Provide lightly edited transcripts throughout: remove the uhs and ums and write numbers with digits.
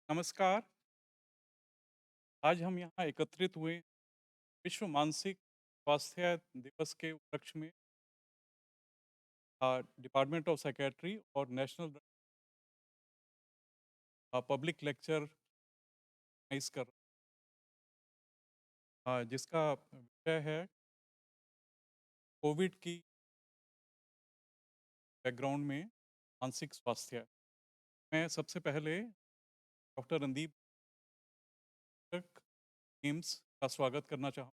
नमस्कार। आज हम यहाँ एकत्रित हुए विश्व मानसिक स्वास्थ्य दिवस के उपलक्ष्य में डिपार्टमेंट ऑफ साइकेट्री और नेशनल पब्लिक लेक्चर ऑर्गेनाइज कर जिसका विषय है कोविड की बैकग्राउंड में मानसिक स्वास्थ्य। मैं सबसे पहले डॉक्टर रणदीप तक एम्स का स्वागत करना चाहूँ।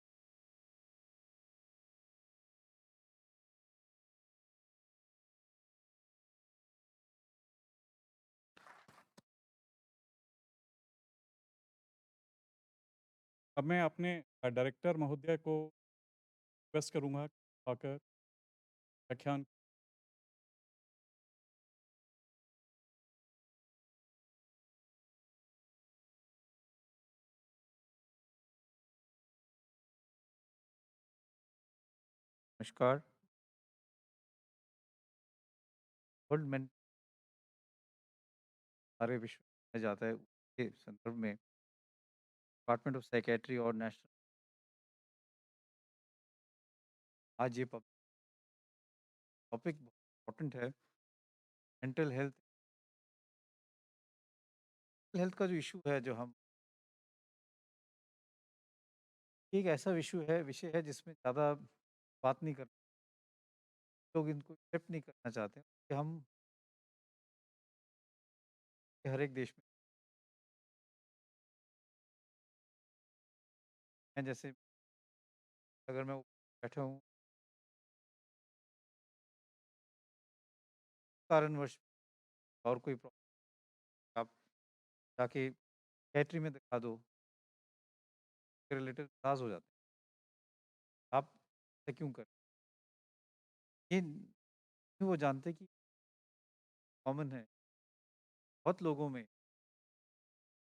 अब मैं अपने डायरेक्टर महोदय को रिक्वेस्ट करूँगा आकर व्याख्यान। नमस्कार। वर्ल्ड मेंटल सारे विश्व में जाता है उसके संदर्भ में डिपार्टमेंट ऑफ साइकेट्री और नेशनल आज ये टॉपिक बहुत इम्पोर्टेंट है। मेंटल हेल्थ का जो इशू है जो हम एक ऐसा विषय है जिसमें ज़्यादा बात नहीं करते, लोग इनको एक्सेप्ट नहीं करना चाहते हैं कि हम हर एक देश में हैं। जैसे अगर मैं बैठा हूँ कारणवश और कोई प्रॉब्लम आप जाके साइकेट्री में दिखा दो, उसके रिलेटेड नाराज हो जाते हैं। आप ऐसा क्यों करें? ये नहीं वो जानते कि कॉमन है, बहुत लोगों में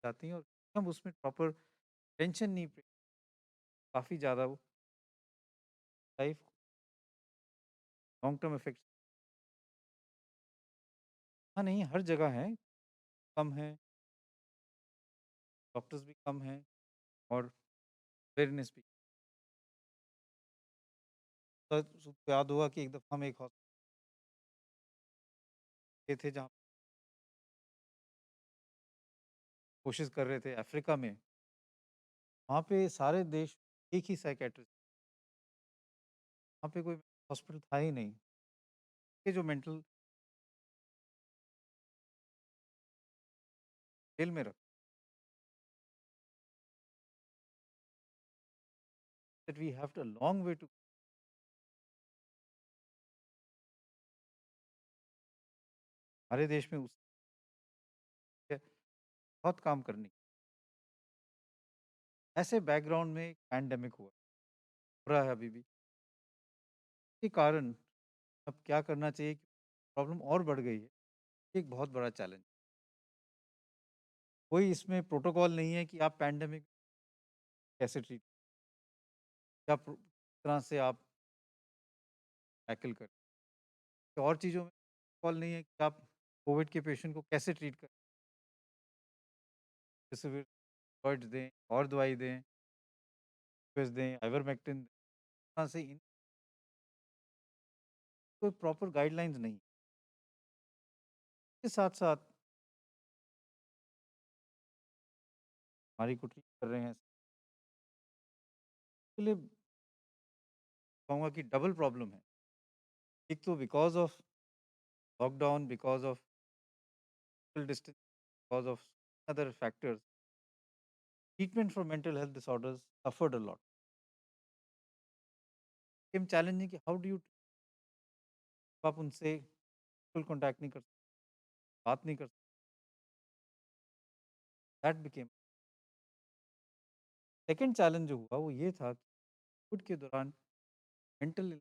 जाती हैं और हम उसमें प्रॉपर टेंशन नहीं पे काफ़ी ज़्यादा वो लाइफ लॉन्ग टर्म इफ़ेक्ट्स। हाँ, नहीं हर जगह है, कम है, डॉक्टर्स भी कम हैं और अवेयरनेस भी। तो सबको याद होगा कि एक दफ़ा हम एक हॉस्पिटल गए थे जहाँ कोशिश कर रहे थे अफ्रीका में, वहाँ पे सारे देश एक ही साइकियाट्रिस्ट, वहाँ पे कोई हॉस्पिटल था ही नहीं। ये जो मेंटल जेल में रख that we have a long way to हमारे देश में उससे बहुत काम करने की। ऐसे बैकग्राउंड में एक पैंडेमिक हुआ, हो रहा है अभी भी। के कारण अब क्या करना चाहिए कि प्रॉब्लम और बढ़ गई है, एक बहुत बड़ा चैलेंज। कोई इसमें प्रोटोकॉल नहीं है कि आप पैंडेमिक कैसे ट्रीट या तरह से आप टैकल करें। तो और चीज़ों में प्रोटोकॉल नहीं है कि आप कोविड के पेशेंट को कैसे ट्रीट करें, जैसे फिर स्टेरॉइड्स दें और दवाई दें, दें, आइवरमेक्टिन दें, तरह से इन कोई प्रॉपर गाइडलाइंस नहीं। इसके साथ-साथ बीमारी को ट्रीट कर रहे हैं, इसके लिए कहूँगा कि डबल प्रॉब्लम है। एक तो because of lockdown, because of social distance, because of other factors, treatment for mental health disorders suffered a lot. Same challenge है कि हाउ डू यू आप उनसे फुल कॉन्टैक्ट नहीं कर सकते, बात नहीं कर सकते, दैट बिकेम सेकंड चैलेंज जो हुआ वो ये था कि कोविड के दौरान मेंटल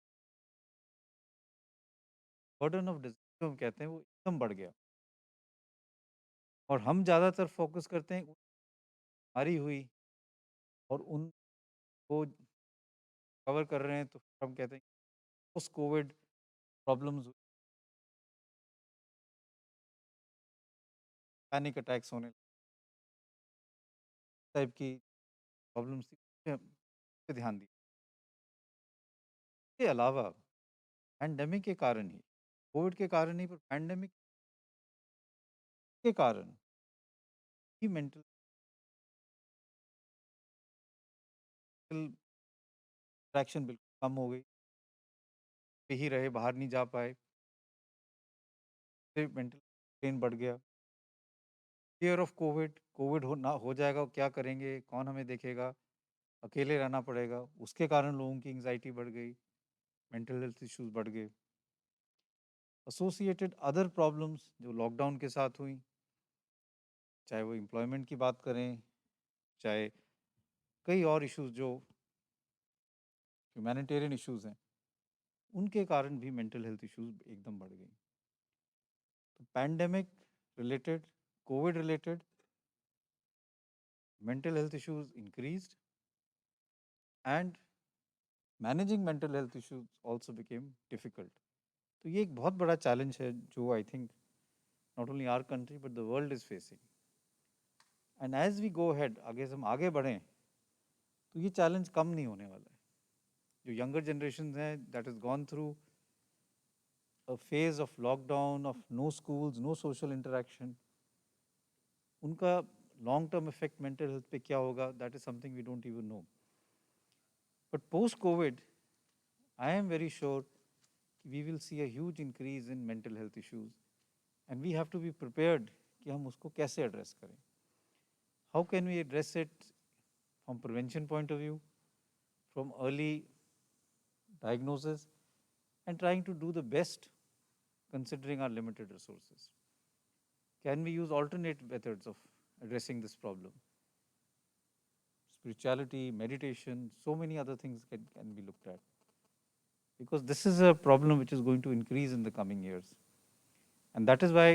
बर्डन ऑफ डिजीज़ जो हम कहते हैं वो एकदम बढ़ गया और हम ज़्यादातर फ़ोकस करते हैं बीमारी हुई और उनको कवर कर रहे हैं तो फिर हम कहते हैं पोस्ट कोविड प्रॉब्लम्स हुई, पैनिक अटैक्स होने लगे। टाइप की प्रॉब्लम्स थी, पे ध्यान दिया। इसके अलावा पैंडेमिक के कारण ही, कोविड के कारण नहीं, पर पैंडेमिक के कारण ही मेंटल इंटरेक्शन बिल्कुल कम हो गई, पे ही रहे, बाहर नहीं जा पाए, फिर मेंटल स्ट्रेन बढ़ गया। फियर ऑफ कोविड, कोविड हो जाएगा, क्या करेंगे, कौन हमें देखेगा, अकेले रहना पड़ेगा, उसके कारण लोगों की एंग्जाइटी बढ़ गई, मेंटल हेल्थ इश्यूज बढ़ गए। एसोसिएटेड अदर प्रॉब्लम्स जो लॉकडाउन के साथ हुई, चाहे वो एम्प्लॉयमेंट की बात करें, चाहे कई और इश्यूज जो ह्यूमैनिटेरियन इश्यूज हैं, उनके कारण भी मेंटल हेल्थ इश्यूज एकदम बढ़ गई। तो pandemic related, Covid related mental health issues increased, and managing mental health issues also became difficult. तो ये एक बहुत बड़ा चैलेंज है जो I think not only our country but the world is facing. And as we go head, आगे से हम आगे बढ़ें तो ये चैलेंज कम नहीं होने वाला है। जो यंगर जनरेशन है that is gone through a phase of lockdown, of no schools, no social interaction, उनका long term effect mental health पे क्या होगा, that is something we don't even know. But post COVID I am very sure we will see a huge increase in mental health issues, and we have to be prepared कि हम उसको कैसे address करें। How can we address it from prevention point of view, from early diagnosis, and trying to do the best considering our limited resources? Can we use alternate methods of addressing this problem? Spirituality, meditation, so many other things can be looked at. Because this is a problem which is going to increase in the coming years. And that is why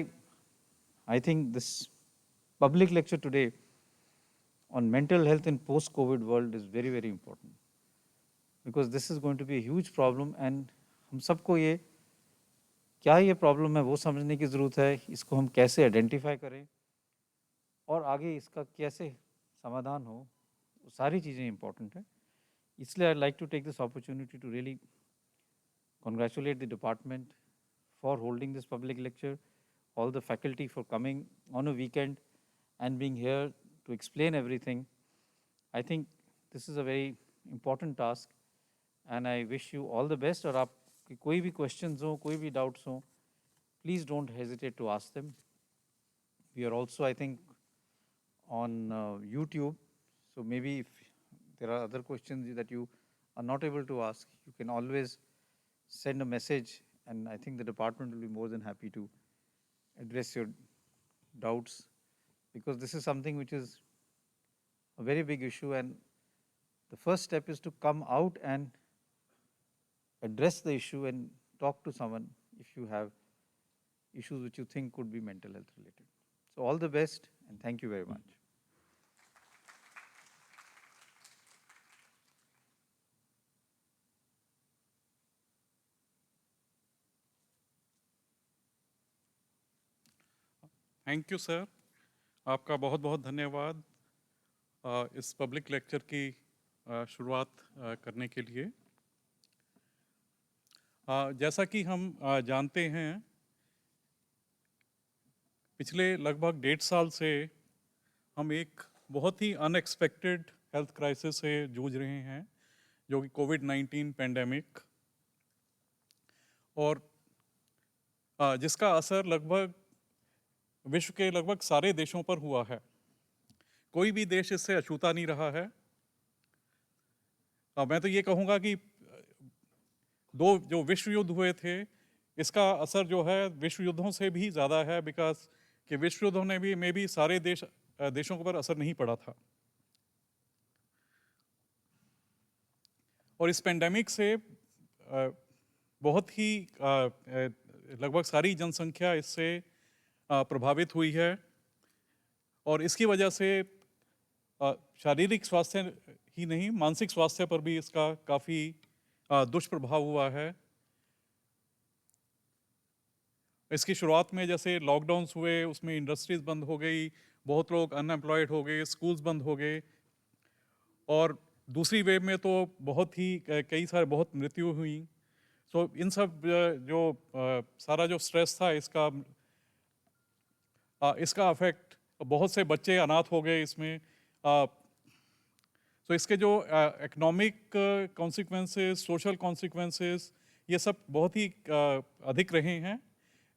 I think this public lecture today on mental health in post-COVID world is very, very important. Because this is going to be a huge problem, and हम सबको ये क्या ये problem है वो समझने की ज़रूरत है, इसको हम कैसे आइडेंटिफाई करें और आगे इसका कैसे समाधान हो, सारी चीज़ें इंपॉर्टेंट हैं। इसलिए I like to take this opportunity to really congratulate the department for holding this public lecture, all the faculty for coming on a weekend and being here to explain everything. I think this is a very important task, and I wish you all the best. और आप कोई भी questions हो, कोई भी doubts हो, please don't hesitate to ask them. We are also, I think, on YouTube, so maybe if there are other questions that you are not able to ask, you can always send a message, and I think the department will be more than happy to address your doubts, because this is something which is a very big issue, and the first step is to come out and address the issue and talk to someone if you have issues which you think could be mental health related. So all the best, and thank you very much. Thank you sir, आपका बहुत बहुत धन्यवाद इस public lecture की शुरुआत करने के लिए। जैसा कि हम जानते हैं, पिछले लगभग 1.5 साल से हम एक बहुत ही अनएक्सपेक्टेड हेल्थ क्राइसिस से जूझ रहे हैं, जो कि कोविड-19 पैंडेमिक, और जिसका असर लगभग विश्व के लगभग सारे देशों पर हुआ है। कोई भी देश इससे अछूता नहीं रहा है। मैं तो ये कहूँगा कि दो जो विश्व युद्ध हुए थे, इसका असर जो है विश्व युद्धों से भी ज़्यादा है, बिकॉज कि विश्व युद्धों में भी सारे देशों पर असर नहीं पड़ा था। और इस पेंडेमिक से बहुत ही लगभग सारी जनसंख्या इससे प्रभावित हुई है, और इसकी वजह से शारीरिक स्वास्थ्य ही नहीं, मानसिक स्वास्थ्य पर भी इसका काफ़ी दुष्प्रभाव हुआ है। इसकी शुरुआत में जैसे लॉकडाउन्स हुए, उसमें इंडस्ट्रीज़ बंद हो गई, बहुत लोग अनएम्प्लॉयड हो गए, स्कूल्स बंद हो गए और दूसरी वेव में तो बहुत ही कई सारे बहुत मृत्यु हुई। सो इन सब सारा जो स्ट्रेस था इसका अफेक्ट बहुत से बच्चे अनाथ हो गए इसमें। तो इसके जो इकोनॉमिक कॉन्सिक्वेंसेस, सोशल कॉन्सिक्वेंसेस, ये सब बहुत ही अधिक रहे हैं,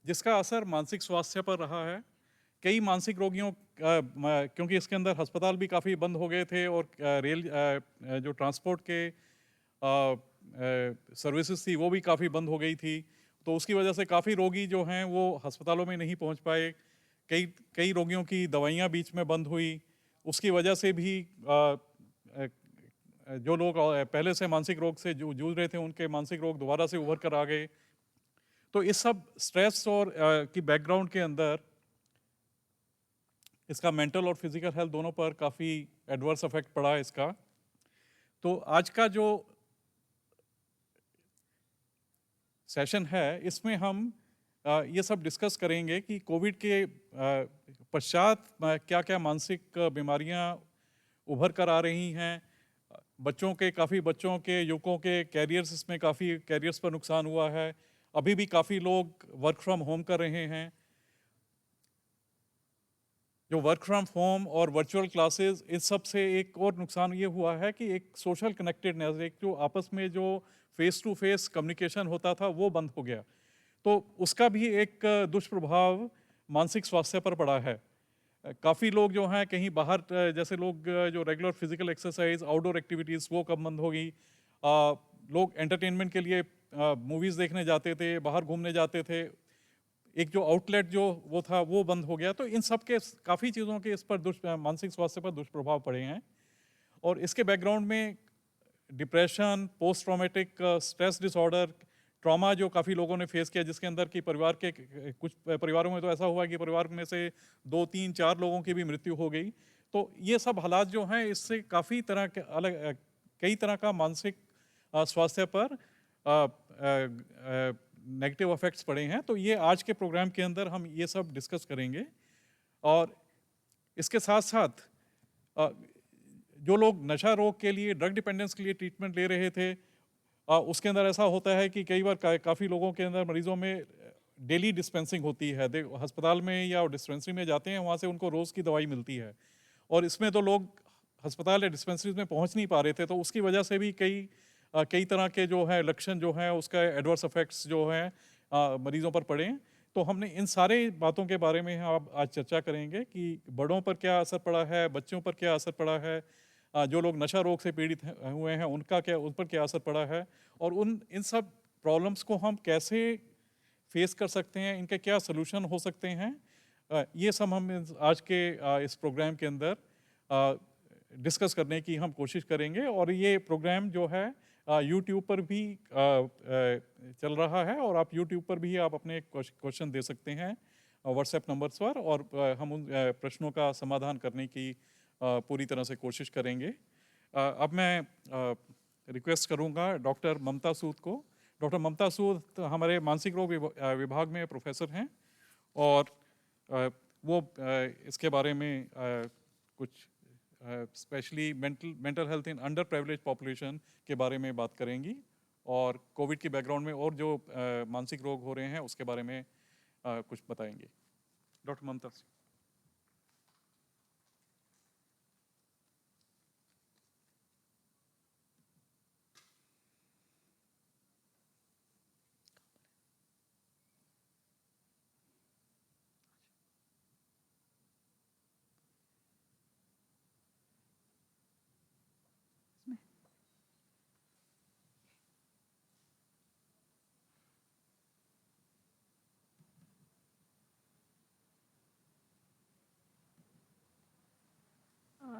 जिसका असर मानसिक स्वास्थ्य पर रहा है। कई मानसिक रोगियों क्योंकि इसके अंदर अस्पताल भी काफ़ी बंद हो गए थे और जो ट्रांसपोर्ट के सर्विसेज थी वो भी काफ़ी बंद हो गई थी, तो उसकी वजह से काफ़ी रोगी जो हैं वो अस्पतालों में नहीं पहुंच पाए। कई कई रोगियों की दवाइयाँ बीच में बंद हुई, उसकी वजह से भी जो लोग पहले से मानसिक रोग से जूझ रहे थे उनके मानसिक रोग दोबारा से उभर कर आ गए। तो इस सब स्ट्रेस और की बैकग्राउंड के अंदर इसका मेंटल और फिजिकल हेल्थ दोनों पर काफ़ी एडवर्स इफेक्ट पड़ा है इसका। तो आज का जो सेशन है इसमें हम ये सब डिस्कस करेंगे कि कोविड के पश्चात क्या क्या मानसिक बीमारियां उभर कर आ रही हैं। काफ़ी बच्चों के युवकों के कैरियर्स, इसमें काफ़ी कैरियर्स पर नुकसान हुआ है। अभी भी काफ़ी लोग वर्क फ्रॉम होम कर रहे हैं। जो वर्क फ्रॉम होम और वर्चुअल क्लासेस, इस सब से एक और नुकसान ये हुआ है कि एक सोशल कनेक्टेडनेस, एक जो आपस में जो फेस टू फेस कम्युनिकेशन होता था वो बंद हो गया। तो उसका भी एक दुष्प्रभाव मानसिक स्वास्थ्य पर पड़ा है। काफ़ी लोग जो हैं कहीं बाहर जैसे लोग जो regular physical exercise, outdoor activities वो कब बंद हो गई। लोग एंटरटेनमेंट के लिए मूवीज़ देखने जाते थे, बाहर घूमने जाते थे, एक जो आउटलेट जो वो था वो बंद हो गया। तो इन सब के काफ़ी चीज़ों के इस पर मानसिक स्वास्थ्य पर दुष्प्रभाव पड़े हैं। और इसके बैकग्राउंड में depression, post traumatic stress disorder, trauma जो काफ़ी लोगों ने फेस किया, जिसके अंदर की परिवार के कुछ परिवारों में तो ऐसा हुआ कि परिवार में से 2, 3, 4 लोगों की भी मृत्यु हो गई। तो ये सब हालात जो हैं इससे काफ़ी तरह के कई तरह का मानसिक स्वास्थ्य पर नेगेटिव इफेक्ट्स पड़े हैं। तो ये आज के प्रोग्राम के अंदर हम ये सब डिस्कस करेंगे। और इसके साथ साथ जो लोग नशा रोग के लिए, ड्रग डिपेंडेंस के लिए ट्रीटमेंट ले रहे थे, उसके अंदर ऐसा होता है कि कई बार काफ़ी लोगों के अंदर, मरीजों में डेली डिस्पेंसिंग होती है। अस्पताल में या डिस्पेंसरी में जाते हैं, वहाँ से उनको रोज़ की दवाई मिलती है। और इसमें तो लोग अस्पताल या डिस्पेंसरीज में पहुँच नहीं पा रहे थे, तो उसकी वजह से भी कई तरह के जो है लक्षण जो हैं उसका एडवर्स इफेक्ट्स जो हैं मरीजों पर पड़े। तो हमने इन सारे बातों के बारे में हम आज चर्चा करेंगे कि बड़ों पर क्या असर पड़ा है, बच्चों पर क्या असर पड़ा है, जो लोग नशा रोग से पीड़ित हुए हैं उन पर क्या असर पड़ा है, और इन सब प्रॉब्लम्स को हम कैसे फेस कर सकते हैं, इनके क्या सोल्यूशन हो सकते हैं। ये सब हम आज के इस प्रोग्राम के अंदर डिस्कस करने की हम कोशिश करेंगे। और ये प्रोग्राम जो है यूट्यूब पर भी चल रहा है, और आप यूट्यूब पर भी आप अपने क्वेश्चन दे सकते हैं व्हाट्सएप नंबर्स पर, और हम उन प्रश्नों का समाधान करने की पूरी तरह से कोशिश करेंगे। अब मैं रिक्वेस्ट करूंगा डॉक्टर ममता सूद को। डॉक्टर ममता सूद हमारे मानसिक रोग विभाग में प्रोफेसर हैं, और वो इसके बारे में कुछ specially mental health in under privilege population के बारे में बात करेंगी, और कोविड के बैकग्राउंड में और जो मानसिक रोग हो रहे हैं उसके बारे में कुछ बताएंगे। डॉक्टर ममता सूद।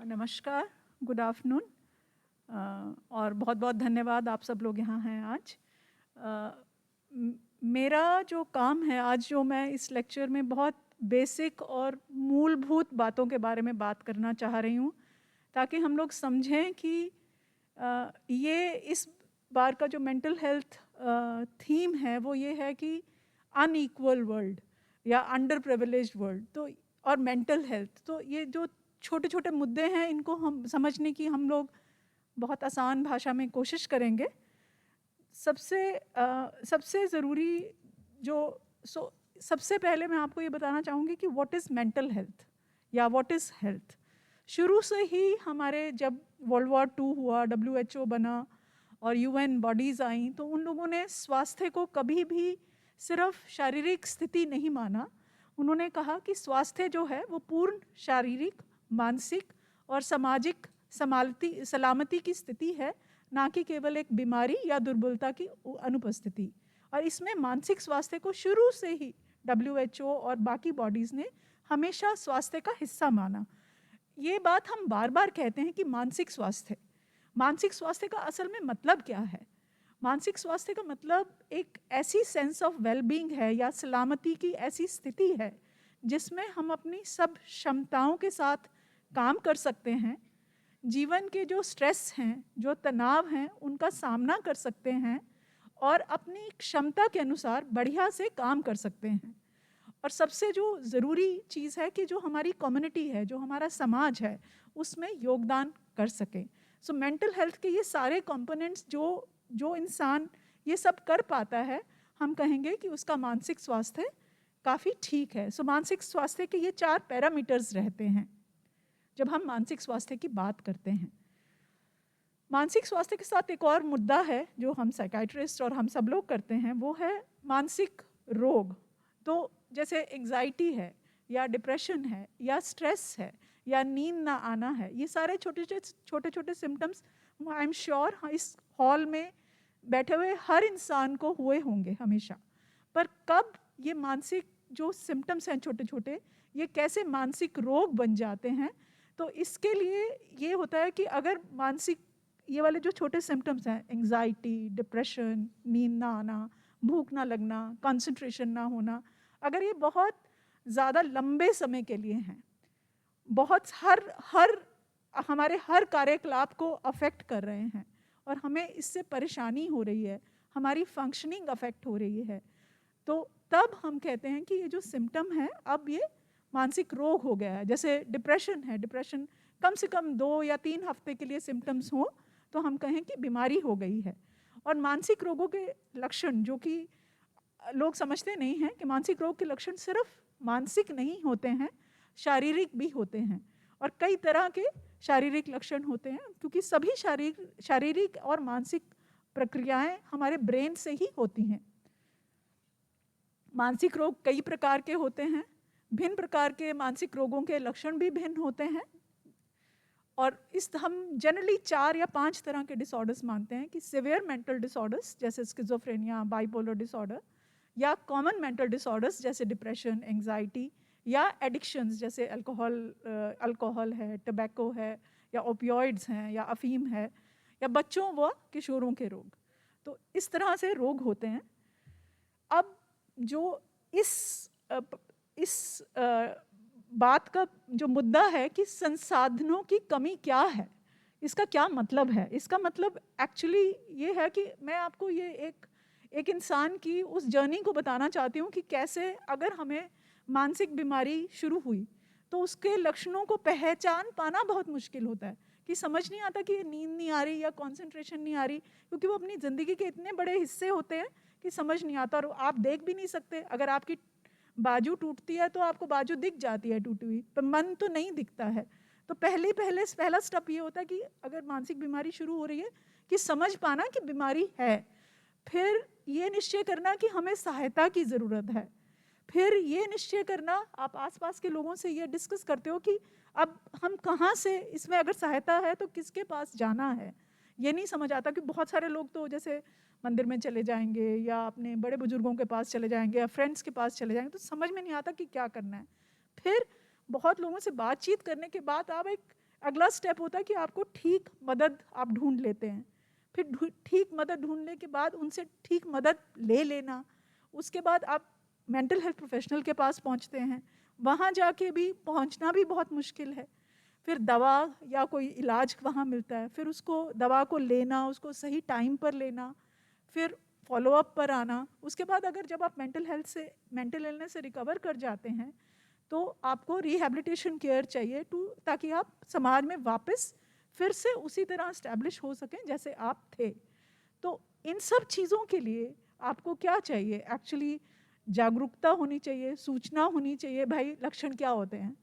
नमस्कार, गुड आफ्टरनून, और बहुत बहुत धन्यवाद आप सब लोग यहाँ हैं आज। मेरा जो काम है आज, जो मैं इस लेक्चर में बहुत बेसिक और मूलभूत बातों के बारे में बात करना चाह रही हूँ, ताकि हम लोग समझें कि ये इस बार का जो मेंटल हेल्थ थीम है वो ये है कि अनइक्वल वर्ल्ड या अंडर प्रिविलेज्ड वर्ल्ड, तो और मेंटल हेल्थ, तो ये जो छोटे छोटे मुद्दे हैं इनको हम समझने की हम लोग बहुत आसान भाषा में कोशिश करेंगे। सबसे ज़रूरी जो सबसे पहले मैं आपको ये बताना चाहूँगी कि व्हाट इज़ मेंटल हेल्थ या व्हाट इज़ हेल्थ। शुरू से ही हमारे जब वर्ल्ड वॉर 2 हुआ, WHO बना और UN बॉडीज़ आई, तो उन लोगों ने स्वास्थ्य को कभी भी सिर्फ शारीरिक स्थिति नहीं माना। उन्होंने कहा कि स्वास्थ्य जो है वो पूर्ण शारीरिक, मानसिक और सामाजिक सलामती की स्थिति है, ना कि केवल एक बीमारी या दुर्बलता की अनुपस्थिति। और इसमें मानसिक स्वास्थ्य को शुरू से ही WHO और बाकी बॉडीज़ ने हमेशा स्वास्थ्य का हिस्सा माना। ये बात हम बार बार कहते हैं कि मानसिक स्वास्थ्य का असल में मतलब क्या है? मानसिक स्वास्थ्य का मतलब एक ऐसी सेंस ऑफ वेलबींग है या सलामती की ऐसी स्थिति है जिसमें हम अपनी सब क्षमताओं के साथ काम कर सकते हैं, जीवन के जो स्ट्रेस हैं, जो तनाव हैं, उनका सामना कर सकते हैं और अपनी क्षमता के अनुसार बढ़िया से काम कर सकते हैं। और सबसे जो ज़रूरी चीज़ है कि जो हमारी कम्युनिटी है, जो हमारा समाज है, उसमें योगदान कर सकें। सो मेंटल हेल्थ के ये सारे कंपोनेंट्स जो इंसान ये सब कर पाता है, हम कहेंगे कि उसका मानसिक स्वास्थ्य काफ़ी ठीक है। सो मानसिक स्वास्थ्य के ये 4 पैरामीटर्स रहते हैं जब हम मानसिक स्वास्थ्य की बात करते हैं। मानसिक स्वास्थ्य के साथ एक और मुद्दा है जो हम साइकाइट्रिस्ट और हम सब लोग करते हैं, वो है मानसिक रोग। तो जैसे एंग्जाइटी है या डिप्रेशन है या स्ट्रेस है या नींद ना आना है, ये सारे छोटे छोटे सिम्टम्स आई एम श्योर इस हॉल में बैठे हुए हर इंसान को हुए होंगे हमेशा। पर कब ये मानसिक जो सिम्टम्स हैं छोटे छोटे, ये कैसे मानसिक रोग बन जाते हैं? तो इसके लिए ये होता है कि अगर मानसिक ये वाले जो छोटे सिम्टम्स हैं, एंग्जाइटी, डिप्रेशन, नींद ना आना, भूख ना लगना, कंसंट्रेशन ना होना, अगर ये बहुत ज़्यादा लंबे समय के लिए हैं, बहुत हमारे हर कार्यकलाप को अफेक्ट कर रहे हैं और हमें इससे परेशानी हो रही है, हमारी फंक्शनिंग अफेक्ट हो रही है, तो तब हम कहते हैं कि ये जो सिम्टम है अब ये मानसिक रोग हो गया है। जैसे डिप्रेशन है, डिप्रेशन कम से कम 2 या 3 हफ्ते के लिए सिम्टम्स हो तो हम कहें कि बीमारी हो गई है। और मानसिक रोगों के लक्षण जो कि लोग समझते नहीं हैं कि मानसिक रोग के लक्षण सिर्फ मानसिक नहीं होते हैं, शारीरिक भी होते हैं। और कई तरह के शारीरिक लक्षण होते हैं क्योंकि सभी शारीरिक और मानसिक प्रक्रियाएं हमारे ब्रेन से ही होती हैं। मानसिक रोग कई प्रकार के होते हैं, भिन्न प्रकार के मानसिक रोगों के लक्षण भी भिन्न होते हैं। और हम जनरली 4 या 5 तरह के डिसऑर्डर्स मानते हैं कि सिवियर मेंटल डिसऑर्डर्स जैसे स्किज़ोफ्रेनिया, बाइपोलर डिसऑर्डर, या कॉमन मेंटल डिसऑर्डर्स जैसे डिप्रेशन, एंग्जाइटी, या एडिक्शंस जैसे अल्कोहल है, टबैको है, या ओपियोइड्स हैं, या अफीम है, या बच्चों व किशोरों के रोग। तो इस तरह से रोग होते हैं। अब जो इस बात का जो मुद्दा है कि संसाधनों की कमी क्या है, इसका क्या मतलब है? इसका मतलब एक्चुअली ये है कि मैं आपको ये एक इंसान की उस जर्नी को बताना चाहती हूँ कि कैसे अगर हमें मानसिक बीमारी शुरू हुई तो उसके लक्षणों को पहचान पाना बहुत मुश्किल होता है, कि समझ नहीं आता कि नींद नहीं आ रही या कंसंट्रेशन नहीं आ रही, क्योंकि वो अपनी ज़िंदगी के इतने बड़े हिस्से होते हैं कि समझ नहीं आता। और आप देख भी नहीं सकते, अगर आपकी बाजू टूटती है तो आपको बाजू दिख जाती है टूटी हुई, पर मन तो नहीं दिखता है। तो पहला स्टेप ये होता है कि अगर मानसिक बीमारी शुरू हो रही है कि समझ पाना कि बीमारी है, फिर ये निश्चय करना कि हमें सहायता की ज़रूरत है, फिर ये निश्चय करना, आप आसपास के लोगों से ये डिस्कस करते हो कि अब हम कहाँ से, इसमें अगर सहायता है तो किसके पास जाना है। ये नहीं समझ आता कि बहुत सारे लोग तो जैसे मंदिर में चले जाएंगे या अपने बड़े बुजुर्गों के पास चले जाएंगे या फ्रेंड्स के पास चले जाएंगे, तो समझ में नहीं आता कि क्या करना है। फिर बहुत लोगों से बातचीत करने के बाद आप एक अगला स्टेप होता है कि आपको ठीक मदद आप ढूंढ लेते हैं। फिर ठीक मदद ढूंढने के बाद उनसे ठीक मदद ले लेना, उसके बाद आप मेंटल हेल्थ प्रोफेशनल के पास पहुंचते हैं, वहाँ जाके भी पहुंचना भी बहुत मुश्किल है। फिर दवा या कोई इलाज वहाँ मिलता है, फिर उसको दवा को लेना, उसको सही टाइम पर लेना, फॉलोअप पर आना। उसके बाद अगर जब आप मेंटल इलनेस से रिकवर कर जाते हैं तो आपको रिहैबिलिटेशन केयर चाहिए ताकि आप समाज में वापस फिर से उसी तरह इस्टेब्लिश हो सकें जैसे आप थे। तो इन सब चीज़ों के लिए आपको क्या चाहिए? एक्चुअली जागरूकता होनी चाहिए, सूचना होनी चाहिए, भाई लक्षण क्या होते हैं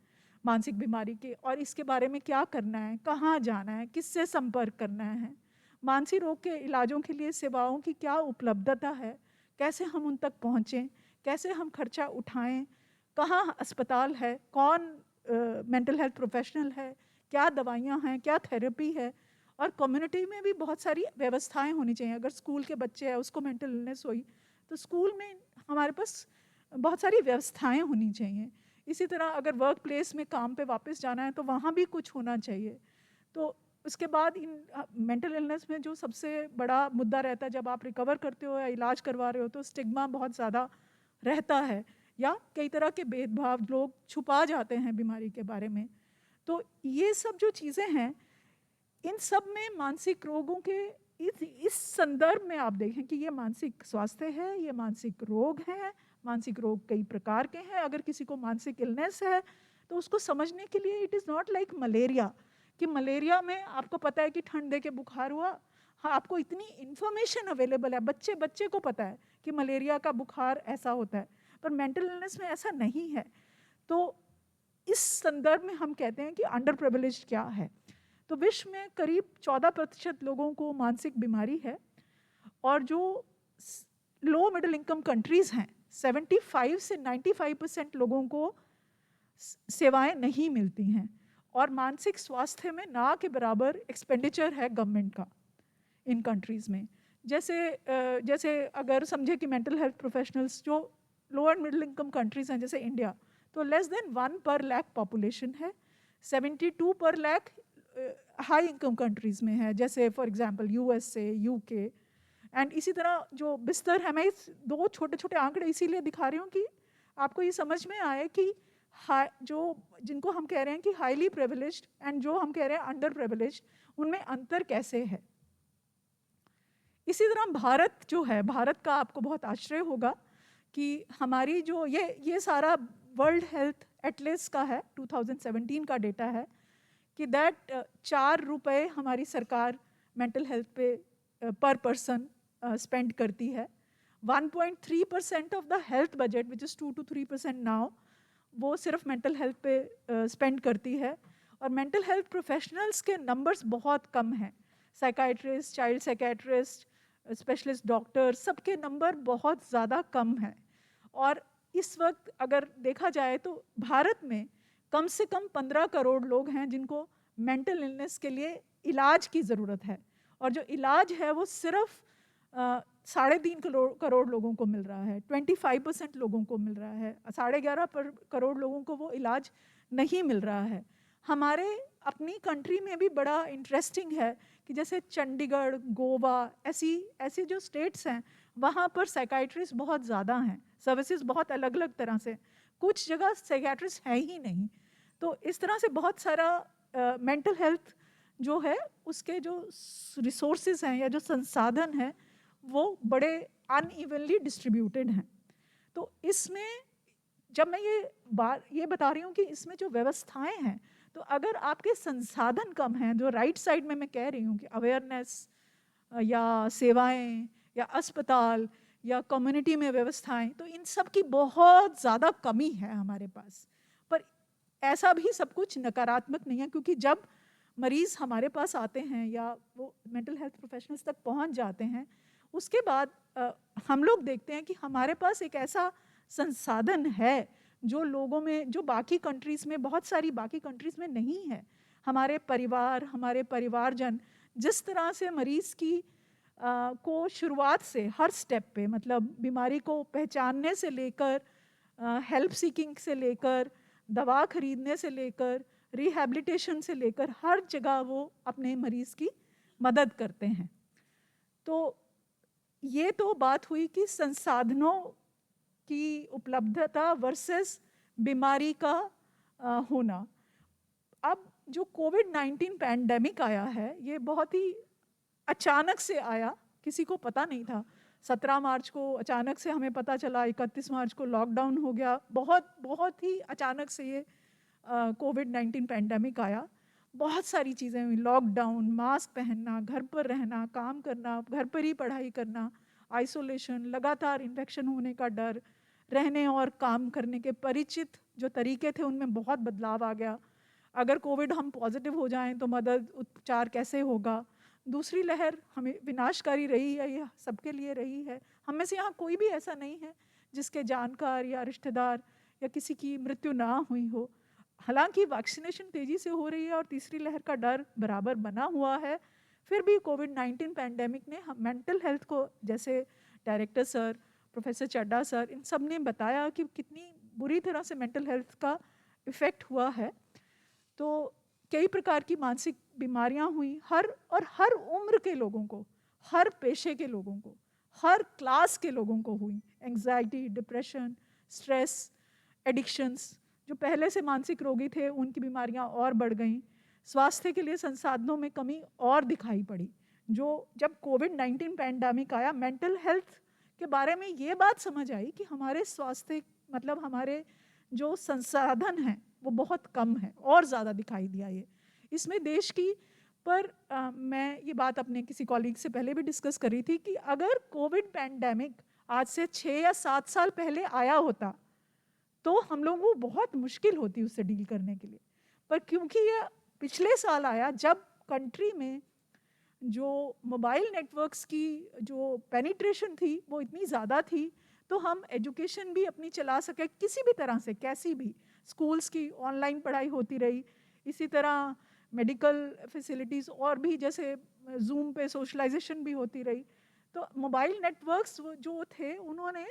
मानसिक बीमारी के और इसके बारे में क्या करना है, कहाँ जाना है, किससे संपर्क करना है, मानसिक रोग के इलाजों के लिए सेवाओं की क्या उपलब्धता है, कैसे हम उन तक पहुँचें, कैसे हम खर्चा उठाएं, कहाँ अस्पताल है, कौन मेंटल हेल्थ प्रोफेशनल है, क्या दवाइयाँ हैं, क्या थेरेपी है। और कम्युनिटी में भी बहुत सारी व्यवस्थाएं होनी चाहिए। अगर स्कूल के बच्चे हैं उसको मेंटल इलनेस हुई तो स्कूल में हमारे पास बहुत सारी व्यवस्थाएं होनी चाहिए। इसी तरह अगर वर्क प्लेस में काम पे वापस जाना है तो वहाँ भी कुछ होना चाहिए। तो उसके बाद इन मेंटल इलनेस में जो सबसे बड़ा मुद्दा रहता है जब आप रिकवर करते हो या इलाज करवा रहे हो तो स्टिग्मा बहुत ज़्यादा रहता है या कई तरह के भेदभाव, लोग छुपा जाते हैं बीमारी के बारे में। तो ये सब जो चीज़ें हैं, इन सब में मानसिक रोगों के इस संदर्भ में आप देखें कि ये मानसिक स्वास्थ्य है, ये मानसिक रोग है। मानसिक रोग कई प्रकार के हैं। अगर किसी को मानसिक इलनेस है तो उसको समझने के लिए it is not like malaria, कि मलेरिया में आपको पता है कि ठंड दे के बुखार हुआ। हाँ, आपको इतनी इन्फॉर्मेशन अवेलेबल है, बच्चे को पता है कि मलेरिया का बुखार ऐसा होता है, पर मेंटल इलनेस में ऐसा नहीं है। तो इस संदर्भ में हम कहते हैं कि अंडर प्रिविलेज्ड क्या है। तो विश्व में करीब 14% लोगों को मानसिक बीमारी है और जो लो मिडिल इनकम कंट्रीज़ हैं 75 से 95% लोगों को सेवाएं नहीं मिलती हैं और मानसिक स्वास्थ्य में ना के बराबर एक्सपेंडिचर है गवर्नमेंट का इन कंट्रीज़ में। जैसे अगर समझे कि मेंटल हेल्थ प्रोफेशनल्स जो लोअर मिडिल इनकम कंट्रीज़ हैं जैसे इंडिया, तो लेस देन 1 पर लाख पॉपुलेशन है। 72 पर लाख हाई इनकम कंट्रीज़ में है, जैसे for example USA, UK। And इसी तरह जो बिस्तर है, मैं इस 2 छोटे छोटे आंकड़े इसीलिए दिखा रही हूँ कि आपको ये समझ में आए कि जो जिनको हम कह रहे हैं कि हाईली प्रिविलेज्ड एंड जो हम कह रहे हैं अंडर प्रिविलेज्ड, उनमें अंतर कैसे है। इसी तरह भारत जो है, भारत का आपको बहुत आश्चर्य होगा कि हमारी जो ये सारा वर्ल्ड हेल्थ एटलस का है, 2017 का डेटा है कि दैट 4 रुपए हमारी सरकार मेंटल हेल्थ पे पर पर्सन स्पेंड करती है। 1.3% of the health budget which is 2 to 3% now, वो सिर्फ मेंटल हेल्थ पे स्पेंड करती है। और मेंटल हेल्थ प्रोफेशनल्स के नंबर्स बहुत कम हैं। Psychiatrist, child psychiatrist, specialist doctor, सबके नंबर बहुत ज़्यादा कम हैं। और इस वक्त अगर देखा जाए तो भारत में कम से कम 15 करोड़ लोग हैं जिनको मेंटल इलनेस के लिए इलाज की ज़रूरत है, और जो इलाज है वो सिर्फ 3.5 करोड़ लोगों को मिल रहा है, 25% लोगों को मिल रहा है, 11.5 करोड़ लोगों को वो इलाज नहीं मिल रहा है। हमारे अपनी कंट्री में भी बड़ा इंटरेस्टिंग है कि जैसे चंडीगढ़, गोवा, ऐसी जो स्टेट्स हैं वहाँ पर साइकाइट्रिस्ट बहुत ज़्यादा हैं, सर्विसेज बहुत अलग अलग तरह से, कुछ जगह साइकाइट्रिस्ट है ही नहीं। तो इस तरह से बहुत सारा मेंटल हेल्थ जो है उसके जो रिसोर्सेज हैं या जो संसाधन हैं वो बड़े अनइवनली डिस्ट्रीब्यूटेड हैं। तो इसमें जब मैं ये बता रही हूँ कि इसमें जो व्यवस्थाएं हैं, तो अगर आपके संसाधन कम हैं, जो राइट साइड में मैं कह रही हूँ कि अवेयरनेस या सेवाएं या अस्पताल या कम्युनिटी में व्यवस्थाएं, तो इन सब की बहुत ज़्यादा कमी है हमारे पास। पर ऐसा भी सब कुछ नकारात्मक नहीं है, क्योंकि जब मरीज़ हमारे पास आते हैं या वो मेंटल हेल्थ प्रोफेशनल्स तक पहुंच जाते हैं, उसके बाद हम लोग देखते हैं कि हमारे पास एक ऐसा संसाधन है जो लोगों में, जो बाकी कंट्रीज़ में, बहुत सारी बाकी कंट्रीज़ में नहीं है। हमारे परिवारजन जिस तरह से मरीज़ की को शुरुआत से हर स्टेप पे, मतलब बीमारी को पहचानने से लेकर हेल्प सीकिंग से लेकर दवा खरीदने से लेकर रिहैबिलिटेशन से लेकर हर जगह वो अपने मरीज़ की मदद करते हैं। तो ये तो बात हुई कि संसाधनों की उपलब्धता वर्सेस बीमारी का होना। अब जो कोविड-19 पैंडेमिक आया है, ये बहुत ही अचानक से आया, किसी को पता नहीं था। 17 मार्च को अचानक से हमें पता चला, 31 मार्च को लॉकडाउन हो गया। बहुत बहुत ही अचानक से ये कोविड-19 पैंडेमिक आया। बहुत सारी चीज़ें हुई, लॉकडाउन, मास्क पहनना, घर पर रहना, काम करना, घर पर ही पढ़ाई करना, आइसोलेशन, लगातार इन्फेक्शन होने का डर, रहने और काम करने के परिचित जो तरीके थे उनमें बहुत बदलाव आ गया। अगर कोविड हम पॉजिटिव हो जाएं तो मदद उपचार कैसे होगा। दूसरी लहर हमें विनाशकारी रही है, यह सबके लिए रही है। हम में से यहाँ कोई भी ऐसा नहीं है जिसके जानकार या रिश्तेदार या किसी की मृत्यु ना हुई हो। हालांकि वैक्सीनेशन तेज़ी से हो रही है और तीसरी लहर का डर बराबर बना हुआ है, फिर भी कोविड-19 पैंडेमिक ने हम मेंटल हेल्थ को, जैसे director sir, professor Chadha sir, इन सब ने बताया कि कितनी बुरी तरह से मेंटल हेल्थ का इफ़ेक्ट हुआ है। तो कई प्रकार की मानसिक बीमारियां हुई, हर उम्र के लोगों को, हर पेशे के लोगों को, हर क्लास के लोगों को हुई। एंग्जाइटी, डिप्रेशन, स्ट्रेस, एडिक्शंस, जो पहले से मानसिक रोगी थे उनकी बीमारियां और बढ़ गईं। स्वास्थ्य के लिए संसाधनों में कमी और दिखाई पड़ी। जो जब कोविड-19 पैंडेमिक आया, मेंटल हेल्थ के बारे में ये बात समझ आई कि हमारे स्वास्थ्य, मतलब हमारे जो संसाधन हैं वो बहुत कम है, और ज़्यादा दिखाई दिया ये। इसमें देश की पर मैं ये बात अपने किसी कॉलीग से पहले भी डिस्कस करी थी कि अगर कोविड पैंडेमिक आज से 6 या 7 साल पहले आया होता तो हम लोगों को बहुत मुश्किल होती उससे डील करने के लिए। पर क्योंकि ये पिछले साल आया, जब कंट्री में जो मोबाइल नेटवर्क्स की जो पेनिट्रेशन थी वो इतनी ज़्यादा थी, तो हम एजुकेशन भी अपनी चला सके किसी भी तरह से, कैसी भी। स्कूल्स की ऑनलाइन पढ़ाई होती रही, इसी तरह मेडिकल फैसिलिटीज़ और भी, जैसे जूम पे सोशलाइजेशन भी होती रही। तो मोबाइल नेटवर्क्स जो थे उन्होंने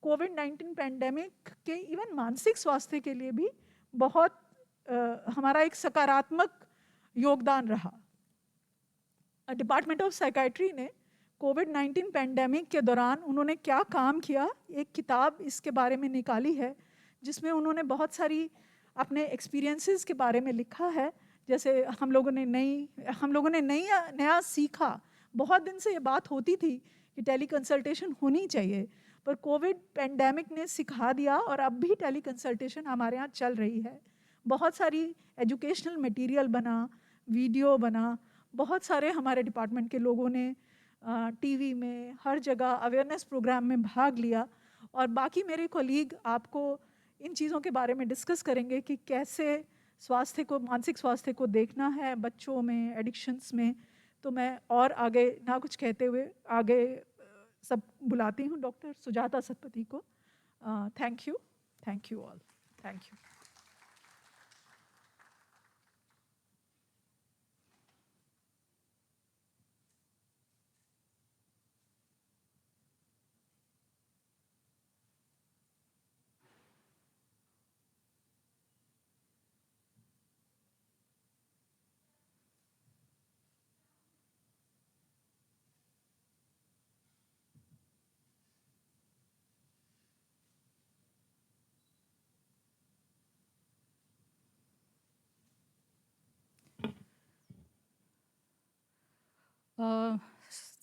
कोविड-19 पैंडेमिक के इवन मानसिक स्वास्थ्य के लिए भी बहुत हमारा एक सकारात्मक योगदान रहा। डिपार्टमेंट ऑफ साइकाइट्री ने कोविड-19 पैंडेमिक के दौरान उन्होंने क्या काम किया, एक किताब इसके बारे में निकाली है, जिसमें उन्होंने बहुत सारी अपने एक्सपीरियंसेस के बारे में लिखा है। जैसे हम लोगों ने नया सीखा। बहुत दिन से ये बात होती थी कि टेली कंसल्टेशन होनी चाहिए, पर कोविड पैंडेमिक ने सिखा दिया और अब भी टेली कंसल्टेशन हमारे यहाँ चल रही है। बहुत सारी एजुकेशनल मटेरियल बना, वीडियो बना, बहुत सारे हमारे डिपार्टमेंट के लोगों ने टीवी में, हर जगह अवेयरनेस प्रोग्राम में भाग लिया। और बाकी मेरे कोलीग आपको इन चीज़ों के बारे में डिस्कस करेंगे कि कैसे स्वास्थ्य को, मानसिक स्वास्थ्य को देखना है बच्चों में, एडिक्शंस में। तो मैं और आगे ना कुछ कहते हुए आगे सब बुलाती हूँ डॉक्टर सुजाता सतपथी को। Thank you all, thank you.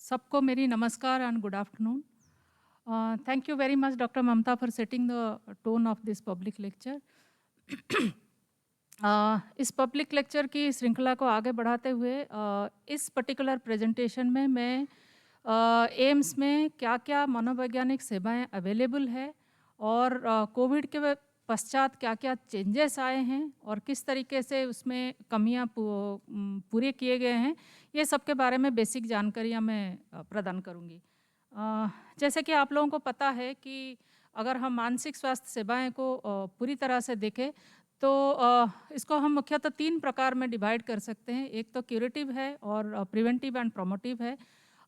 सबको मेरी नमस्कार and good afternoon. Thank you very much doctor Mamta for setting the tone of this public lecture. इस पब्लिक लेक्चर की श्रृंखला को आगे बढ़ाते हुए इस पर्टिकुलर प्रेजेंटेशन में मैं एम्स में क्या क्या मनोवैज्ञानिक सेवाएं अवेलेबल है और कोविड के पश्चात क्या क्या चेंजेस आए हैं और किस तरीके से उसमें कमियां पूरे किए गए हैं, ये सब के बारे में बेसिक जानकारियां मैं प्रदान करूंगी। जैसे कि आप लोगों को पता है कि अगर हम मानसिक स्वास्थ्य सेवाएं को पूरी तरह से देखें तो इसको हम मुख्यतः 3 प्रकार में डिवाइड कर सकते हैं। एक तो क्यूरेटिव है और प्रिवेंटिव एंड प्रोमोटिव है।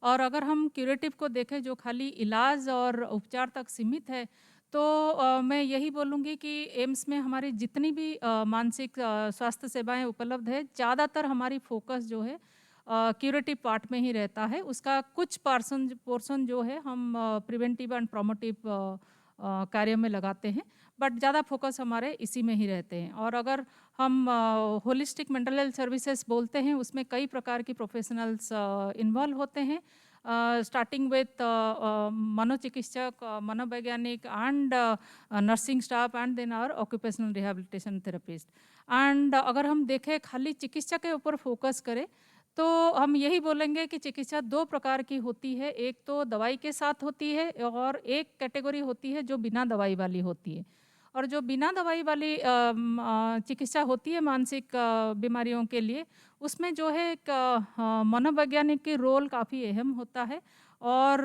और अगर हम क्यूरेटिव को देखें जो खाली इलाज और उपचार तक सीमित है, तो मैं यही बोलूँगी कि एम्स में हमारी जितनी भी मानसिक स्वास्थ्य सेवाएं उपलब्ध है, ज़्यादातर हमारी फोकस जो है क्यूरेटिव पार्ट में ही रहता है। उसका कुछ पोर्शन जो है हम प्रिवेंटिव एंड प्रोमोटिव कार्य में लगाते हैं, बट ज़्यादा फोकस हमारे इसी में ही रहते हैं। और अगर हम होलिस्टिक मेंटल हेल्थ सर्विसेज बोलते हैं, उसमें कई प्रकार की प्रोफेशनल्स इन्वॉल्व होते हैं। starting with मनोचिकित्सक, मनोवैज्ञानिक and nursing staff and then our occupational rehabilitation therapist. And अगर हम देखें खाली चिकित्सा के ऊपर फोकस करें तो हम यही बोलेंगे कि चिकित्सा 2 प्रकार की होती है। एक तो दवाई के साथ होती है और एक कैटेगरी होती है जो बिना दवाई वाली होती है। और जो बिना दवाई वाली चिकित्सा होती है मानसिक बीमारियों के लिए, उसमें जो है एक मनोवैज्ञानिक की रोल काफ़ी अहम होता है। और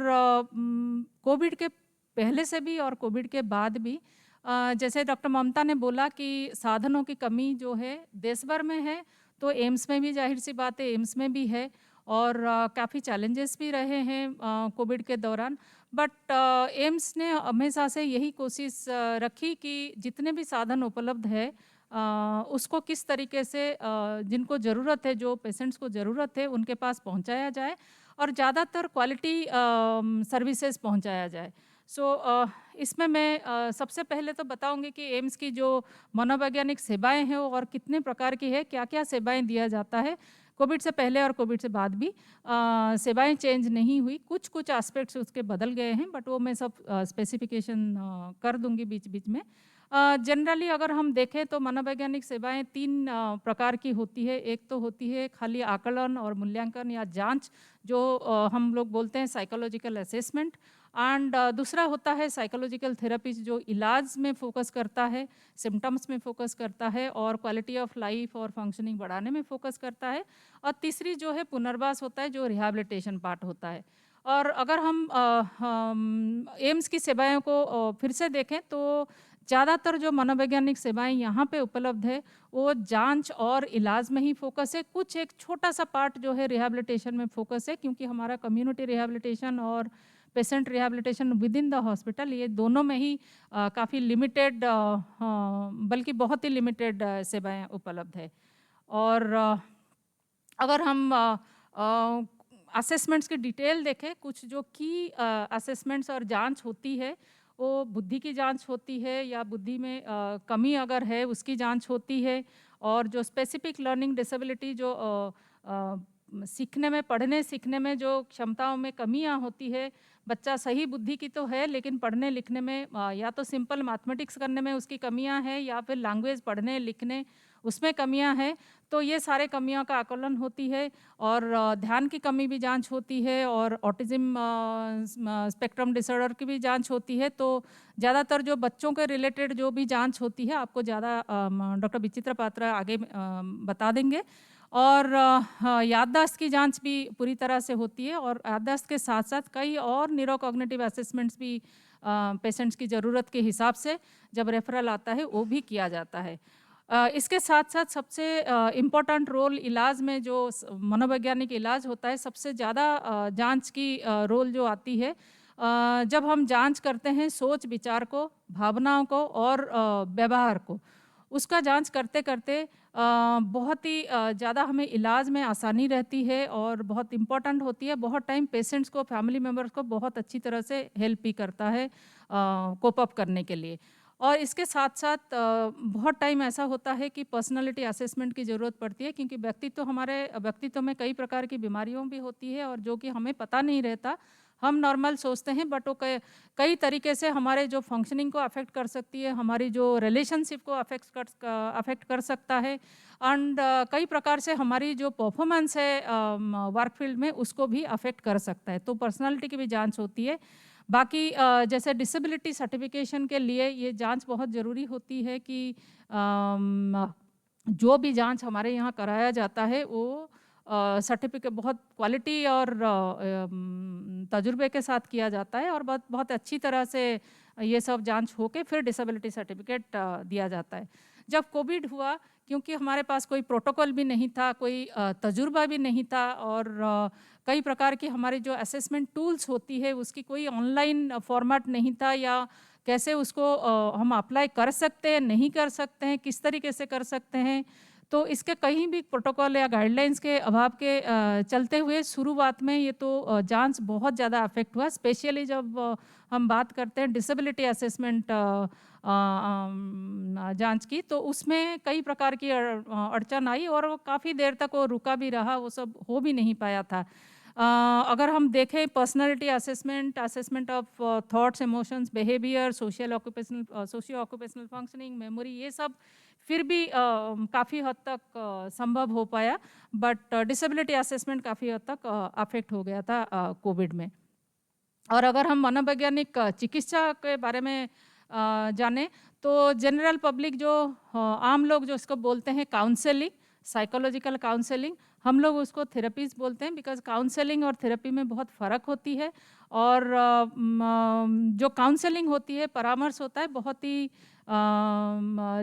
कोविड के पहले से भी और कोविड के बाद भी जैसे डॉक्टर ममता ने बोला कि साधनों की कमी जो है देश भर में है, तो एम्स में भी जाहिर सी बात है एम्स में भी है और काफ़ी चैलेंजेस भी रहे हैं कोविड के दौरान। बट एम्स ने हमेशा से यही कोशिश रखी कि जितने भी साधन उपलब्ध है उसको किस तरीके से जिनको ज़रूरत है, जो पेशेंट्स को ज़रूरत है, उनके पास पहुंचाया जाए और ज़्यादातर क्वालिटी सर्विसेज पहुंचाया जाए। इसमें मैं सबसे पहले तो बताऊंगी कि एम्स की जो मनोवैज्ञानिक सेवाएं हैं और कितने प्रकार की है, क्या क्या सेवाएं दिया जाता है। कोविड से पहले और कोविड से बाद भी सेवाएं चेंज नहीं हुई, कुछ कुछ एस्पेक्ट्स उसके बदल गए हैं, बट वो मैं सब स्पेसिफिकेशन कर दूंगी बीच बीच में। जनरली अगर हम देखें तो मनोवैज्ञानिक सेवाएं 3 प्रकार की होती है। एक तो होती है खाली आकलन और मूल्यांकन या जांच, जो हम लोग बोलते हैं साइकोलॉजिकल असेसमेंट। एंड दूसरा होता है साइकोलॉजिकल थेरेपी, जो इलाज में फोकस करता है, सिम्टम्स में फोकस करता है और क्वालिटी ऑफ लाइफ और फंक्शनिंग बढ़ाने में फोकस करता है। और तीसरी जो है पुनर्वास होता है, जो रिहैबिलिटेशन पार्ट होता है। और अगर हम एम्स की सेवाओं को फिर से देखें तो ज़्यादातर जो मनोवैज्ञानिक सेवाएं यहाँ पे उपलब्ध है वो जांच और इलाज में ही फोकस है। कुछ एक छोटा सा पार्ट जो है रिहैबिलिटेशन में फोकस है, क्योंकि हमारा कम्युनिटी रिहैबिलिटेशन और patient rehabilitation with in the hospital, ये दोनों में ही काफ़ी लिमिटेड बल्कि बहुत ही लिमिटेड सेवाएं उपलब्ध है। और अगर हम असेसमेंट्स की डिटेल देखें, कुछ जो की असेसमेंट्स और जांच होती है वो बुद्धि की जांच होती है या बुद्धि में कमी अगर है उसकी जांच होती है। और जो स्पेसिफिक लर्निंग डिसेबिलिटी, जो सीखने में, पढ़ने सीखने में जो क्षमताओं में कमियां होती है, बच्चा सही बुद्धि की तो है लेकिन पढ़ने लिखने में या तो सिंपल मैथमेटिक्स करने में उसकी कमियां हैं या फिर लैंग्वेज पढ़ने लिखने उसमें कमियां हैं, तो ये सारे कमियों का आकलन होती है। और ध्यान की कमी भी जांच होती है और ऑटिज्म स्पेक्ट्रम डिसऑर्डर की भी जांच होती है। तो ज़्यादातर जो बच्चों के रिलेटेड जो भी जांच होती है आपको ज़्यादा डॉक्टर विचित्रा पात्रा आगे बता देंगे। और याददाश्त की जांच भी पूरी तरह से होती है और याददाश्त के साथ साथ कई और न्यूरोकॉग्निटिव असेसमेंट्स भी पेशेंट्स की ज़रूरत के हिसाब से जब रेफरल आता है वो भी किया जाता है। इसके साथ साथ सबसे इम्पोर्टेंट रोल इलाज में जो मनोवैज्ञानिक इलाज होता है, सबसे ज़्यादा जांच की रोल जो आती है जब हम जांच करते हैं सोच विचार को, भावनाओं को और व्यवहार को, उसका जांच करते करते बहुत ही ज़्यादा हमें इलाज में आसानी रहती है और बहुत इम्पोर्टेंट होती है। बहुत टाइम पेशेंट्स को, फैमिली मेम्बर्स को बहुत अच्छी तरह से हेल्प भी करता है कोप अप करने के लिए। और इसके साथ साथ बहुत टाइम ऐसा होता है कि पर्सनालिटी असेसमेंट की ज़रूरत पड़ती है, क्योंकि हमारे व्यक्तित्व में कई प्रकार की बीमारियों भी होती है और जो कि हमें पता नहीं रहता। हम नॉर्मल सोचते हैं बट वो कई तरीके से हमारे जो फंक्शनिंग को अफेक्ट कर सकती है, हमारी जो रिलेशनशिप को अफेक्ट कर सकता है एंड कई प्रकार से हमारी जो परफॉर्मेंस है वर्क फील्ड में उसको भी अफेक्ट कर सकता है। तो पर्सनालिटी की भी जांच होती है। बाकी जैसे डिसेबिलिटी सर्टिफिकेशन के लिए ये जांच बहुत ज़रूरी होती है कि जो भी जांच हमारे यहाँ कराया जाता है वो सर्टिफिकेट बहुत क्वालिटी और तजुर्बे के साथ किया जाता है और बहुत अच्छी तरह से ये सब जांच होके फिर डिसेबिलिटी सर्टिफिकेट दिया जाता है। जब कोविड हुआ, क्योंकि हमारे पास कोई प्रोटोकॉल भी नहीं था, कोई तजुर्बा भी नहीं था और कई प्रकार की हमारी जो असेसमेंट टूल्स होती है उसकी कोई ऑनलाइन फॉर्मेट नहीं था, या कैसे उसको हम अप्लाई कर सकते हैं, नहीं कर सकते हैं, किस तरीके से कर सकते हैं, तो इसके कहीं भी प्रोटोकॉल या गाइडलाइंस के अभाव के चलते हुए शुरुआत में ये तो जांच बहुत ज़्यादा अफेक्ट हुआ। स्पेशली जब हम बात करते हैं डिसेबिलिटी असेसमेंट जांच की, तो उसमें कई प्रकार की अड़चन आई और काफ़ी देर तक वो रुका भी रहा, वो सब हो भी नहीं पाया था। अगर हम देखें personality assessment, assessment of thoughts, emotions, behaviour, socio occupational functioning, memory, ये सब फिर भी काफ़ी हद तक संभव हो पाया, बट डिसेबिलिटी असेसमेंट काफ़ी हद तक अफेक्ट हो गया था कोविड में। और अगर हम मनोवैज्ञानिक चिकित्सा के बारे में जाने तो जनरल पब्लिक जो आम लोग जो इसको बोलते हैं काउंसलिंग, साइकोलॉजिकल काउंसलिंग, हम लोग उसको थेरेपीज बोलते हैं, बिकॉज काउंसलिंग और थेरेपी में बहुत फ़र्क होती है। और जो काउंसलिंग होती है, परामर्श होता है, बहुत ही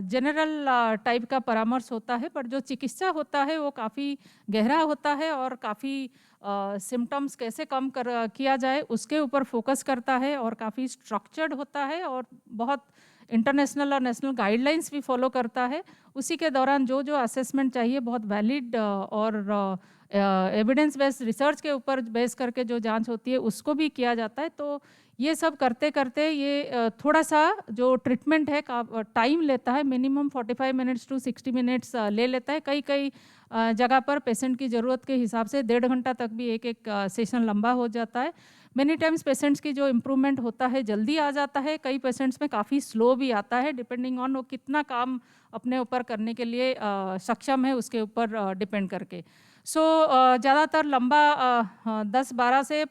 जनरल टाइप का परामर्श होता है, पर जो चिकित्सा होता है वो काफ़ी गहरा होता है और काफ़ी सिम्टम्स कैसे कम किया जाए उसके ऊपर फोकस करता है और काफ़ी स्ट्रक्चर्ड होता है और बहुत इंटरनेशनल और नेशनल गाइडलाइंस भी फॉलो करता है। उसी के दौरान जो जो असेसमेंट चाहिए बहुत वैलिड और एविडेंस बेस्ड रिसर्च के ऊपर बेस करके जो जांच होती है उसको भी किया जाता है। तो ये सब करते करते ये थोड़ा सा जो ट्रीटमेंट है टाइम लेता है, मिनिमम 45 मिनट्स टू 60 मिनट्स ले लेता है। कई कई जगह पर पेशेंट की ज़रूरत के हिसाब से 1.5 घंटा तक भी एक सेशन लंबा हो जाता है। मेनी टाइम्स पेशेंट्स की जो इम्प्रूवमेंट होता है जल्दी आ जाता है, कई पेशेंट्स में काफ़ी स्लो भी आता है, डिपेंडिंग ऑन वो कितना काम अपने ऊपर करने के लिए सक्षम है उसके ऊपर डिपेंड करके। सो ज़्यादातर लंबा 12 से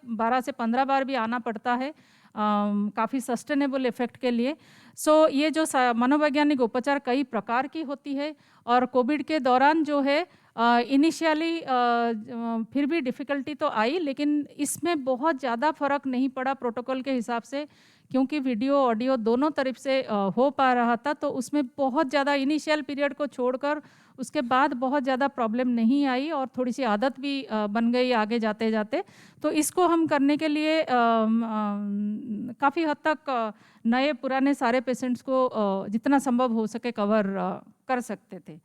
15 बार भी आना पड़ता है काफ़ी सस्टेनेबल इफेक्ट के लिए। सो ये जो मनोवैज्ञानिक उपचार कई प्रकार की होती है और कोविड के दौरान जो है इनिशियली फिर भी डिफ़िकल्टी तो आई, लेकिन इसमें बहुत ज़्यादा फ़र्क नहीं पड़ा प्रोटोकॉल के हिसाब से, क्योंकि वीडियो ऑडियो दोनों तरफ से हो पा रहा था। तो उसमें बहुत ज़्यादा इनिशियल पीरियड को छोड़कर उसके बाद बहुत ज़्यादा प्रॉब्लम नहीं आई और थोड़ी सी आदत भी बन गई आगे जाते जाते। तो इसको हम करने के लिए काफ़ी हद तक नए पुराने सारे पेशेंट्स को जितना संभव हो सके कवर कर सकते थे।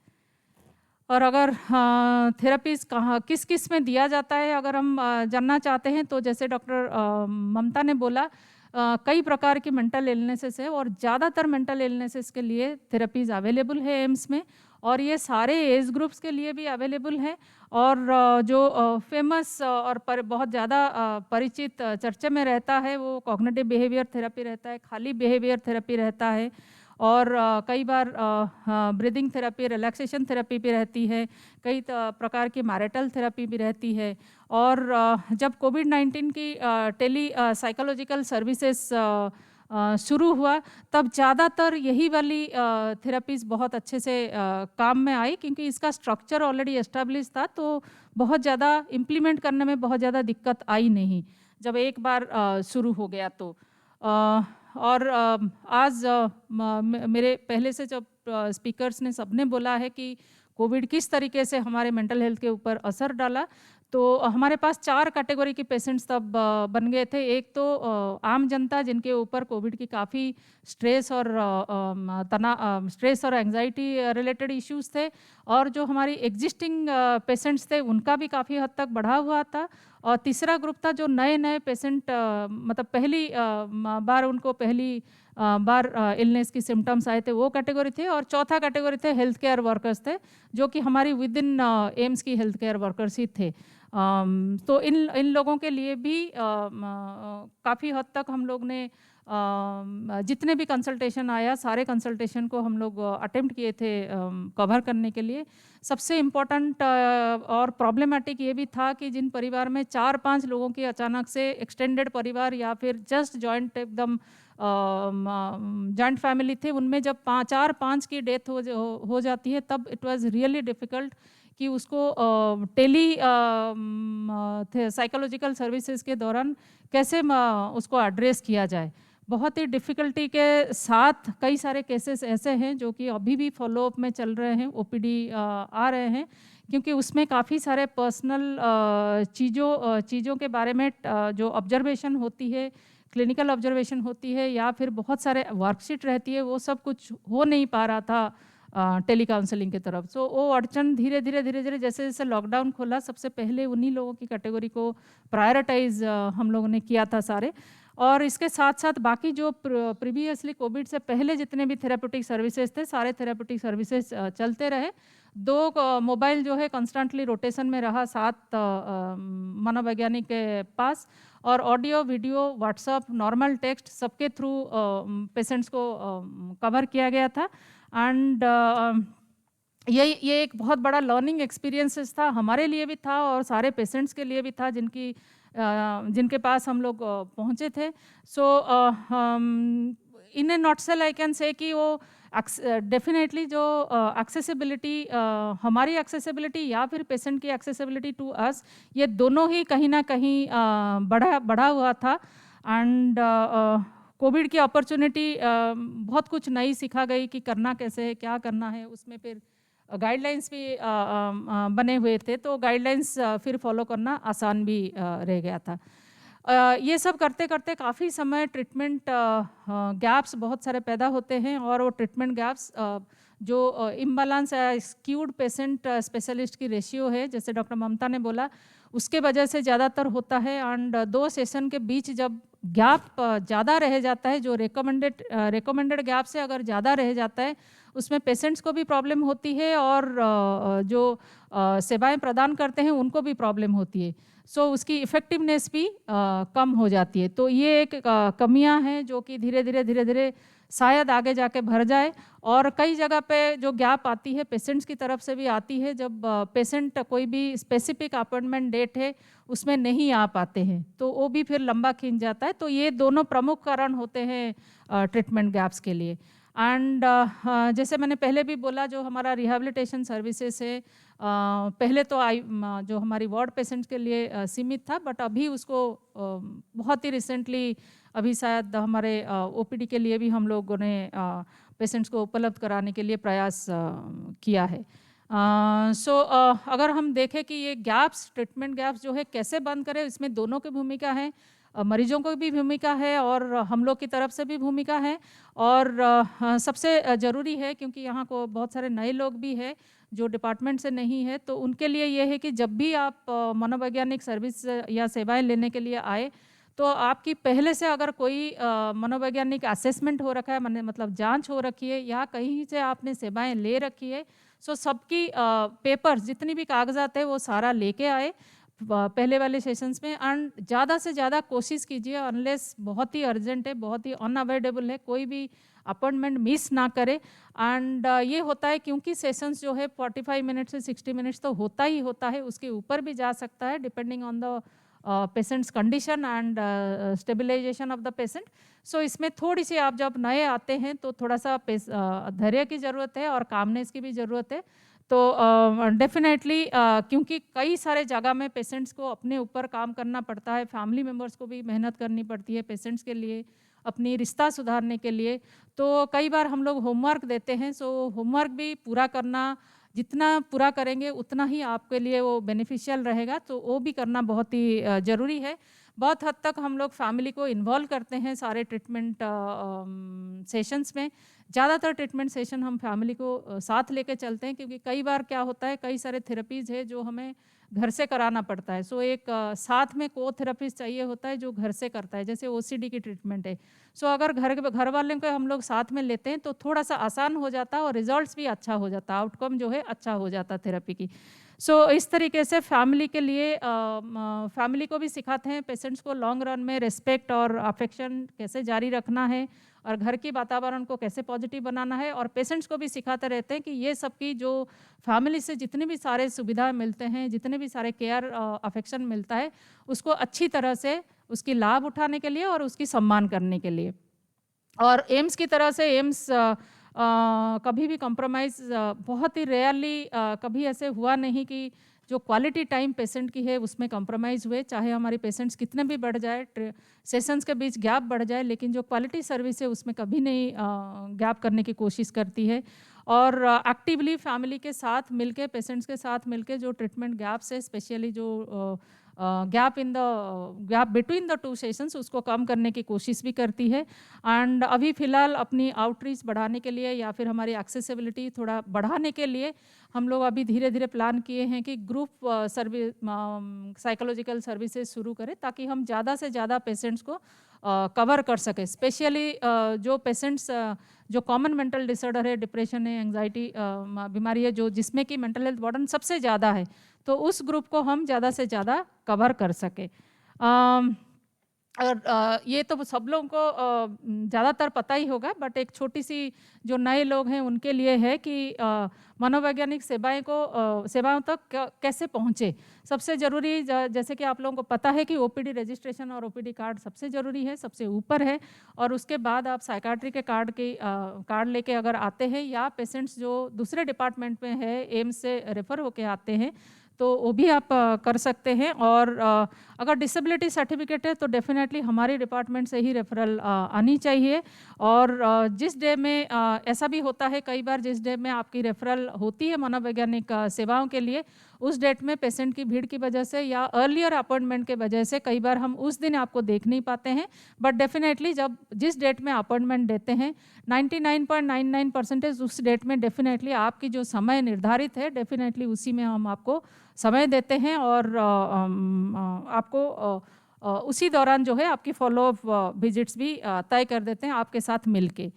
और अगर थेरेपीज कहाँ किस किस में दिया जाता है अगर हम जानना चाहते हैं तो जैसे डॉक्टर ममता ने बोला कई प्रकार की मेंटल इलनेसेस है और ज़्यादातर मेंटल इलनेसेस के लिए थेरेपीज अवेलेबल है एम्स में और ये सारे एज ग्रुप्स के लिए भी अवेलेबल है। और जो फेमस और बहुत ज़्यादा परिचित चर्चा में रहता है वो कॉग्निटिव बिहेवियर थेरेपी रहता है, खाली बिहेवियर थेरेपी रहता है और कई बार ब्रीदिंग थेरेपी, रिलैक्सेशन थेरेपी भी रहती है, कई प्रकार की मैरिटल थेरेपी भी रहती है। और जब कोविड-19 की टेली साइकोलॉजिकल सर्विसेज शुरू हुआ तब ज़्यादातर यही वाली थेरेपीज़ बहुत अच्छे से काम में आई, क्योंकि इसका स्ट्रक्चर ऑलरेडी एस्टेब्लिश था, तो बहुत ज़्यादा इम्प्लीमेंट करने में बहुत ज़्यादा दिक्कत आई नहीं जब एक बार शुरू हो गया तो। और आज मेरे पहले से जब स्पीकर्स ने सबने बोला है कि कोविड किस तरीके से हमारे मेंटल हेल्थ के ऊपर असर डाला, तो हमारे पास 4 कैटेगरी के पेशेंट्स तब बन गए थे। एक तो आम जनता जिनके ऊपर कोविड की काफ़ी स्ट्रेस और स्ट्रेस और एंजाइटी रिलेटेड इश्यूज थे, और जो हमारी एग्जिस्टिंग पेशेंट्स थे उनका भी काफ़ी हद तक बढ़ा हुआ था। और तीसरा ग्रुप था जो नए नए पेशेंट मतलब पहली बार उनको पहली बार इलनेस की सिम्टम्स आए थे, वो कैटेगरी थे। और चौथा कैटेगरी थे हेल्थ केयर वर्कर्स थे, जो कि हमारी विद इन एम्स की हेल्थ केयर वर्कर्स ही थे। तो इन लोगों के लिए भी काफ़ी हद तक हम लोग ने जितने भी कंसल्टेशन आया सारे कंसल्टेशन को हम लोग अटेम्प्ट किए थे कवर करने के लिए। सबसे इम्पोर्टेंट और प्रॉब्लमेटिक ये भी था कि जिन परिवार में 4-5 लोगों की अचानक से एक्सटेंडेड परिवार या फिर जस्ट जॉइंट एकदम जॉइंट फैमिली थे, उनमें जब 4-5 की डेथ हो जाती है तब इट वाज रियली डिफ़िकल्ट कि उसको टेली साइकोलॉजिकल सर्विसेज के दौरान कैसे उसको एड्रेस किया जाए। बहुत ही डिफ़िकल्टी के साथ कई सारे केसेस ऐसे हैं जो कि अभी भी फॉलोअप में चल रहे हैं, ओपीडी आ रहे हैं, क्योंकि उसमें काफ़ी सारे पर्सनल चीज़ों के बारे में जो ऑब्जर्वेशन होती है, क्लिनिकल ऑब्जर्वेशन होती है या फिर बहुत सारे वर्कशीट रहती है, वो सब कुछ हो नहीं पा रहा था टेली काउंसलिंग की तरफ। सो वो अड़चन धीरे धीरे जैसे जैसे लॉकडाउन खोला सबसे पहले उन्हीं लोगों की कैटेगरी को प्रायोरिटाइज हम लोगों ने किया था सारे। और इसके साथ साथ बाकी जो प्रीवियसली कोविड से पहले जितने भी थेरापेटिक सर्विसेज थे, सारे थेरापेटिक सर्विसेज चलते रहे। 2 मोबाइल जो है कंस्टेंटली रोटेशन में रहा 7 मनोवैज्ञानिक के पास, और audio, video, WhatsApp, normal text सबके थ्रू पेशेंट्स को कवर किया गया था। एंड ये एक बहुत बड़ा लर्निंग एक्सपीरियंसेस था, हमारे लिए भी था और सारे पेशेंट्स के लिए भी था जिनके पास हम लोग पहुँचे थे। सो इन ए नॉटसेल आई कैन से कि वो डेफिनेटली जो एक्सेसिबिलिटी, हमारी एक्सेसिबिलिटी या फिर पेशेंट की एक्सेसिबिलिटी टू अस, ये दोनों ही कहीं ना कहीं बढ़ा हुआ था। एंड कोविड की अपॉर्चुनिटी बहुत कुछ नई सिखा गई कि करना कैसे है, क्या करना है। उसमें फिर गाइडलाइंस भी बने हुए थे, तो गाइडलाइंस फिर फॉलो करना आसान भी रह गया था। ये सब करते करते काफ़ी समय ट्रीटमेंट गैप्स बहुत सारे पैदा होते हैं, और वो ट्रीटमेंट गैप्स जो इम्बैलेंस है, स्क्यूड पेशेंट स्पेशलिस्ट की रेशियो है, जैसे डॉक्टर ममता ने बोला, उसके वजह से ज़्यादातर होता है। एंड 2 सेशन के बीच जब गैप ज़्यादा रह जाता है, जो रिकमेंडेड गैप से अगर ज़्यादा रह जाता है, उसमें पेशेंट्स को भी प्रॉब्लम होती है और जो सेवाएं प्रदान करते हैं उनको भी प्रॉब्लम होती है। सो उसकी इफ़ेक्टिवनेस भी कम हो जाती है। तो ये एक कमियां हैं जो कि धीरे धीरे शायद आगे जाके भर जाए। और कई जगह पे जो गैप आती है पेशेंट्स की तरफ से भी आती है, जब पेशेंट कोई भी स्पेसिफिक अपॉइंटमेंट डेट है उसमें नहीं आ पाते हैं, तो वो भी फिर लंबा खिंच जाता है। तो ये दोनों प्रमुख कारण होते हैं ट्रीटमेंट गैप्स के लिए। एंड जैसे मैंने पहले भी बोला, जो हमारा रिहैबिलिटेशन सर्विसेज है, पहले तो जो हमारी वार्ड पेशेंट्स के लिए सीमित था, बट अभी उसको बहुत ही रिसेंटली, अभी शायद हमारे ओपीडी के लिए भी हम लोगों ने पेशेंट्स को उपलब्ध कराने के लिए प्रयास किया है। सो अगर हम देखें कि ये गैप्स, ट्रीटमेंट गैप्स जो है कैसे बंद करें, इसमें दोनों की भूमिका है, मरीजों को भी भूमिका है और हम लोग की तरफ से भी भूमिका है। और सबसे ज़रूरी है, क्योंकि यहाँ को बहुत सारे नए लोग भी हैं जो डिपार्टमेंट से नहीं है, तो उनके लिए ये है कि जब भी आप मनोवैज्ञानिक सर्विस या सेवाएं लेने के लिए आए, तो आपकी पहले से अगर कोई मनोवैज्ञानिक असेसमेंट हो रखा है, मतलब जांच हो रखी है, या कहीं से आपने सेवाएं ले रखी है, सो सबकी पेपर्स, जितनी भी कागजात है वो सारा लेके आए पहले वाले सेशंस में। एंड ज़्यादा से ज़्यादा कोशिश कीजिए, अनलेस बहुत ही अर्जेंट है, बहुत ही अनअवॉइडेबल है, कोई भी अपॉइंटमेंट मिस ना करे। एंड ये होता है क्योंकि सेशंस जो है 45 मिनट से 60 मिनट्स तो होता ही होता है, उसके ऊपर भी जा सकता है depending on the patient's condition and stabilisation of the patient. So इसमें थोड़ी सी, आप जब नए आते हैं तो थोड़ा सा धैर्य की ज़रूरत है और कामनेस की भी ज़रूरत है। तो डेफिनेटली क्योंकि कई सारे जगह में पेशेंट्स को अपने ऊपर काम करना पड़ता है, फैमिली मेम्बर्स को भी मेहनत करनी पड़ती है पेशेंट्स के लिए, अपनी रिश्ता सुधारने के लिए। तो कई बार हम लोग होमवर्क देते हैं, सो होमवर्क भी पूरा करना, जितना पूरा करेंगे उतना ही आपके लिए वो बेनिफिशियल रहेगा, तो वो भी करना बहुत ही ज़रूरी है। बहुत हद तक हम लोग फैमिली को इन्वॉल्व करते हैं सारे ट्रीटमेंट सेशंस में। ज़्यादातर ट्रीटमेंट सेशन हम फैमिली को साथ लेके चलते हैं, क्योंकि कई बार क्या होता है, कई सारे थेरेपीज़ है जो हमें घर से कराना पड़ता है। सो एक साथ में को थेरेपिस्ट चाहिए होता है जो घर से करता है, जैसे ओसीडी की ट्रीटमेंट है। सो अगर घर वाले को हम लोग साथ में लेते हैं तो थोड़ा सा आसान हो जाता है और रिजल्ट्स भी अच्छा हो जाता है, आउटकम जो है अच्छा हो जाता है थेरेपी की। सो इस तरीके से फैमिली के लिए फैमिली को भी सिखाते हैं पेशेंट्स को लॉन्ग रन में रिस्पेक्ट और अफेक्शन कैसे जारी रखना है, और घर की वातावरण को कैसे पॉजिटिव बनाना है। और पेशेंट्स को भी सिखाते रहते हैं कि ये सब की जो फैमिली से जितने भी सारे सुविधा मिलते हैं, जितने भी सारे केयर अफेक्शन मिलता है, उसको अच्छी तरह से उसकी लाभ उठाने के लिए और उसकी सम्मान करने के लिए। और एम्स की तरह से एम्स कभी भी कॉम्प्रोमाइज़, बहुत ही रेयरली कभी ऐसे हुआ नहीं कि जो क्वालिटी टाइम पेशेंट की है उसमें कॉम्प्रोमाइज़ हुए, चाहे हमारे पेशेंट्स कितने भी बढ़ जाए, सेशंस के बीच गैप बढ़ जाए, लेकिन जो क्वालिटी सर्विस है उसमें कभी नहीं गैप करने की कोशिश करती है। और एक्टिवली फैमिली के साथ मिलके, पेशेंट्स के साथ मिलके जो ट्रीटमेंट गैप्स है, स्पेशली जो गैप बिटवीन द 2 सेशंस, उसको कम करने की कोशिश भी करती है। एंड अभी फ़िलहाल अपनी आउटरीच बढ़ाने के लिए या फिर हमारी एक्सेसिबिलिटी थोड़ा बढ़ाने के लिए हम लोग अभी धीरे धीरे प्लान किए हैं कि ग्रुप साइकोलॉजिकल सर्विसेज शुरू करें, ताकि हम ज़्यादा से ज़्यादा पेशेंट्स को कवर कर सके। स्पेशली जो पेशेंट्स जो कॉमन मेंटल डिसऑर्डर है, डिप्रेशन है, एंग्जाइटी बीमारी है, जो जिसमें कि मेंटल हेल्थ बर्डन सबसे ज़्यादा है, तो उस ग्रुप को हम ज़्यादा से ज़्यादा कवर कर सके। और ये तो सब लोगों को ज़्यादातर पता ही होगा, बट एक छोटी सी जो नए लोग हैं उनके लिए है कि मनोवैज्ञानिक सेवाओं तक कैसे पहुँचे। सबसे ज़रूरी जैसे कि आप लोगों को पता है कि ओपीडी रजिस्ट्रेशन और ओपीडी कार्ड सबसे ज़रूरी है, सबसे ऊपर है, और उसके बाद आप साइकाट्री के कार्ड लेके अगर आते हैं, या पेशेंट्स जो दूसरे डिपार्टमेंट में है, एम्स से रेफ़र होके आते हैं, तो वो भी आप कर सकते हैं। और अगर डिसेबिलिटी सर्टिफिकेट है तो डेफिनेटली हमारे डिपार्टमेंट से ही रेफरल आनी चाहिए। और जिस डे में ऐसा भी होता है कई बार, जिस डे में आपकी रेफरल होती है मनोवैज्ञानिक सेवाओं के लिए, उस डेट में पेशेंट की भीड़ की वजह से या अर्लियर अपॉइंटमेंट के वजह से कई बार हम उस दिन आपको देख नहीं पाते हैं। बट डेफिनेटली जिस डेट में अपॉइंटमेंट देते हैं, 99.99% उस डेट में डेफिनेटली आपकी जो समय निर्धारित है, डेफिनेटली उसी में हम आपको समय देते हैं, और आपको उसी दौरान जो है आपकी फॉलोअप विजिट्स भी तय कर देते हैं आपके साथ मिलके।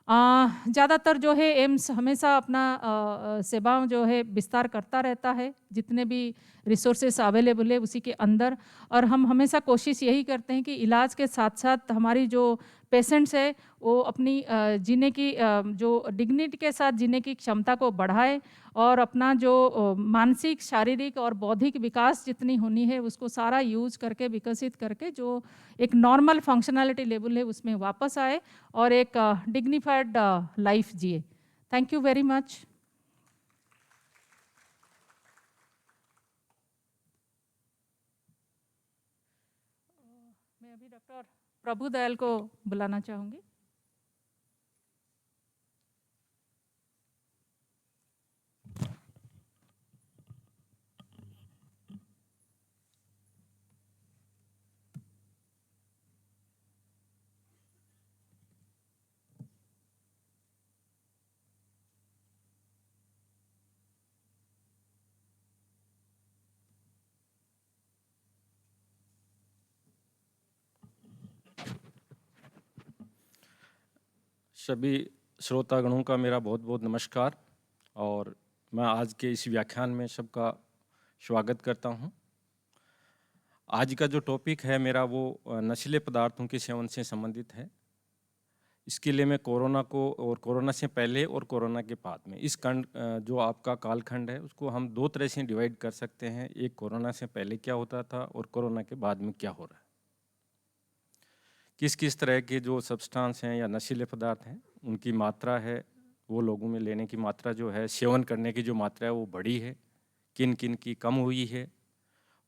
ज़्यादातर जो है एम्स हमेशा अपना सेवाओं जो है विस्तार करता रहता है, जितने भी रिसोर्सेस अवेलेबल है उसी के अंदर। और हम हमेशा कोशिश यही करते हैं कि इलाज के साथ साथ हमारी जो पेशेंट्स है वो अपनी जीने की जो डिग्निटी के साथ जीने की क्षमता को बढ़ाए, और अपना जो मानसिक, शारीरिक और बौद्धिक विकास जितनी होनी है उसको सारा यूज करके, विकसित करके, जो एक नॉर्मल फंक्शनैलिटी लेवल है उसमें वापस आए और एक डिग्निफाइड लाइफ जिए। Thank you very much. मैं अभी डॉक्टर प्रभु दयाल को बुलाना चाहूँगी। सभी श्रोतागणों का मेरा बहुत बहुत नमस्कार, और मैं आज के इस व्याख्यान में सबका स्वागत करता हूं। आज का जो टॉपिक है मेरा वो नशीले पदार्थों के सेवन से संबंधित है। इसके लिए मैं कोरोना को, और कोरोना से पहले और कोरोना के बाद में, इस खंड जो आपका कालखंड है उसको हम दो तरह से डिवाइड कर सकते हैं। एक, कोरोना से पहले क्या होता था और कोरोना के बाद में क्या हो रहा है। किस किस तरह के जो सब्सटेंस हैं या नशीले पदार्थ हैं उनकी मात्रा है, वो लोगों में लेने की मात्रा जो है, सेवन करने की जो मात्रा है वो बढ़ी है, किन किन की कम हुई है,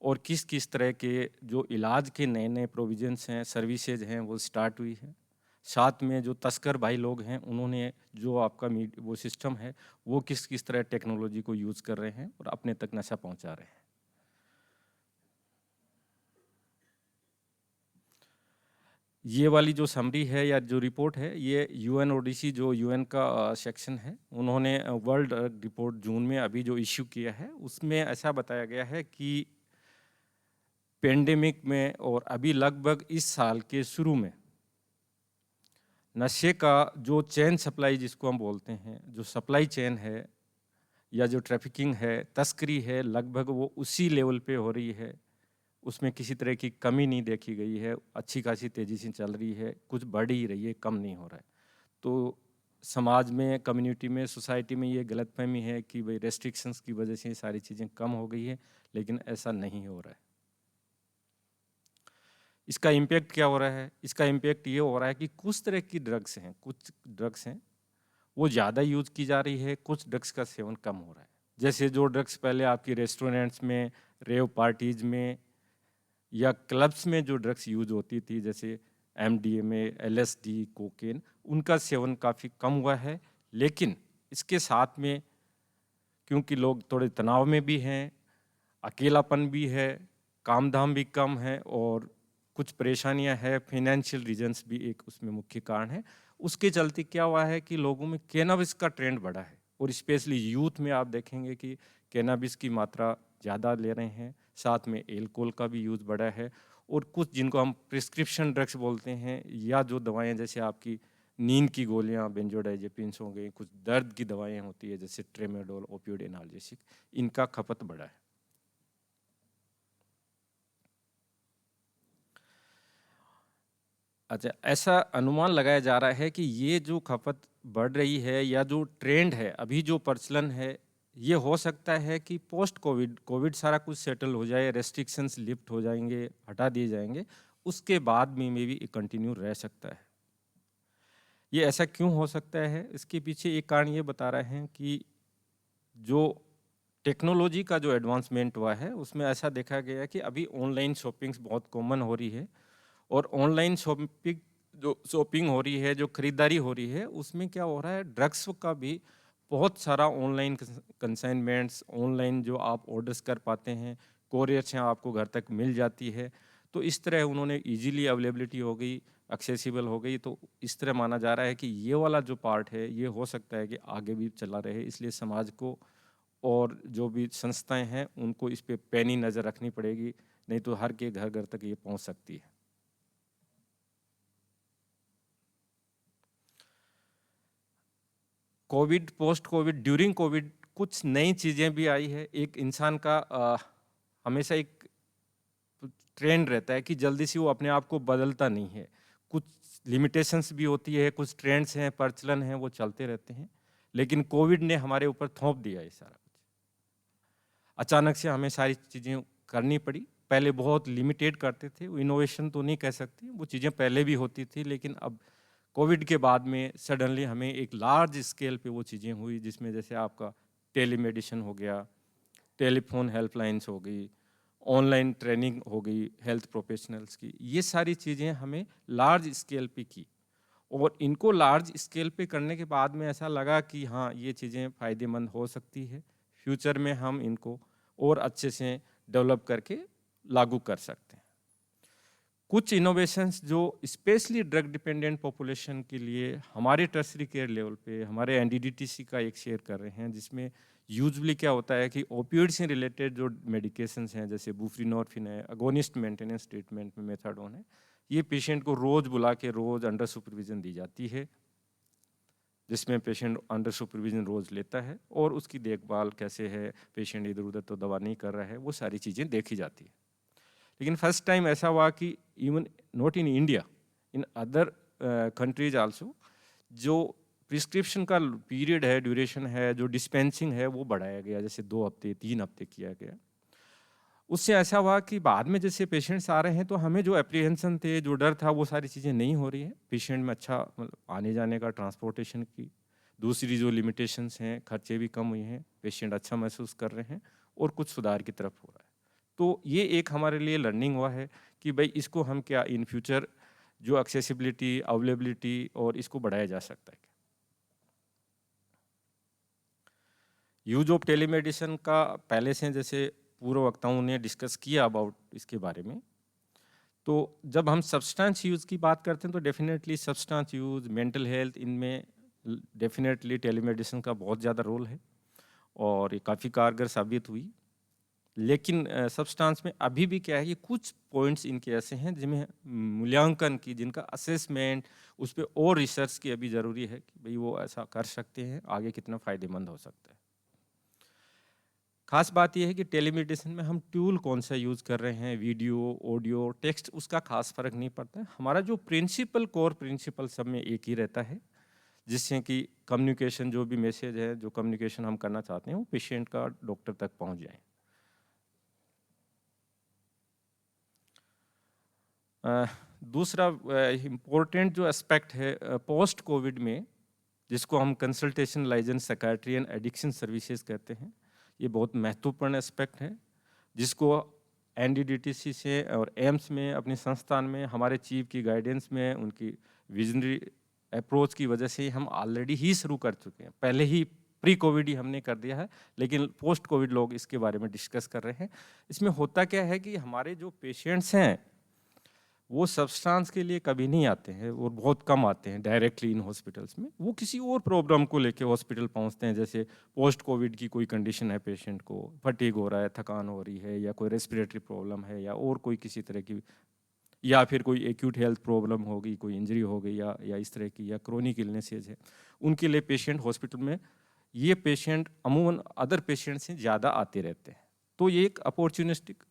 और किस किस तरह के जो इलाज के नए नए प्रोविजंस हैं, सर्विसेज हैं, वो स्टार्ट हुई है। साथ में जो तस्कर भाई लोग हैं उन्होंने जो आपका वो सिस्टम है वो किस किस तरह टेक्नोलॉजी को यूज़ कर रहे हैं और अपने तक नशा पहुंचा रहे हैं। ये वाली जो समरी है या जो रिपोर्ट है, ये यूएनओडीसी जो यूएन का सेक्शन है, उन्होंने वर्ल्ड ड्रग रिपोर्ट जून में अभी जो इश्यू किया है उसमें ऐसा बताया गया है कि पेंडेमिक में और अभी लगभग इस साल के शुरू में नशे का जो चेन सप्लाई जिसको हम बोलते हैं, जो सप्लाई चेन है या जो ट्रैफिकिंग है, तस्करी है, लगभग वो उसी लेवल पे हो रही है। उसमें किसी तरह की कमी नहीं देखी गई है, अच्छी खासी तेज़ी से चल रही है, कुछ बढ़ ही रही है, कम नहीं हो रहा है। तो समाज में, कम्युनिटी में, सोसाइटी में ये गलतफहमी है कि भाई रेस्ट्रिक्शंस की वजह से ये सारी चीज़ें कम हो गई है, लेकिन ऐसा नहीं हो रहा है। इसका इम्पैक्ट क्या हो रहा है? इसका इम्पैक्ट ये हो रहा है कि कुछ तरह की ड्रग्स हैं, कुछ ड्रग्स हैं वो ज़्यादा यूज़ की जा रही है, कुछ ड्रग्स का सेवन कम हो रहा है। जैसे जो ड्रग्स पहले आपकी रेस्टोरेंट्स में, रेव पार्टीज़ में या क्लब्स में जो ड्रग्स यूज होती थी, जैसे एमडीएमए, एलएसडी, कोकेन, उनका सेवन काफ़ी कम हुआ है। लेकिन इसके साथ में क्योंकि लोग थोड़े तनाव में भी हैं, अकेलापन भी है, काम धाम भी कम है और कुछ परेशानियां हैं, फाइनेंशियल रीजंस भी एक उसमें मुख्य कारण है। उसके चलते क्या हुआ है कि लोगों में कैनाबिस का ट्रेंड बढ़ा है, और स्पेशली यूथ में आप देखेंगे कि कैनाबिस की मात्रा ज़्यादा ले रहे हैं। साथ में एल्कोहल का भी यूज़ बढ़ा है, और कुछ जिनको हम प्रिस्क्रिप्शन ड्रग्स बोलते हैं, या जो दवाएं जैसे आपकी नींद की गोलियां बेंजोडाइजेपिन्स हो गई, कुछ दर्द की दवाएं होती है जैसे ट्रेमेडोल, ओपियोइड एनाल्जेसिक, इनका खपत बढ़ा है। अच्छा, ऐसा अनुमान लगाया जा रहा है कि ये जो खपत बढ़ रही है या जो ट्रेंड है, अभी जो प्रचलन है, ये हो सकता है कि पोस्ट कोविड सारा कुछ सेटल हो जाए, रेस्ट्रिक्शंस लिफ्ट हो जाएंगे, हटा दिए जाएंगे, उसके बाद में मे बी कंटिन्यू रह सकता है। ये ऐसा क्यों हो सकता है? इसके पीछे एक कारण ये बता रहे हैं कि जो टेक्नोलॉजी का जो एडवांसमेंट हुआ है उसमें ऐसा देखा गया है कि अभी ऑनलाइन शॉपिंग्स बहुत कॉमन हो रही है, और ऑनलाइन शॉपिंग हो रही है, जो खरीदारी हो रही है, उसमें क्या हो रहा है, ड्रग्स का भी बहुत सारा ऑनलाइन कंसाइनमेंट्स, ऑनलाइन जो आप ऑर्डर्स कर पाते हैं, कोरियर से आपको घर तक मिल जाती है, तो इस तरह उन्होंने इजीली अवेलेबिलिटी हो गई, एक्सेसिबल हो गई, तो इस तरह माना जा रहा है कि ये वाला जो पार्ट है ये हो सकता है कि आगे भी चला रहे। इसलिए समाज को और जो भी संस्थाएं हैं उनको इस पे पैनी नज़र रखनी पड़ेगी, नहीं तो हर के घर घर तक ये पहुंच सकती है। Covid, post Covid, during Covid कुछ नई चीज़ें भी आई है। एक इंसान का हमेशा एक ट्रेंड रहता है कि जल्दी से वो अपने आप को बदलता नहीं है, कुछ लिमिटेशंस भी होती है, कुछ ट्रेंड्स हैं, प्रचलन हैं, वो चलते रहते हैं। लेकिन कोविड ने हमारे ऊपर थोप दिया ये सारा कुछ, अचानक से हमें सारी चीज़ें करनी पड़ी। पहले बहुत लिमिटेड करते थे, वो इनोवेशन तो नहीं कह सकते, वो चीज़ें पहले भी होती थी, लेकिन अब कोविड के बाद में सडनली हमें एक लार्ज स्केल पे वो चीज़ें हुई, जिसमें जैसे आपका टेलीमेडिसिन हो गया, टेलीफोन हेल्पलाइंस हो गई, ऑनलाइन ट्रेनिंग हो गई हेल्थ प्रोफेशनल्स की, ये सारी चीज़ें हमें लार्ज स्केल पे की। और इनको लार्ज स्केल पे करने के बाद में ऐसा लगा कि हाँ, ये चीज़ें फ़ायदेमंद हो सकती है, फ्यूचर में हम इनको और अच्छे से डेवलप करके लागू कर सकते हैं। कुछ इनोवेशंस जो स्पेशली ड्रग डिपेंडेंट पॉपुलेशन के लिए हमारे टर्शरी केयर लेवल पे हमारे एनडीडीटीसी का एक शेयर कर रहे हैं, जिसमें यूजुअली क्या होता है कि ओपियोइड से रिलेटेड जो मेडिकेशंस हैं जैसे बुप्रीनोर्फिन है, अगोनिस्ट मेंटेनेंस ट्रीटमेंट में मेथाडोन है, ये पेशेंट को रोज़ बुला के रोज़ अंडर सुपरविजन दी जाती है, जिसमें पेशेंट अंडर सुपरविजन रोज़ लेता है और उसकी देखभाल कैसे है, पेशेंट इधर उधर तो दवा नहीं कर रहा है, वो सारी चीज़ें देखी जाती है। लेकिन फर्स्ट टाइम ऐसा हुआ कि even not in India, in other countries also, जो प्रिस्क्रिप्शन का पीरियड है, ड्यूरेशन है, जो डिस्पेंसिंग है, वो बढ़ाया गया, जैसे 2 हफ्ते 3 हफ्ते किया गया। उससे ऐसा हुआ कि बाद में जैसे पेशेंट्स आ रहे हैं तो हमें जो एप्रीहेंशन थे, जो डर था, वो सारी चीज़ें नहीं हो रही है। पेशेंट में अच्छा मतलब आने जाने का, ट्रांसपोर्टेशन की, दूसरी जो लिमिटेशंस हैं, खर्चे भी कम हुए हैं, पेशेंट अच्छा महसूस कर रहे हैं और कुछ सुधार की तरफ हो रहा है। तो ये एक हमारे लिए लर्निंग हुआ है कि भाई इसको हम क्या इन फ्यूचर जो एक्सेसिबिलिटी, अवेलेबिलिटी और इसको बढ़ाया जा सकता है। यूज ऑफ टेलीमेडिसिन का पहले से जैसे पूर्व वक्ताओं ने डिस्कस किया अबाउट इसके बारे में। तो जब हम सब्सटेंस यूज़ की बात करते हैं तो definitely substance use, mental health, इनमें डेफिनेटली टेलीमेडिसिन का बहुत ज़्यादा रोल है और ये काफ़ी कारगर साबित हुई। लेकिन सब्सटेंस में अभी भी क्या है कि कुछ पॉइंट्स इनके ऐसे हैं जिनमें मूल्यांकन की, जिनका असेसमेंट, उस पर और रिसर्च की अभी ज़रूरी है कि भाई वो ऐसा कर सकते हैं, आगे कितना फ़ायदेमंद हो सकता है। खास बात यह है कि टेलीमेडिसिन में हम टूल कौन सा यूज़ कर रहे हैं, वीडियो, ऑडियो, टेक्स्ट, उसका खास फर्क नहीं पड़ता है। हमारा जो प्रिंसिपल, कोर प्रिंसिपल सब में एक ही रहता है, जिससे कि कम्युनिकेशन, जो भी मैसेज है, जो कम्युनिकेशन हम करना चाहते हैं, वो पेशेंट का डॉक्टर तक पहुंच जाए। दूसरा इम्पोर्टेंट जो एस्पेक्ट है पोस्ट कोविड में, जिसको हम consultation, liaison, psychiatry and addiction services कहते हैं, ये बहुत महत्वपूर्ण एस्पेक्ट है, जिसको एनडीडीटीसी से और एम्स में, अपने संस्थान में, हमारे चीफ की गाइडेंस में, उनकी विजनरी अप्रोच की वजह से हम ऑलरेडी ही शुरू कर चुके हैं। पहले ही प्री कोविड ही हमने कर दिया है, लेकिन पोस्ट कोविड लोग इसके बारे में डिस्कस कर रहे हैं। इसमें होता क्या है कि हमारे जो पेशेंट्स हैं वो सब्सटेंस के लिए कभी नहीं आते हैं और बहुत कम आते हैं डायरेक्टली इन हॉस्पिटल्स में। वो किसी और प्रॉब्लम को लेके हॉस्पिटल पहुंचते हैं, जैसे पोस्ट कोविड की कोई कंडीशन है, पेशेंट को फटीग हो रहा है, थकान हो रही है, या कोई रेस्पिरेटरी प्रॉब्लम है, या और कोई किसी तरह की या फिर कोई एक्यूट हेल्थ प्रॉब्लम होगी, कोई इंजरी हो गई या इस तरह की, या क्रोनिक इलनेसेज है, उनके लिए पेशेंट हॉस्पिटल में, ये पेशेंट अमूमन अदर पेशेंट से ज़्यादा आते रहते हैं। तो ये एक अपॉर्चुनिस्टिक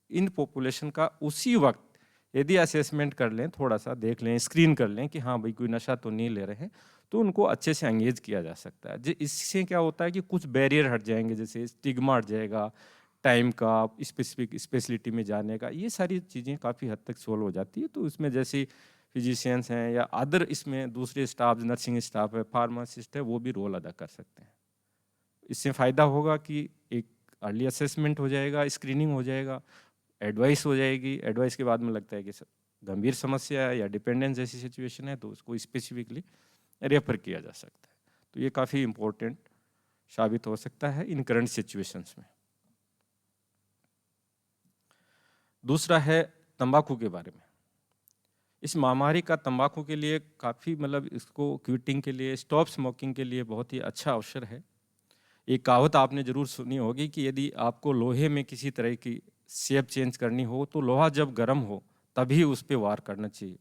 इन पॉपुलेशन का उसी वक्त यदि असेसमेंट कर लें, थोड़ा सा देख लें, स्क्रीन कर लें कि हाँ भाई कोई नशा तो नहीं ले रहे हैं, तो उनको अच्छे से एंगेज किया जा सकता है। इससे क्या होता है कि कुछ बैरियर हट जाएंगे, जैसे स्टिग्मा हट जाएगा, टाइम का, स्पेसिफिक स्पेशलिटी में जाने का, ये सारी चीज़ें काफ़ी हद तक सोल्व हो जाती है। तो इसमें जैसे फिजिशियंस हैं या अदर इसमें दूसरे स्टाफ, नर्सिंग स्टाफ है, फार्मासिस्ट है, वो भी रोल अदा कर सकते हैं। इससे फ़ायदा होगा कि एक अर्ली असेसमेंट हो जाएगा, स्क्रीनिंग हो जाएगा, एडवाइस हो जाएगी। एडवाइस के बाद में लगता है कि गंभीर समस्या है या डिपेंडेंस जैसी सिचुएशन है, तो उसको स्पेसिफिकली रेफर किया जा सकता है। तो ये काफ़ी इम्पोर्टेंट साबित हो सकता है इन करंट सिचुएशंस में। दूसरा है तंबाकू के बारे में। इस महामारी का तंबाकू के लिए काफ़ी मतलब इसको क्विटिंग के लिए, स्टॉप स्मोकिंग के लिए बहुत ही अच्छा अवसर है। एक कहावत आपने ज़रूर सुनी होगी कि यदि आपको लोहे में किसी तरह की शेप चेंज करनी हो तो लोहा जब गर्म हो तभी उस पर वार करना चाहिए,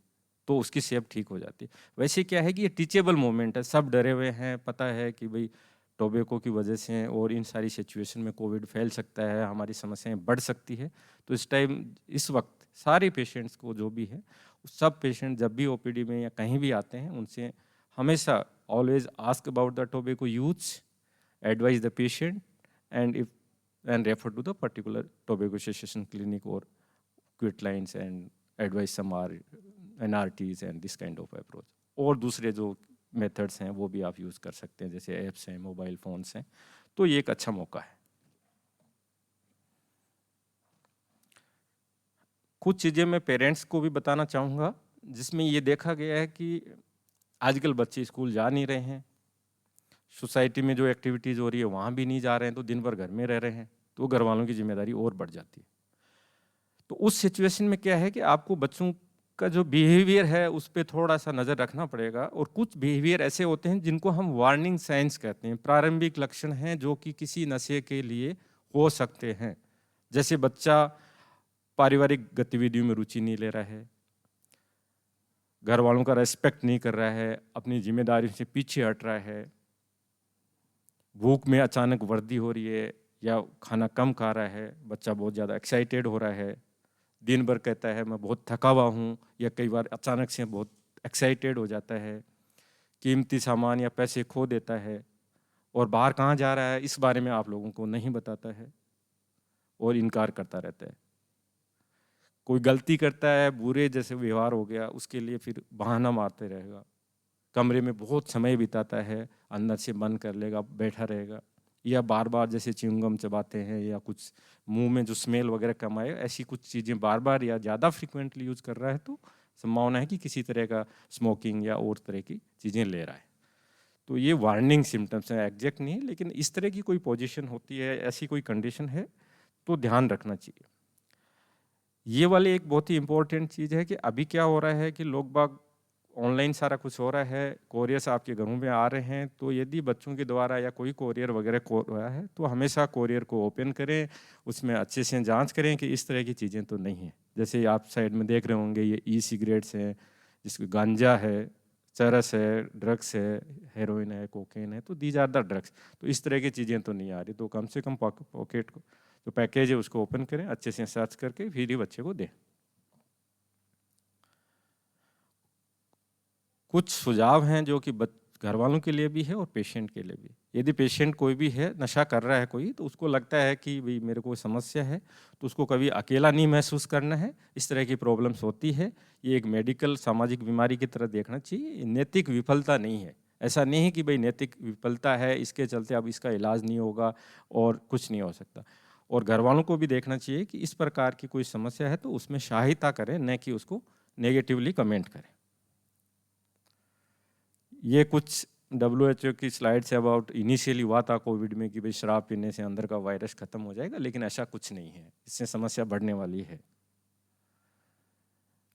तो उसकी शेप ठीक हो जाती है। वैसे क्या है कि ये टीचेबल मोमेंट है, सब डरे हुए हैं, पता है कि भाई टोबैको की वजह से और इन सारी सिचुएशन में कोविड फैल सकता है, हमारी समस्याएं बढ़ सकती है। तो इस टाइम, इस वक्त सारे पेशेंट्स को जो भी है, सब पेशेंट जब भी ओपीडी में या कहीं भी आते हैं, उनसे हमेशा always ask about the tobacco use, advise the patient, and refer to the particular tobacco cessation clinic or quit lines, and advise some NRTs and this kind of approach। और दूसरे जो मेथड्स हैं वो भी आप यूज़ कर सकते हैं, जैसे ऐप्स हैं, मोबाइल फ़ोन्स हैं। तो ये एक अच्छा मौका है। कुछ चीज़ें मैं पेरेंट्स को भी बताना चाहूँगा, जिसमें ये देखा गया है कि आजकल बच्चे स्कूल जा नहीं रहे हैं, सोसाइटी में जो एक्टिविटीज़ हो रही है वहाँ भी नहीं जा रहे हैं, तो दिन भर घर में रह रहे हैं, तो घर वालों की जिम्मेदारी और बढ़ जाती है। तो उस सिचुएशन में क्या है कि आपको बच्चों का जो बिहेवियर है उस पर थोड़ा सा नज़र रखना पड़ेगा। और कुछ बिहेवियर ऐसे होते हैं जिनको हम वार्निंग साइंस कहते हैं, प्रारंभिक लक्षण हैं जो कि किसी नशे के लिए हो सकते हैं। जैसे बच्चा पारिवारिक गतिविधियों में रुचि नहीं ले रहा है, घर वालों का रेस्पेक्ट नहीं कर रहा है, अपनी जिम्मेदारी से पीछे हट रहा है, भूख में अचानक वृद्धि हो रही है या खाना कम खा रहा है, बच्चा बहुत ज़्यादा एक्साइटेड हो रहा है, दिन भर कहता है मैं बहुत थका हुआ हूँ, या कई बार अचानक से बहुत एक्साइटेड हो जाता है, कीमती सामान या पैसे खो देता है, और बाहर कहाँ जा रहा है इस बारे में आप लोगों को नहीं बताता है और इनकार करता रहता है। कोई गलती करता है, बुरे जैसे व्यवहार हो गया, उसके लिए फिर बहाना मारते रहेगा, कमरे में बहुत समय बिताता है, अंदर से बंद कर लेगा, बैठा रहेगा, या बार बार जैसे च्युइंगम चबाते हैं या कुछ मुंह में जो स्मेल वगैरह कम आए, ऐसी कुछ चीज़ें बार बार या ज़्यादा फ्रिक्वेंटली यूज़ कर रहा है, तो संभावना है कि किसी तरह का स्मोकिंग या और तरह की चीज़ें ले रहा है। तो ये वार्निंग सिम्टम्स हैं, एग्जैक्ट नहीं है, लेकिन इस तरह की कोई पोजीशन होती है, ऐसी कोई कंडीशन है, तो ध्यान रखना चाहिए। ये वाली एक बहुत ही इंपॉर्टेंट चीज़ है कि अभी क्या हो रहा है कि लोग बाग ऑनलाइन सारा कुछ हो रहा है, कोरियर्स आपके घरों में आ रहे हैं, तो यदि बच्चों के द्वारा या कोई कोरियर वगैरह हो रहा है तो हमेशा कोरियर को ओपन करें, उसमें अच्छे से जांच करें कि इस तरह की चीज़ें तो नहीं है। जैसे आप साइड में देख रहे होंगे ये ई सिगरेट्स हैं, जिसमें गांजा है, चरस है, ड्रग्स है, हेरोइन है, कोकेन है, तो दीज आर द ड्रग्स। तो इस तरह की चीज़ें तो नहीं आ रही, तो कम से कम पॉकेट को जो पैकेज है उसको ओपन करें, अच्छे से सर्च करके फिर ही बच्चे को दें। कुछ सुझाव हैं जो कि घर वालों के लिए भी है और पेशेंट के लिए भी। यदि पेशेंट कोई भी है, नशा कर रहा है कोई, तो उसको लगता है कि भाई मेरे को समस्या है, तो उसको कभी अकेला नहीं महसूस करना है। इस तरह की प्रॉब्लम्स होती है, ये एक मेडिकल सामाजिक बीमारी की तरह देखना चाहिए, नैतिक विफलता नहीं है। ऐसा नहीं है कि भाई नैतिक विफलता है, इसके चलते अब इसका इलाज नहीं होगा और कुछ नहीं हो सकता। और घर वालों को भी देखना चाहिए कि इस प्रकार की कोई समस्या है तो उसमें सहायता करें, न कि उसको नेगेटिवली कमेंट करें। ये कुछ WHO की स्लाइड्स है अबाउट इनिशियली हुआ था कोविड में कि भाई शराब पीने से अंदर का वायरस खत्म हो जाएगा, लेकिन ऐसा कुछ नहीं है, इससे समस्या बढ़ने वाली है।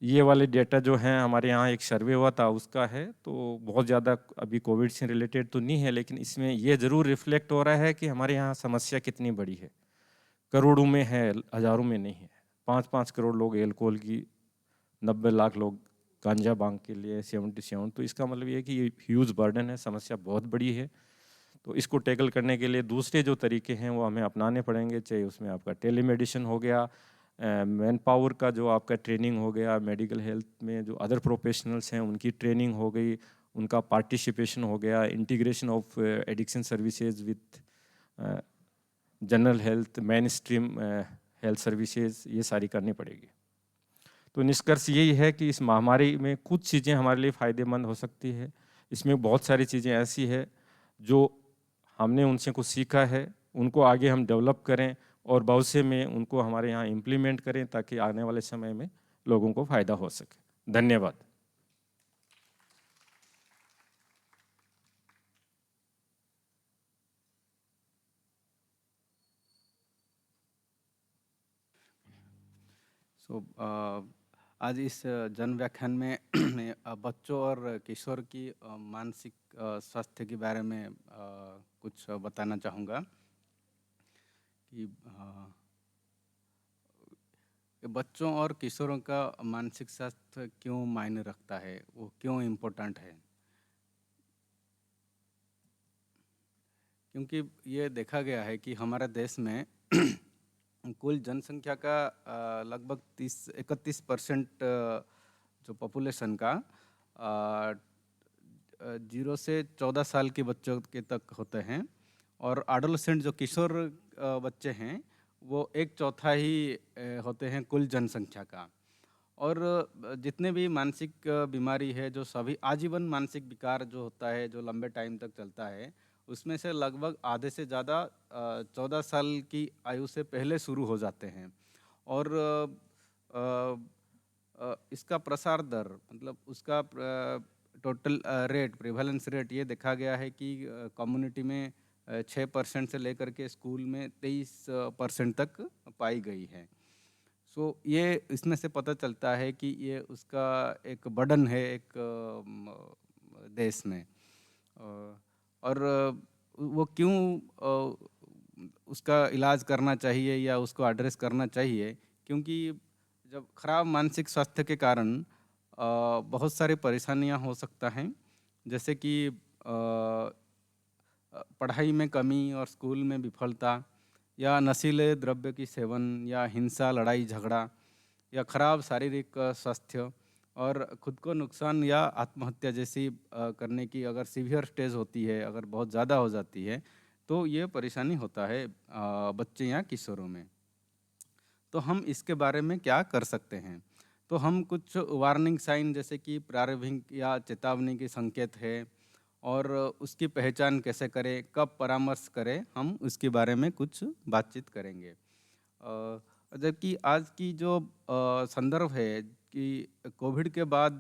ये वाले डेटा जो हैं, हमारे यहाँ एक सर्वे हुआ था उसका है, तो बहुत ज़्यादा अभी कोविड से रिलेटेड तो नहीं है, लेकिन इसमें ये ज़रूर रिफ्लेक्ट हो रहा है कि हमारे यहाँ समस्या कितनी बड़ी है, करोड़ों में है, हज़ारों में नहीं है। 5-5 करोड़ लोग एल्कोहल की 90 लाख लोग गांजा भांग के लिए 77, तो इसका मतलब ये है कि ये ह्यूज बर्डन है, समस्या बहुत बड़ी है। तो इसको टैकल करने के लिए दूसरे जो तरीके हैं वो हमें अपनाने पड़ेंगे, चाहे उसमें आपका टेलीमेडिसिन हो गया, मैन पावर का जो आपका ट्रेनिंग हो गया, मेडिकल हेल्थ में जो अदर प्रोफेशनल्स हैं उनकी ट्रेनिंग हो गई, उनका पार्टिसिपेशन हो गया, integration of addiction services with general health, main stream health services, ये सारी करनी पड़ेगी। तो निष्कर्ष यही है कि इस महामारी में कुछ चीज़ें हमारे लिए फ़ायदेमंद हो सकती है, इसमें बहुत सारी चीज़ें ऐसी है जो हमने उनसे कुछ सीखा है, उनको आगे हम डेवलप करें और भविष्य में उनको हमारे यहाँ इम्प्लीमेंट करें ताकि आने वाले समय में लोगों को फ़ायदा हो सके। धन्यवाद। आज इस जन व्याख्यान में बच्चों और किशोर की मानसिक स्वास्थ्य के बारे में कुछ बताना चाहूँगा कि बच्चों और किशोरों का मानसिक स्वास्थ्य क्यों मायने रखता है, वो क्यों इम्पोर्टेंट है। क्योंकि ये देखा गया है कि हमारे देश में कुल जनसंख्या का लगभग 31% जो पॉपुलेशन का 0 से 14 साल के बच्चों के तक होते हैं, और एडोलेसेंट जो किशोर बच्चे हैं वो 1/4 ही होते हैं कुल जनसंख्या का। और जितने भी मानसिक बीमारी है, जो सभी आजीवन मानसिक विकार जो होता है, जो लंबे टाइम तक चलता है, उसमें से लगभग आधे से ज़्यादा 14 साल की आयु से पहले शुरू हो जाते हैं। और इसका प्रसार दर, मतलब उसका टोटल रेट, प्रिवेलेंस रेट, ये देखा गया है कि कम्युनिटी में 6% से लेकर के स्कूल में 23% तक पाई गई है। सो ये इसमें से पता चलता है कि ये उसका एक बर्डन है एक देश में। और वो क्यों उसका इलाज करना चाहिए या उसको एड्रेस करना चाहिए, क्योंकि जब खराब मानसिक स्वास्थ्य के कारण बहुत सारी परेशानियां हो सकता हैं, जैसे कि पढ़ाई में कमी और स्कूल में विफलता, या नशीले द्रव्य की सेवन, या हिंसा, लड़ाई झगड़ा, या खराब शारीरिक स्वास्थ्य, और खुद को नुकसान या आत्महत्या जैसी करने की अगर सीवियर स्टेज होती है, अगर बहुत ज़्यादा हो जाती है, तो ये परेशानी होता है बच्चे या किशोरों में। तो हम इसके बारे में क्या कर सकते हैं? तो हम कुछ वार्निंग साइन, जैसे कि प्रारंभिक या चेतावनी के संकेत है, और उसकी पहचान कैसे करें, कब परामर्श करें, हम उसके बारे में कुछ बातचीत करेंगे। जबकि आज की जो संदर्भ है कि कोविड के बाद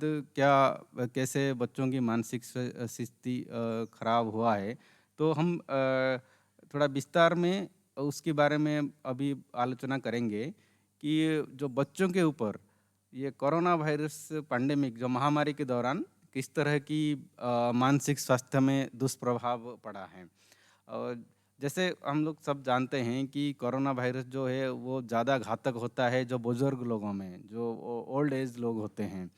कैसे बच्चों की मानसिक स्थिति खराब हुआ है, तो हम थोड़ा विस्तार में उसके बारे में अभी आलोचना करेंगे कि जो बच्चों के ऊपर ये कोरोना वायरस पैंडेमिक, जो महामारी के दौरान किस तरह की मानसिक स्वास्थ्य में दुष्प्रभाव पड़ा है। और जैसे हम लोग सब जानते हैं कि कोरोना वायरस जो है वो ज़्यादा घातक होता है जो बुज़ुर्ग लोगों में, जो ओल्ड एज लोग होते हैं।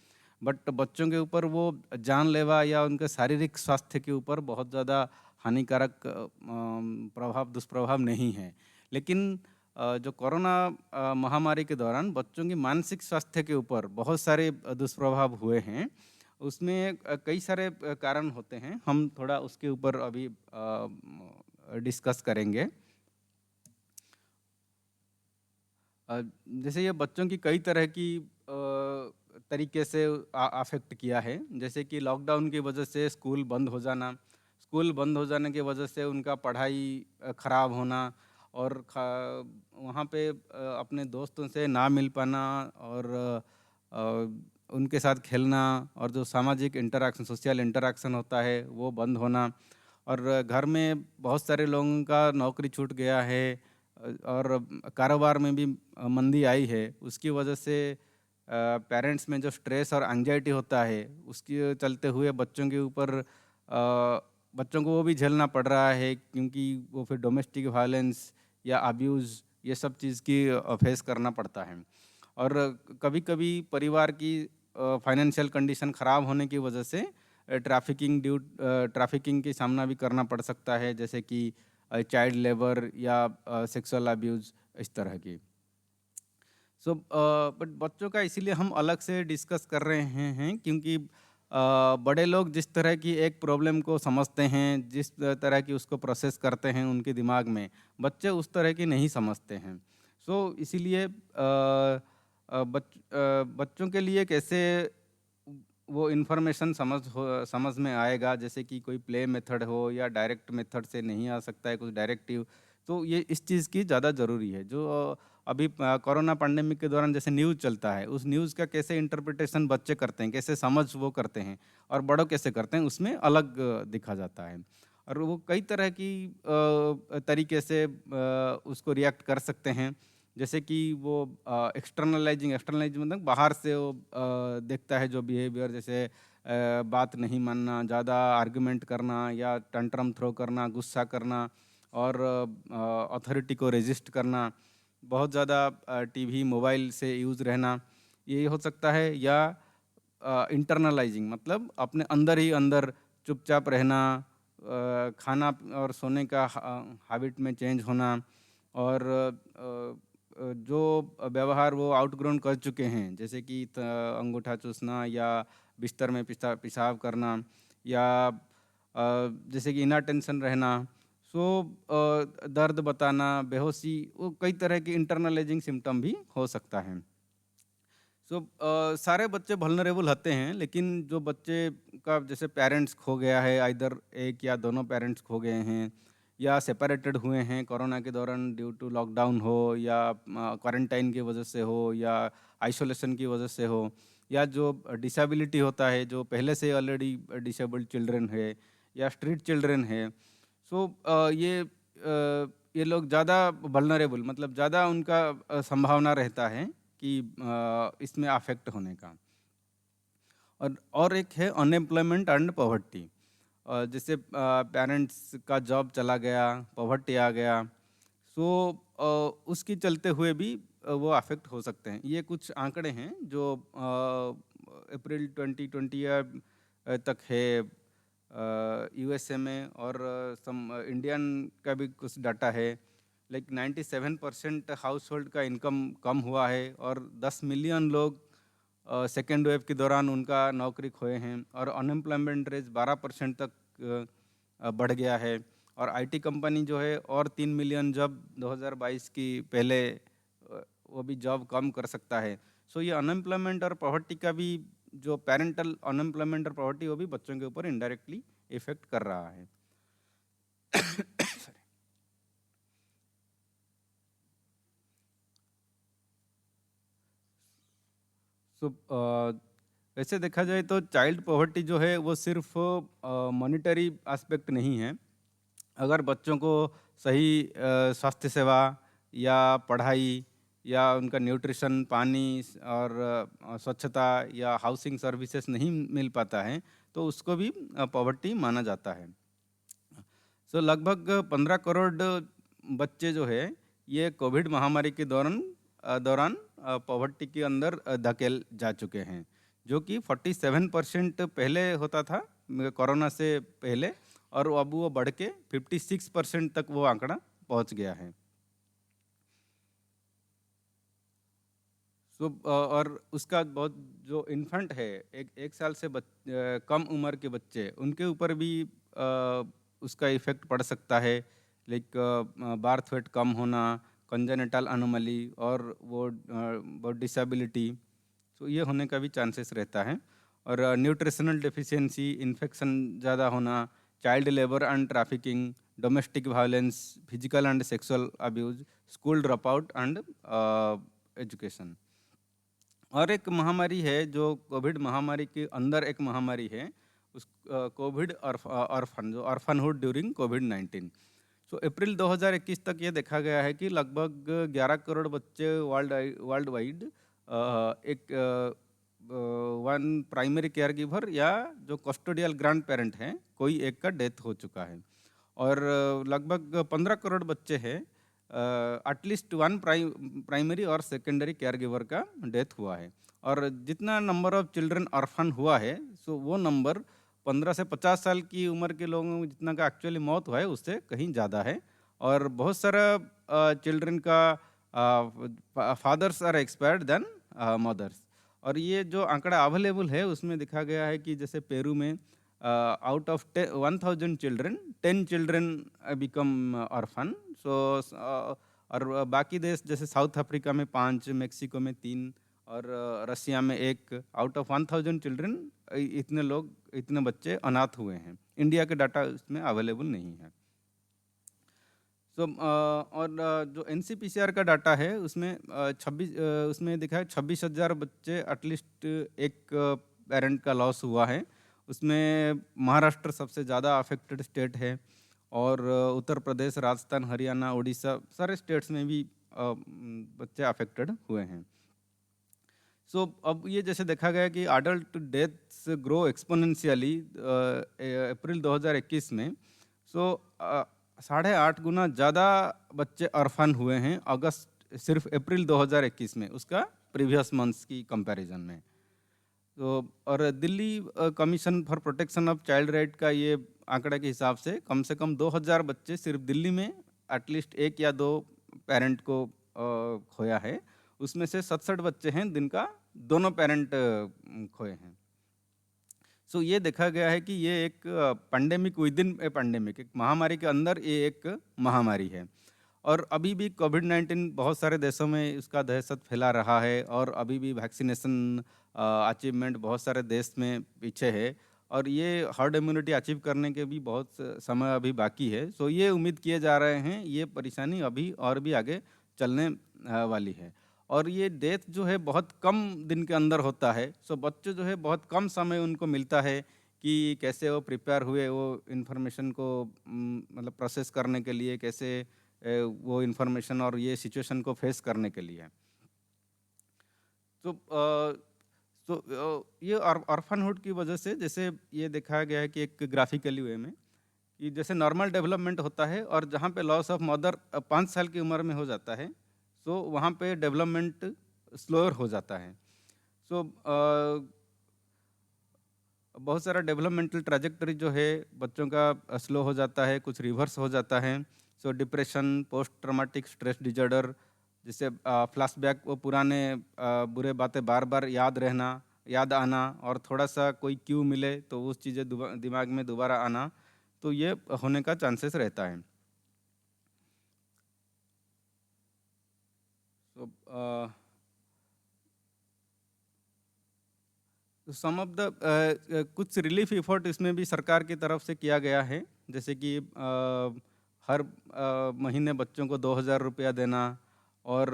बट बच्चों के ऊपर वो जानलेवा या उनके शारीरिक स्वास्थ्य के ऊपर बहुत ज़्यादा हानिकारक प्रभाव, दुष्प्रभाव नहीं है। लेकिन जो कोरोना महामारी के दौरान बच्चों की मानसिक स्वास्थ्य के ऊपर बहुत सारे दुष्प्रभाव हुए हैं। उसमें कई सारे कारण होते हैं, हम थोड़ा उसके ऊपर अभी डिस्कस करेंगे। जैसे ये बच्चों की कई तरह की तरीके से अफेक्ट किया है, जैसे कि लॉकडाउन की वजह से स्कूल बंद हो जाना, स्कूल बंद हो जाने की वजह से उनका पढ़ाई ख़राब होना, और वहाँ पे अपने दोस्तों से ना मिल पाना, और उनके साथ खेलना, और जो सामाजिक इंटरैक्शन, सोशल इंटरैक्शन होता है वो बंद होना, और घर में बहुत सारे लोगों का नौकरी छूट गया है, और कारोबार में भी मंदी आई है। उसकी वजह से पेरेंट्स में जो स्ट्रेस और एंजाइटी होता है, उसके चलते हुए बच्चों के ऊपर बच्चों को वो भी झेलना पड़ रहा है, क्योंकि वो फिर डोमेस्टिक वायलेंस या अब्यूज़, ये सब चीज़ की फेस करना पड़ता है। और कभी कभी परिवार की फाइनेंशियल कंडीशन ख़राब होने की वजह से ट्रैफिकिंग की सामना भी करना पड़ सकता है, जैसे कि चाइल्ड लेबर या सेक्सुअल अब्यूज़, इस तरह की। बट बच्चों का इसीलिए हम अलग से डिस्कस कर रहे हैं क्योंकि बड़े लोग जिस तरह की एक प्रॉब्लम को समझते हैं, जिस तरह की उसको प्रोसेस करते हैं उनके दिमाग में, बच्चे उस तरह की नहीं समझते हैं। इसीलिए बच्चों के लिए कैसे वो इन्फॉर्मेशन समझ में आएगा, जैसे कि कोई प्ले मेथड हो या डायरेक्ट मेथड से नहीं आ सकता है कुछ डायरेक्टिव, तो ये इस चीज़ की ज़्यादा ज़रूरी है। जो अभी कोरोना पैंडेमिक के दौरान जैसे न्यूज़ चलता है, उस न्यूज़ का कैसे इंटरप्रिटेशन बच्चे करते हैं, कैसे समझ वो करते हैं और बड़ों कैसे करते हैं, उसमें अलग दिखा जाता है। और वो कई तरह की तरीके से उसको रिएक्ट कर सकते हैं, जैसे कि वो एक्सटर्नलाइजिंग मतलब बाहर से वो देखता है जो बिहेवियर, जैसे बात नहीं मानना, ज़्यादा आर्गुमेंट करना या टंट्रम थ्रो करना, गुस्सा करना और अथॉरिटी को रेजिस्ट करना, बहुत ज़्यादा टीवी मोबाइल से यूज़ रहना, ये हो सकता है। या इंटरनलाइजिंग मतलब अपने अंदर ही अंदर चुपचाप रहना, खाना और सोने का हैबिट में चेंज होना, और जो व्यवहार वो आउटग्रोन कर चुके हैं, जैसे कि अंगूठा चूसना या बिस्तर में पेशाब करना, या जैसे कि इनअटेंशन रहना, दर्द बताना, बेहोशी, वो कई तरह की इंटरनलाइजिंग सिम्टम भी हो सकता है। सारे बच्चे वल्नरेबल होते हैं, लेकिन जो बच्चे का जैसे पेरेंट्स खो गया है, आइदर एक या दोनों पेरेंट्स खो गए हैं, या सेपरेटेड हुए हैं कोरोना के दौरान ड्यू टू लॉकडाउन हो, या क्वारंटाइन की वजह से हो, या आइसोलेशन की वजह से हो, या जो डिसेबिलिटी होता है, जो पहले से ऑलरेडी डिसेबल्ड चिल्ड्रन है या स्ट्रीट चिल्ड्रन है, ये लोग ज़्यादा वल्नरेबल मतलब ज़्यादा उनका संभावना रहता है कि इसमें अफेक्ट होने का। और एक है अनएम्प्लॉयमेंट एंड पॉवर्टी, जैसे पेरेंट्स का जॉब चला गया, पॉवर्टी आ गया, उसके चलते हुए भी वो अफेक्ट हो सकते हैं। ये कुछ आंकड़े हैं जो अप्रैल 2020 तक है यूएसए में, और इंडियन का भी कुछ डाटा है। लाइक 97% हाउस होल्ड का इनकम कम हुआ है, और 10 मिलियन लोग सेकेंड वेव के दौरान उनका नौकरी खोए हैं, और अनएम्प्लॉयमेंट रेट 12% तक बढ़ गया है। और आईटी कंपनी जो है और 3 मिलियन जॉब 2022 की पहले वो भी जॉब कम कर सकता है। ये अनएम्प्लॉयमेंट और पॉवर्टी का भी, जो पेरेंटल अनएम्प्लॉयमेंट और पॉवर्टी, वो भी बच्चों के ऊपर इनडायरेक्टली इफेक्ट कर रहा है। वैसे देखा जाए तो चाइल्ड पॉवर्टी जो है वो सिर्फ मॉनिटरी एस्पेक्ट नहीं है। अगर बच्चों को सही स्वास्थ्य सेवा या पढ़ाई या उनका न्यूट्रिशन, पानी और स्वच्छता या हाउसिंग सर्विसेज नहीं मिल पाता है, तो उसको भी पॉवर्टी माना जाता है। लगभग 15 करोड़ बच्चे जो है ये कोविड महामारी के दौरान पॉवर्टी के अंदर धकेल जा चुके हैं, जो कि 47% पहले होता था कोरोना से पहले, और अब वो बढ़ के 56% तक वो आंकड़ा पहुंच गया है। और उसका बहुत जो इन्फेंट है, एक साल से कम उम्र के बच्चे, उनके ऊपर भी उसका इफेक्ट पड़ सकता है। लाइक बर्थ वेट कम होना, कंजेनिटल एनोमली, और वो डिसेबिलिटी, ये होने का भी चांसेस रहता है। और न्यूट्रिशनल डेफिशिएंसी, इन्फेक्शन ज़्यादा होना, child labour and trafficking, domestic violence, physical and sexual abuse, school drop out and education. और एक महामारी है जो कोविड महामारी के अंदर एक महामारी है, उस कोविड ऑर्फन, जो ऑर्फनहुड ड्यूरिंग कोविड-19। अप्रैल 2021 तक ये देखा गया है कि लगभग 11 करोड़ बच्चे वर्ल्ड वाइड एक वन प्राइमरी केयर गिवर या जो कस्टोडियल ग्रैंड पेरेंट हैं, कोई एक का डेथ हो चुका है। और लगभग 15 करोड़ बच्चे हैं एटलीस्ट वन प्राइमरी और सेकेंडरी केयर गिवर का डेथ हुआ है। और जितना नंबर ऑफ चिल्ड्रन ऑर्फन हुआ है, सो वो नंबर 15 से 50 साल की उम्र के लोगों में जितना का एक्चुअली मौत हुआ है उससे कहीं ज़्यादा है। और बहुत सारा चिल्ड्रन का fathers are expired than mothers. और ये जो आंकड़ा अवेलेबल है उसमें दिखा गया है कि जैसे पेरू में out of 1000 children 10 children become orphan. So और बाकी देश जैसे साउथ अफ्रीका में 5, मेक्सिको में 3 और रसिया में 1, आउट ऑफ 1000 चिल्ड्रन इतने लोग, इतने बच्चे अनाथ हुए हैं। इंडिया के डाटा इसमें अवेलेबल नहीं है। और जो एनसीपीसीआर का डाटा है उसमें 26 उसमें दिखा है 26,000 बच्चे एटलीस्ट एक पेरेंट का लॉस हुआ है। उसमें महाराष्ट्र सबसे ज़्यादा अफेक्टेड स्टेट है और उत्तर प्रदेश, राजस्थान, हरियाणा, उड़ीसा सारे स्टेट्स में भी बच्चे अफेक्टेड हुए हैं। सो अब ये जैसे देखा गया कि अडल्ट डेथ्स ग्रो एक्सपोनेंशियली अप्रैल 2021 में। सो 8.5 गुना ज़्यादा बच्चे ऑर्फन हुए हैं अगस्त सिर्फ अप्रैल 2021 में, उसका प्रीवियस मंथ्स की कंपैरिजन में। तो और Delhi commission for protection of child right का ये आंकड़ा के हिसाब से कम 2000 बच्चे सिर्फ दिल्ली में एटलीस्ट एक या दो पेरेंट को खोया है। उसमें से 67 बच्चे हैं जिनका दोनों पेरेंट खोए हैं। सो ये देखा गया है कि ये एक pandemic with in A pandemic, एक महामारी के अंदर ये एक महामारी है। और अभी भी कोविड-19 बहुत सारे देशों में इसका दहशत फैला रहा है और अभी भी वैक्सीनेशन अचीवमेंट बहुत सारे देश में पीछे है और ये हर्ड इम्यूनिटी अचीव करने के भी बहुत समय अभी बाकी है। सो ये उम्मीद किए जा रहे हैं ये परेशानी अभी और भी आगे चलने वाली है। और ये डेथ जो है बहुत कम दिन के अंदर होता है। सो बच्चे जो है बहुत कम समय उनको मिलता है कि कैसे वो प्रिपेयर हुए वो इन्फॉर्मेशन को मतलब प्रोसेस करने के लिए, कैसे वो इन्फॉर्मेशन और ये सिचुएशन को फेस करने के लिए। तो ये ऑर्फनहुड की वजह से जैसे ये दिखाया गया है कि एक ग्राफिकली वे में कि जैसे नॉर्मल डेवलपमेंट होता है और जहाँ पे लॉस ऑफ मदर 5 साल की उम्र में हो जाता है, सो वहाँ पे डेवलपमेंट स्लोअर हो जाता है। सो बहुत सारा डेवलपमेंटल ट्रैजेक्टरी जो है बच्चों का स्लो हो जाता है, कुछ रिवर्स हो जाता है। सो depression, post traumatic stress disorder, जिससे फ्लैशबैक, वो पुराने बुरे बातें बार बार याद आना और थोड़ा सा कोई क्यू मिले तो उस चीज़ें दिमाग में दोबारा आना, तो ये होने का चांसेस रहता है। सम ऑफ द कुछ रिलीफ एफर्ट इसमें भी सरकार की तरफ से किया गया है, जैसे कि हर महीने बच्चों को 2,000 रुपया देना और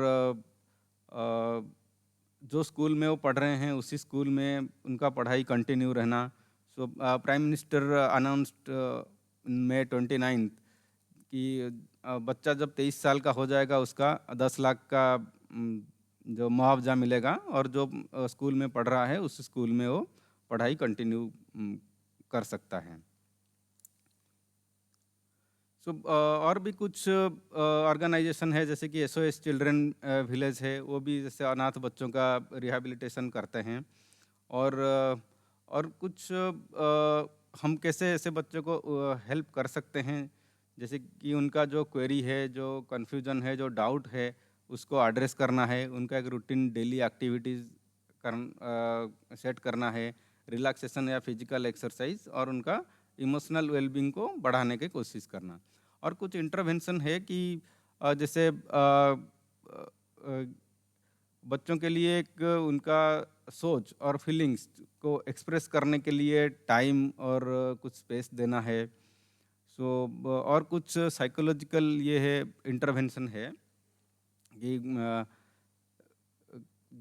जो स्कूल में वो पढ़ रहे हैं उसी स्कूल में उनका पढ़ाई कंटिन्यू रहना। So prime minister announced May 29 कि बच्चा जब 23 साल का हो जाएगा उसका 10 लाख का जो मुआवजा मिलेगा और जो स्कूल में पढ़ रहा है उस स्कूल में वो पढ़ाई कंटिन्यू कर सकता है। सो और भी कुछ ऑर्गेनाइजेशन है जैसे कि SOS चिल्ड्रन विलेज है, वो भी जैसे अनाथ बच्चों का रिहैबिलिटेशन करते हैं। और कुछ हम कैसे ऐसे बच्चों को हेल्प कर सकते हैं, जैसे कि उनका जो क्वेरी है, जो कन्फ्यूजन है, जो डाउट है, उसको एड्रेस करना है, उनका एक रूटीन डेली एक्टिविटीज़ सेट करना है, रिलैक्सेशन या फिजिकल एक्सरसाइज और उनका इमोशनल वेलबींग को बढ़ाने की कोशिश करना। और कुछ इंटरवेंशन है कि जैसे बच्चों के लिए एक उनका सोच और फीलिंग्स को एक्सप्रेस करने के लिए टाइम और कुछ स्पेस देना है। सो और कुछ साइकोलॉजिकल ये है इंटरवेंशन है कि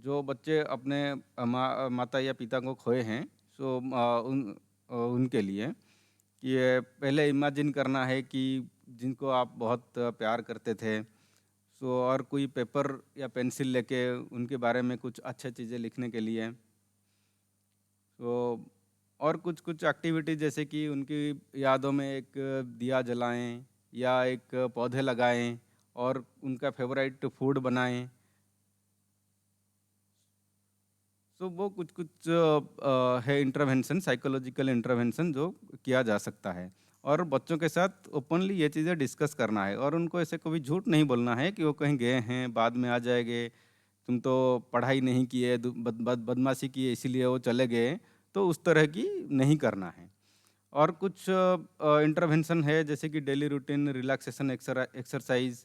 जो बच्चे अपने माता या पिता को खोए हैं, सो उनके लिए कि पहले इमेजिन करना है कि जिनको आप बहुत प्यार करते थे, सो और कोई पेपर या पेंसिल लेके उनके बारे में कुछ अच्छी चीज़ें लिखने के लिए। सो और कुछ एक्टिविटी जैसे कि उनकी यादों में एक दिया जलाएं या एक पौधे लगाएं और उनका फेवरेट फूड बनाएं। तो वो कुछ है इंटरवेंशन, साइकोलॉजिकल इंटरवेंशन जो किया जा सकता है, और बच्चों के साथ ओपनली ये चीज़ें डिस्कस करना है, और उनको ऐसे कभी झूठ नहीं बोलना है कि वो कहीं गए हैं बाद में आ जाएंगे, तुम तो पढ़ाई नहीं किए, बदमाशी किए इसीलिए वो चले गए, तो उस तरह की नहीं करना है। और कुछ इंटरवेंशन है जैसे कि डेली रूटीन, रिलैक्सेशन एक्सरसाइज,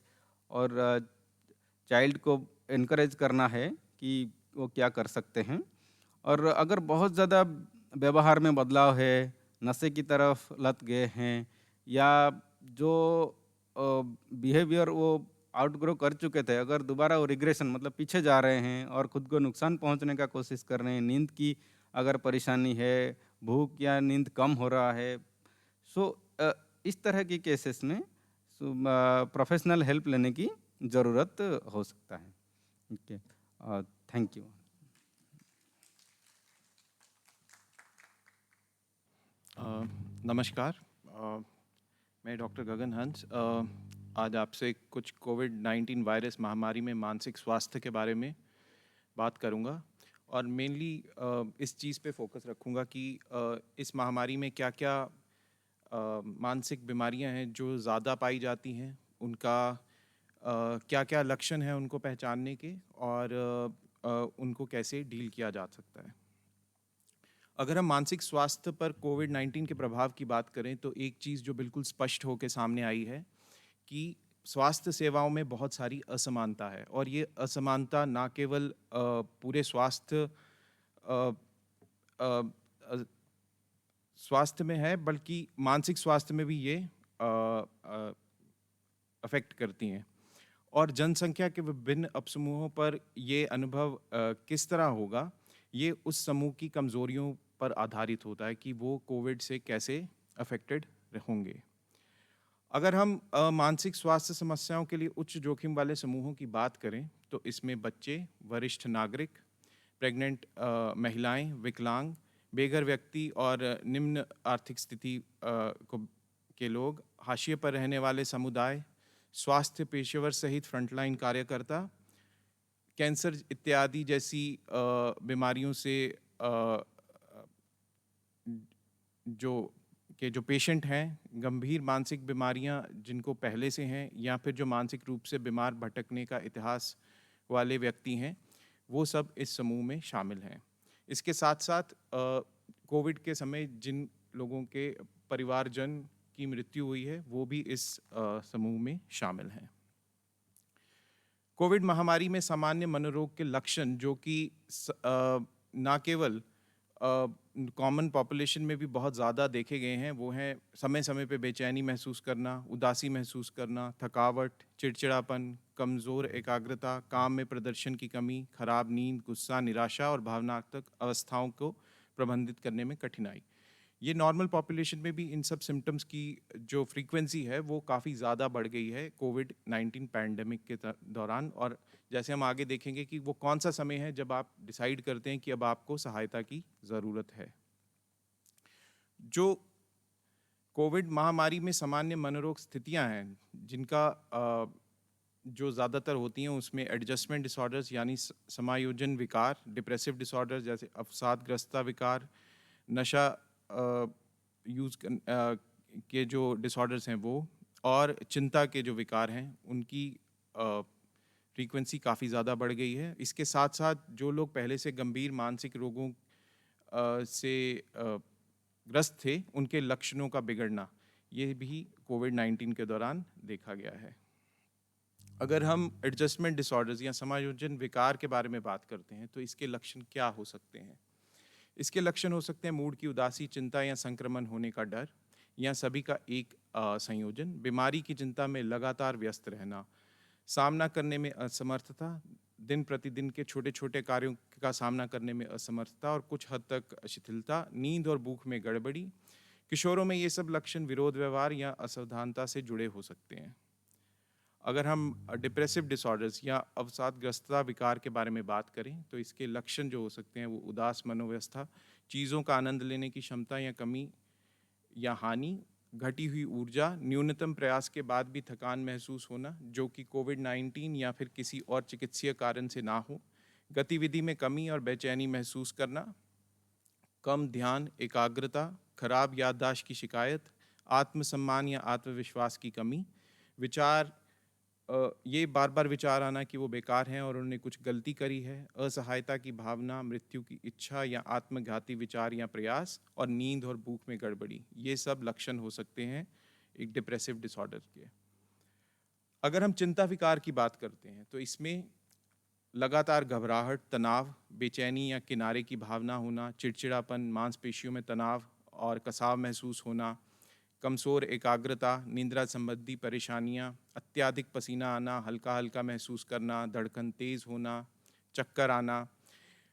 और चाइल्ड को इनकरेज करना है कि वो क्या कर सकते हैं। और अगर बहुत ज़्यादा व्यवहार में बदलाव है, नशे की तरफ लत गए हैं, या जो बिहेवियर वो आउटग्रो कर चुके थे, अगर दोबारा वो रिग्रेशन मतलब पीछे जा रहे हैं और खुद को नुकसान पहुंचने का कोशिश कर रहे हैं, नींद की अगर परेशानी है, भूख या नींद कम हो रहा है, सो इस तरह की केसेस में प्रोफेशनल हेल्प लेने की ज़रूरत हो सकता है। Okay, thank you. नमस्कार। मैं डॉक्टर गगन हंस आज आपसे कुछ कोविड-19 वायरस महामारी में मानसिक स्वास्थ्य के बारे में बात करूंगा, और मेनली इस चीज़ पे फोकस रखूंगा कि इस महामारी में क्या-क्या मानसिक बीमारियां हैं जो ज़्यादा पाई जाती हैं, उनका क्या-क्या लक्षण हैं उनको पहचानने के, और उनको कैसे डील किया जा सकता है। अगर हम मानसिक स्वास्थ्य पर कोविड-19 के प्रभाव की बात करें, तो एक चीज़ जो बिल्कुल स्पष्ट होकर सामने आई है कि स्वास्थ्य सेवाओं में बहुत सारी असमानता है, और ये असमानता ना केवल पूरे अ, अ, अ, स्वास्थ्य में है, बल्कि मानसिक स्वास्थ्य में भी ये अफेक्ट करती हैं। और जनसंख्या के विभिन्न उपसमूहों पर ये अनुभव किस तरह होगा, ये उस समूह की कमज़ोरियों पर आधारित होता है कि वो कोविड से कैसे अफेक्टेड होंगे। अगर हम मानसिक स्वास्थ्य समस्याओं के लिए उच्च जोखिम वाले समूहों की बात करें, तो इसमें बच्चे, वरिष्ठ नागरिक, प्रेग्नेंट महिलाएं, विकलांग, बेघर व्यक्ति और निम्न आर्थिक स्थिति के लोग, हाशिए पर रहने वाले समुदाय, स्वास्थ्य पेशेवर सहित फ्रंटलाइन कार्यकर्ता, कैंसर इत्यादि जैसी बीमारियों से जो पेशेंट हैं, गंभीर मानसिक बीमारियां जिनको पहले से हैं, या फिर जो मानसिक रूप से बीमार भटकने का इतिहास वाले व्यक्ति हैं, वो सब इस समूह में शामिल हैं। इसके साथ साथ कोविड के समय जिन लोगों के परिवारजन की मृत्यु हुई है, वो भी इस समूह में शामिल हैं। कोविड महामारी में सामान्य मनोरोग के लक्षण जो कि ना केवल कॉमन पॉपुलेशन में भी बहुत ज़्यादा देखे गए हैं, वो हैं समय समय पे बेचैनी महसूस करना, उदासी महसूस करना, थकावट, चिड़चिड़ापन, कमज़ोर एकाग्रता, काम में प्रदर्शन की कमी, खराब नींद, गुस्सा, निराशा और भावनात्मक अवस्थाओं को प्रबंधित करने में कठिनाई। ये नॉर्मल पॉपुलेशन में भी इन सब सिम्टम्स की जो फ्रीक्वेंसी है वो काफ़ी ज़्यादा बढ़ गई है कोविड-19 पैंडेमिक के दौरान। और जैसे हम आगे देखेंगे कि वो कौन सा समय है जब आप डिसाइड करते हैं कि अब आपको सहायता की ज़रूरत है। जो कोविड महामारी में सामान्य मनोरोग स्थितियां हैं, जिनका जो ज़्यादातर होती हैं, उसमें एडजस्टमेंट डिसऑर्डर्स यानी समायोजन विकार, डिप्रेसिव डिसऑर्डर्स जैसे अवसादग्रस्तता विकार, नशा के जो डिसऑर्डर्स हैं वो, और चिंता के जो विकार हैं उनकी फ्रीक्वेंसी काफ़ी ज़्यादा बढ़ गई है। इसके साथ साथ जो लोग पहले से गंभीर मानसिक रोगों से ग्रस्त थे, उनके लक्षणों का बिगड़ना, ये भी कोविड-19 के दौरान देखा गया है। अगर हम एडजस्टमेंट डिसऑर्डर्स या समायोजन विकार के बारे में बात करते हैं, तो इसके लक्षण क्या हो सकते हैं? इसके लक्षण हो सकते हैं मूड की उदासी, चिंता या संक्रमण होने का डर, या सभी का एक संयोजन, बीमारी की चिंता में लगातार व्यस्त रहना, सामना करने में असमर्थता, दिन प्रतिदिन के छोटे छोटे कार्यों का सामना करने में असमर्थता और कुछ हद तक शिथिलता, नींद और भूख में गड़बड़ी। किशोरों में ये सब लक्षण विरोध व्यवहार या असावधानता से जुड़े हो सकते हैं। अगर हम डिप्रेसिव डिसऑर्डर्स या अवसादग्रस्तता विकार के बारे में बात करें, तो इसके लक्षण जो हो सकते हैं वो उदास मनोव्यवस्था, चीज़ों का आनंद लेने की क्षमता या कमी या हानि, घटी हुई ऊर्जा, न्यूनतम प्रयास के बाद भी थकान महसूस होना जो कि कोविड-19 या फिर किसी और चिकित्सीय कारण से ना हो, गतिविधि में कमी और बेचैनी महसूस करना, कम ध्यान, एकाग्रता, खराब याददाश्त की शिकायत, आत्मसम्मान या आत्मविश्वास की कमी, विचार ये बार बार विचार आना कि वो बेकार हैं और उन्होंने कुछ गलती करी है, असहायता की भावना, मृत्यु की इच्छा या आत्मघाती विचार या प्रयास, और नींद और भूख में गड़बड़ी, ये सब लक्षण हो सकते हैं एक डिप्रेसिव डिसऑर्डर के। अगर हम चिंता विकार की बात करते हैं तो इसमें लगातार घबराहट, तनाव, बेचैनी या किनारे की भावना होना, चिड़चिड़ापन, मांसपेशियों में तनाव और कसाव महसूस होना, कमज़ोर एकाग्रता, निंद्रा संबंधी परेशानियां, अत्यधिक पसीना आना, हल्का हल्का महसूस करना, धड़कन तेज़ होना, चक्कर आना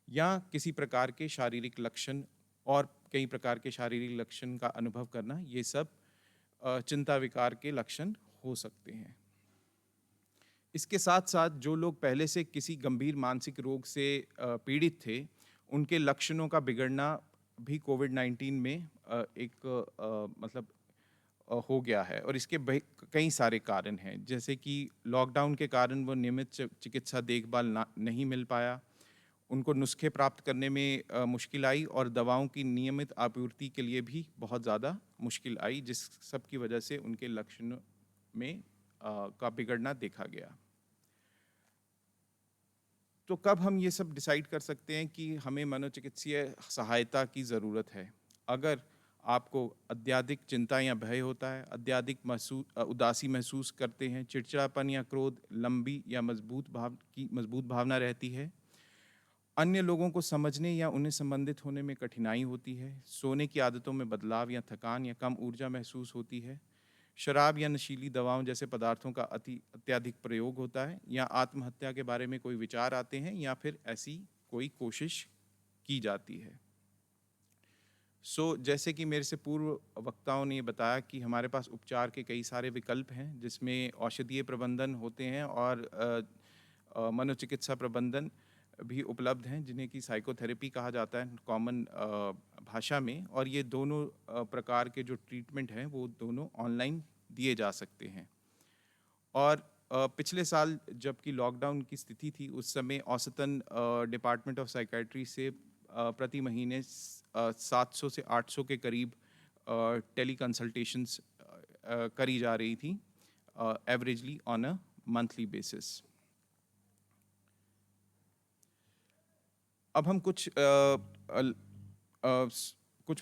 या किसी प्रकार के शारीरिक लक्षण और कई प्रकार के शारीरिक लक्षण का अनुभव करना, ये सब चिंता विकार के लक्षण हो सकते हैं। इसके साथ साथ जो लोग पहले से किसी गंभीर मानसिक रोग से पीड़ित थे, उनके लक्षणों का बिगड़ना भी कोविड-19 में मतलब हो गया है और इसके कई सारे कारण हैं, जैसे कि लॉकडाउन के कारण वो नियमित चिकित्सा देखभाल नहीं मिल पाया, उनको नुस्खे प्राप्त करने में मुश्किल आई और दवाओं की नियमित आपूर्ति के लिए भी बहुत ज़्यादा मुश्किल आई, जिस सब की वजह से उनके लक्षणों में का बिगड़ना देखा गया। तो कब हम ये सब डिसाइड कर सकते हैं कि हमें मनोचिकित्सीय सहायता की ज़रूरत है? अगर आपको अत्यधिक चिंता या भय होता है, अत्यधिक उदासी महसूस करते हैं, चिड़चिड़ापन या क्रोध, लंबी या मजबूत भावना रहती है, अन्य लोगों को समझने या उन्हें संबंधित होने में कठिनाई होती है, सोने की आदतों में बदलाव या थकान या कम ऊर्जा महसूस होती है, शराब या नशीली दवाओं जैसे पदार्थों का अत्यधिक प्रयोग होता है, या आत्महत्या के बारे में कोई विचार आते हैं या फिर ऐसी कोई कोशिश की जाती है। जैसे कि मेरे से पूर्व वक्ताओं ने बताया कि हमारे पास उपचार के कई सारे विकल्प हैं, जिसमें औषधीय प्रबंधन होते हैं और मनोचिकित्सा प्रबंधन भी उपलब्ध हैं, जिन्हें कि साइकोथेरेपी कहा जाता है कॉमन भाषा में, और ये दोनों प्रकार के जो ट्रीटमेंट हैं वो दोनों ऑनलाइन दिए जा सकते हैं। और पिछले साल जबकि लॉकडाउन की स्थिति थी, उस समय औसतन डिपार्टमेंट ऑफ साइकेट्री से प्रति महीने 700 से 800 के करीब टेली कंसल्टेशंस करी जा रही थी, averagely on a monthly basis. अब हम कुछ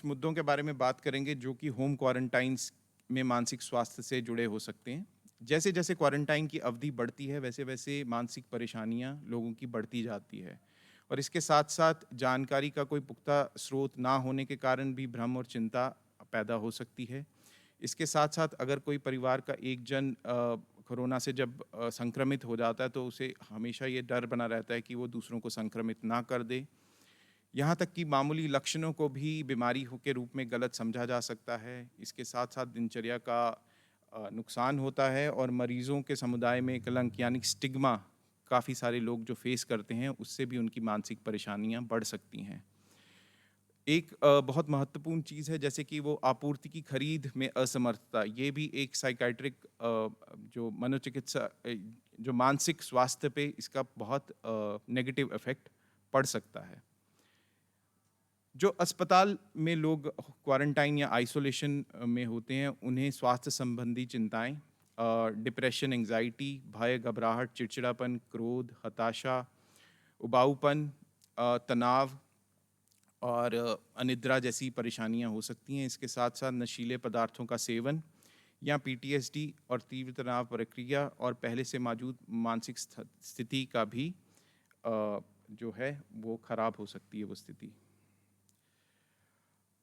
मुद्दों के बारे में बात करेंगे जो कि होम क्वारंटाइन्स में मानसिक स्वास्थ्य से जुड़े हो सकते हैं। जैसे जैसे क्वारंटाइन की अवधि बढ़ती है, वैसे वैसे मानसिक परेशानियां लोगों की बढ़ती जाती है, और इसके साथ साथ जानकारी का कोई पुख्ता स्रोत ना होने के कारण भी भ्रम और चिंता पैदा हो सकती है। इसके साथ साथ अगर कोई परिवार का एक जन कोरोना से जब संक्रमित हो जाता है, तो उसे हमेशा ये डर बना रहता है कि वो दूसरों को संक्रमित ना कर दे। यहाँ तक कि मामूली लक्षणों को भी बीमारी के रूप में गलत समझा जा सकता है। इसके साथ साथ दिनचर्या का नुकसान होता है और मरीजों के समुदाय में कलंक यानी स्टिग्मा काफ़ी सारे लोग जो फेस करते हैं, उससे भी उनकी मानसिक परेशानियाँ बढ़ सकती हैं। एक बहुत महत्वपूर्ण चीज़ है, जैसे कि वो आपूर्ति की खरीद में असमर्थता, ये भी एक साइकाइट्रिक जो मनोचिकित्सा जो मानसिक स्वास्थ्य पे इसका बहुत नेगेटिव इफेक्ट पड़ सकता है। जो अस्पताल में लोग क्वारंटाइन या आइसोलेशन में होते हैं, उन्हें स्वास्थ्य संबंधी चिंताएं, डिप्रेशन, एंजाइटी, भय, घबराहट, चिड़चिड़ापन, क्रोध, हताशा, उबाऊपन, तनाव और अनिद्रा जैसी परेशानियां हो सकती हैं। इसके साथ साथ नशीले पदार्थों का सेवन या पीटीएसडी और तीव्र तनाव प्रक्रिया और पहले से मौजूद मानसिक स्थिति का भी जो है वो खराब हो सकती है वो स्थिति।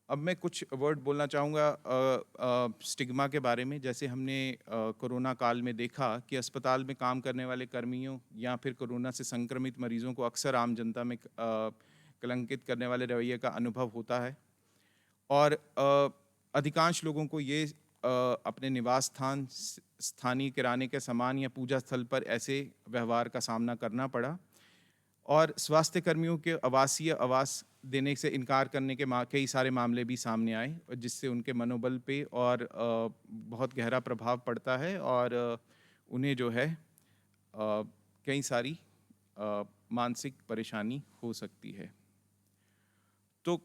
अब मैं कुछ वर्ड बोलना चाहूँगा स्टिग्मा के बारे में। जैसे हमने कोरोना काल में देखा कि अस्पताल में काम करने वाले कर्मियों या फिर कोरोना से संक्रमित मरीजों को अक्सर आम जनता में कलंकित करने वाले रवैये का अनुभव होता है, और अधिकांश लोगों को ये अपने निवास स्थान, स्थानीय किराने के सामान या पूजा स्थल पर ऐसे व्यवहार का सामना करना पड़ा, और स्वास्थ्य कर्मियों के आवासीय आवास देने से इनकार करने के कई सारे मामले भी सामने आए, जिससे उनके मनोबल पे और बहुत गहरा प्रभाव पड़ता है और उन्हें जो है कई सारी मानसिक परेशानी हो सकती है। तो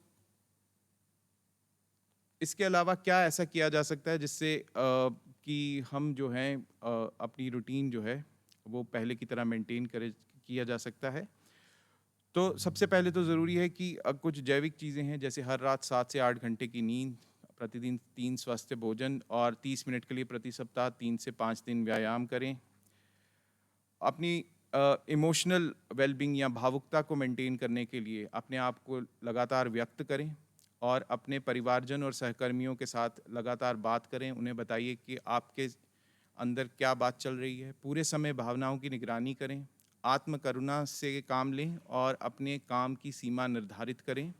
इसके अलावा क्या ऐसा किया जा सकता है जिससे कि हम जो हैं अपनी रूटीन जो है वो पहले की तरह मेंटेन करे किया जा सकता है? तो सबसे पहले तो ज़रूरी है कि कुछ जैविक चीज़ें हैं, जैसे हर रात 7 से 8 घंटे की नींद, प्रतिदिन 3 स्वस्थ भोजन और 30 मिनट के लिए प्रति सप्ताह 3 से 5 दिन व्यायाम करें। अपनी इमोशनल वेलबींग या भावुकता को मेंटेन करने के लिए अपने आप को लगातार व्यक्त करें और अपने परिवारजन और सहकर्मियों के साथ लगातार बात करें। उन्हें बताइए कि आपके अंदर क्या बात चल रही है। पूरे समय भावनाओं की निगरानी करें, आत्म करुणा से काम लें और अपने काम की सीमा निर्धारित करें।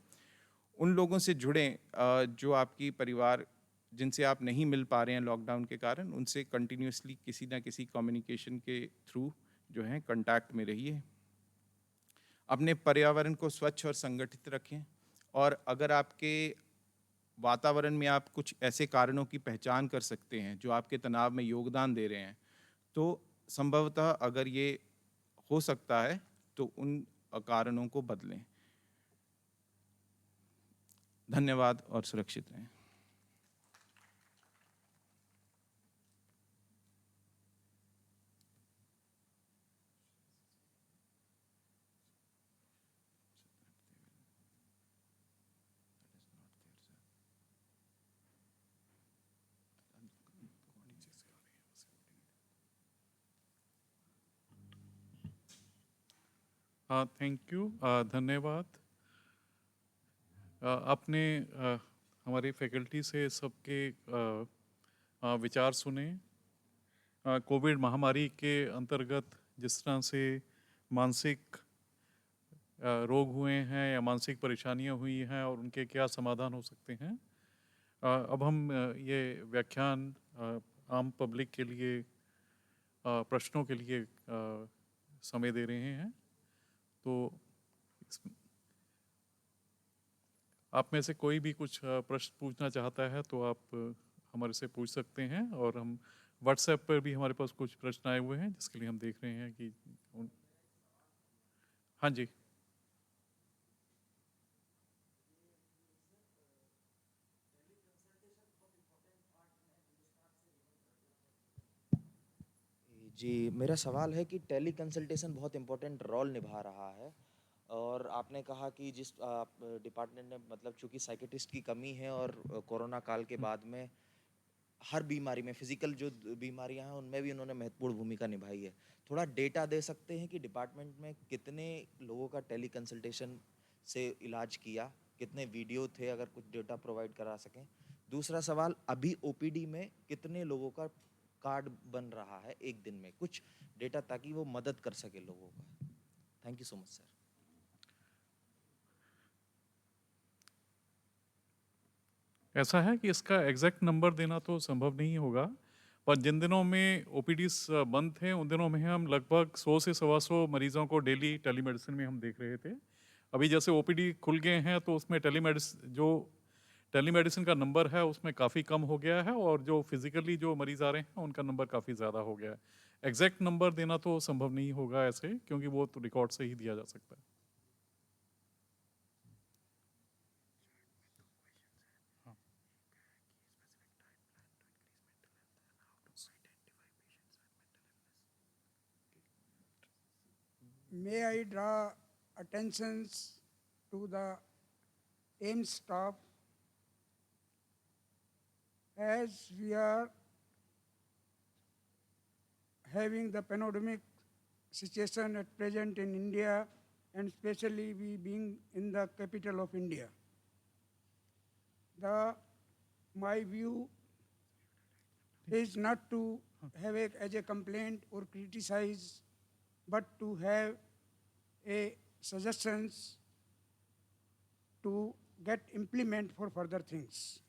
उन लोगों से जुड़ें जो आपकी परिवार जिनसे आप नहीं मिल पा रहे हैं लॉकडाउन के कारण, उनसे कंटिन्यूअसली किसी ना किसी कम्युनिकेशन के थ्रू जो है कांटेक्ट में रहिए। अपने पर्यावरण को स्वच्छ और संगठित रखें और अगर आपके वातावरण में आप कुछ ऐसे कारणों की पहचान कर सकते हैं जो आपके तनाव में योगदान दे रहे हैं, तो संभवतः अगर ये हो सकता है तो उन कारणों को बदलें। धन्यवाद और सुरक्षित रहें। हाँ, थैंक यू, धन्यवाद। आपने हमारी फैकल्टी से सबके विचार सुने। कोविड महामारी के अंतर्गत जिस तरह से मानसिक रोग हुए हैं या मानसिक परेशानियां हुई हैं और उनके क्या समाधान हो सकते हैं। अब हम ये व्याख्यान आम पब्लिक के लिए प्रश्नों के लिए समय दे रहे हैं। तो आप में से कोई भी कुछ प्रश्न पूछना चाहता है तो आप हमारे से पूछ सकते हैं, और हम व्हाट्सएप पर भी हमारे पास कुछ प्रश्न आए हुए हैं जिसके लिए हम देख रहे हैं कि हाँ जी। जी, मेरा सवाल है कि टेली कंसल्टेशन बहुत इम्पोर्टेंट रोल निभा रहा है और आपने कहा कि जिस आप डिपार्टमेंट ने मतलब चूँकि साइकियाट्रिस्ट की कमी है और कोरोना काल के बाद में हर बीमारी में फिजिकल जो बीमारियां हैं उनमें भी उन्होंने महत्वपूर्ण भूमिका निभाई है। थोड़ा डेटा दे सकते हैं कि डिपार्टमेंट में कितने लोगों का टेली कंसल्टेशन से इलाज किया, कितने वीडियो थे, अगर कुछ डेटा प्रोवाइड करा सकें। दूसरा सवाल, अभी ओपीडी में कितने लोगों का कार्ड बन रहा है एक दिन में, कुछ डेटा ताकि वो मदद कर सके लोगों का। Thank you so much sir. ऐसा है कि इसका एग्जैक्ट नंबर देना तो संभव नहीं होगा, पर जिन दिनों में ओपीडीज बंद थे उन दिनों में हम लगभग 100 से 125 मरीजों को डेली टेलीमेडिसिन में हम देख रहे थे। अभी जैसे ओपीडी खुल गए हैं तो उसमें टेलीमेडिसिन का नंबर है उसमें काफ़ी कम हो गया है, और जो फिजिकली जो मरीज आ रहे हैं उनका नंबर काफ़ी ज़्यादा हो गया है। एग्जैक्ट नंबर देना तो संभव नहीं होगा ऐसे, क्योंकि वो तो रिकॉर्ड से ही दिया जा सकता है। May I draw attentions to the AIMS staff as we are having the pandemic situation at present in India, and especially we being in the capital of India. My view is not to have it as a complaint or criticize, but to have a suggestions to get implement for further things.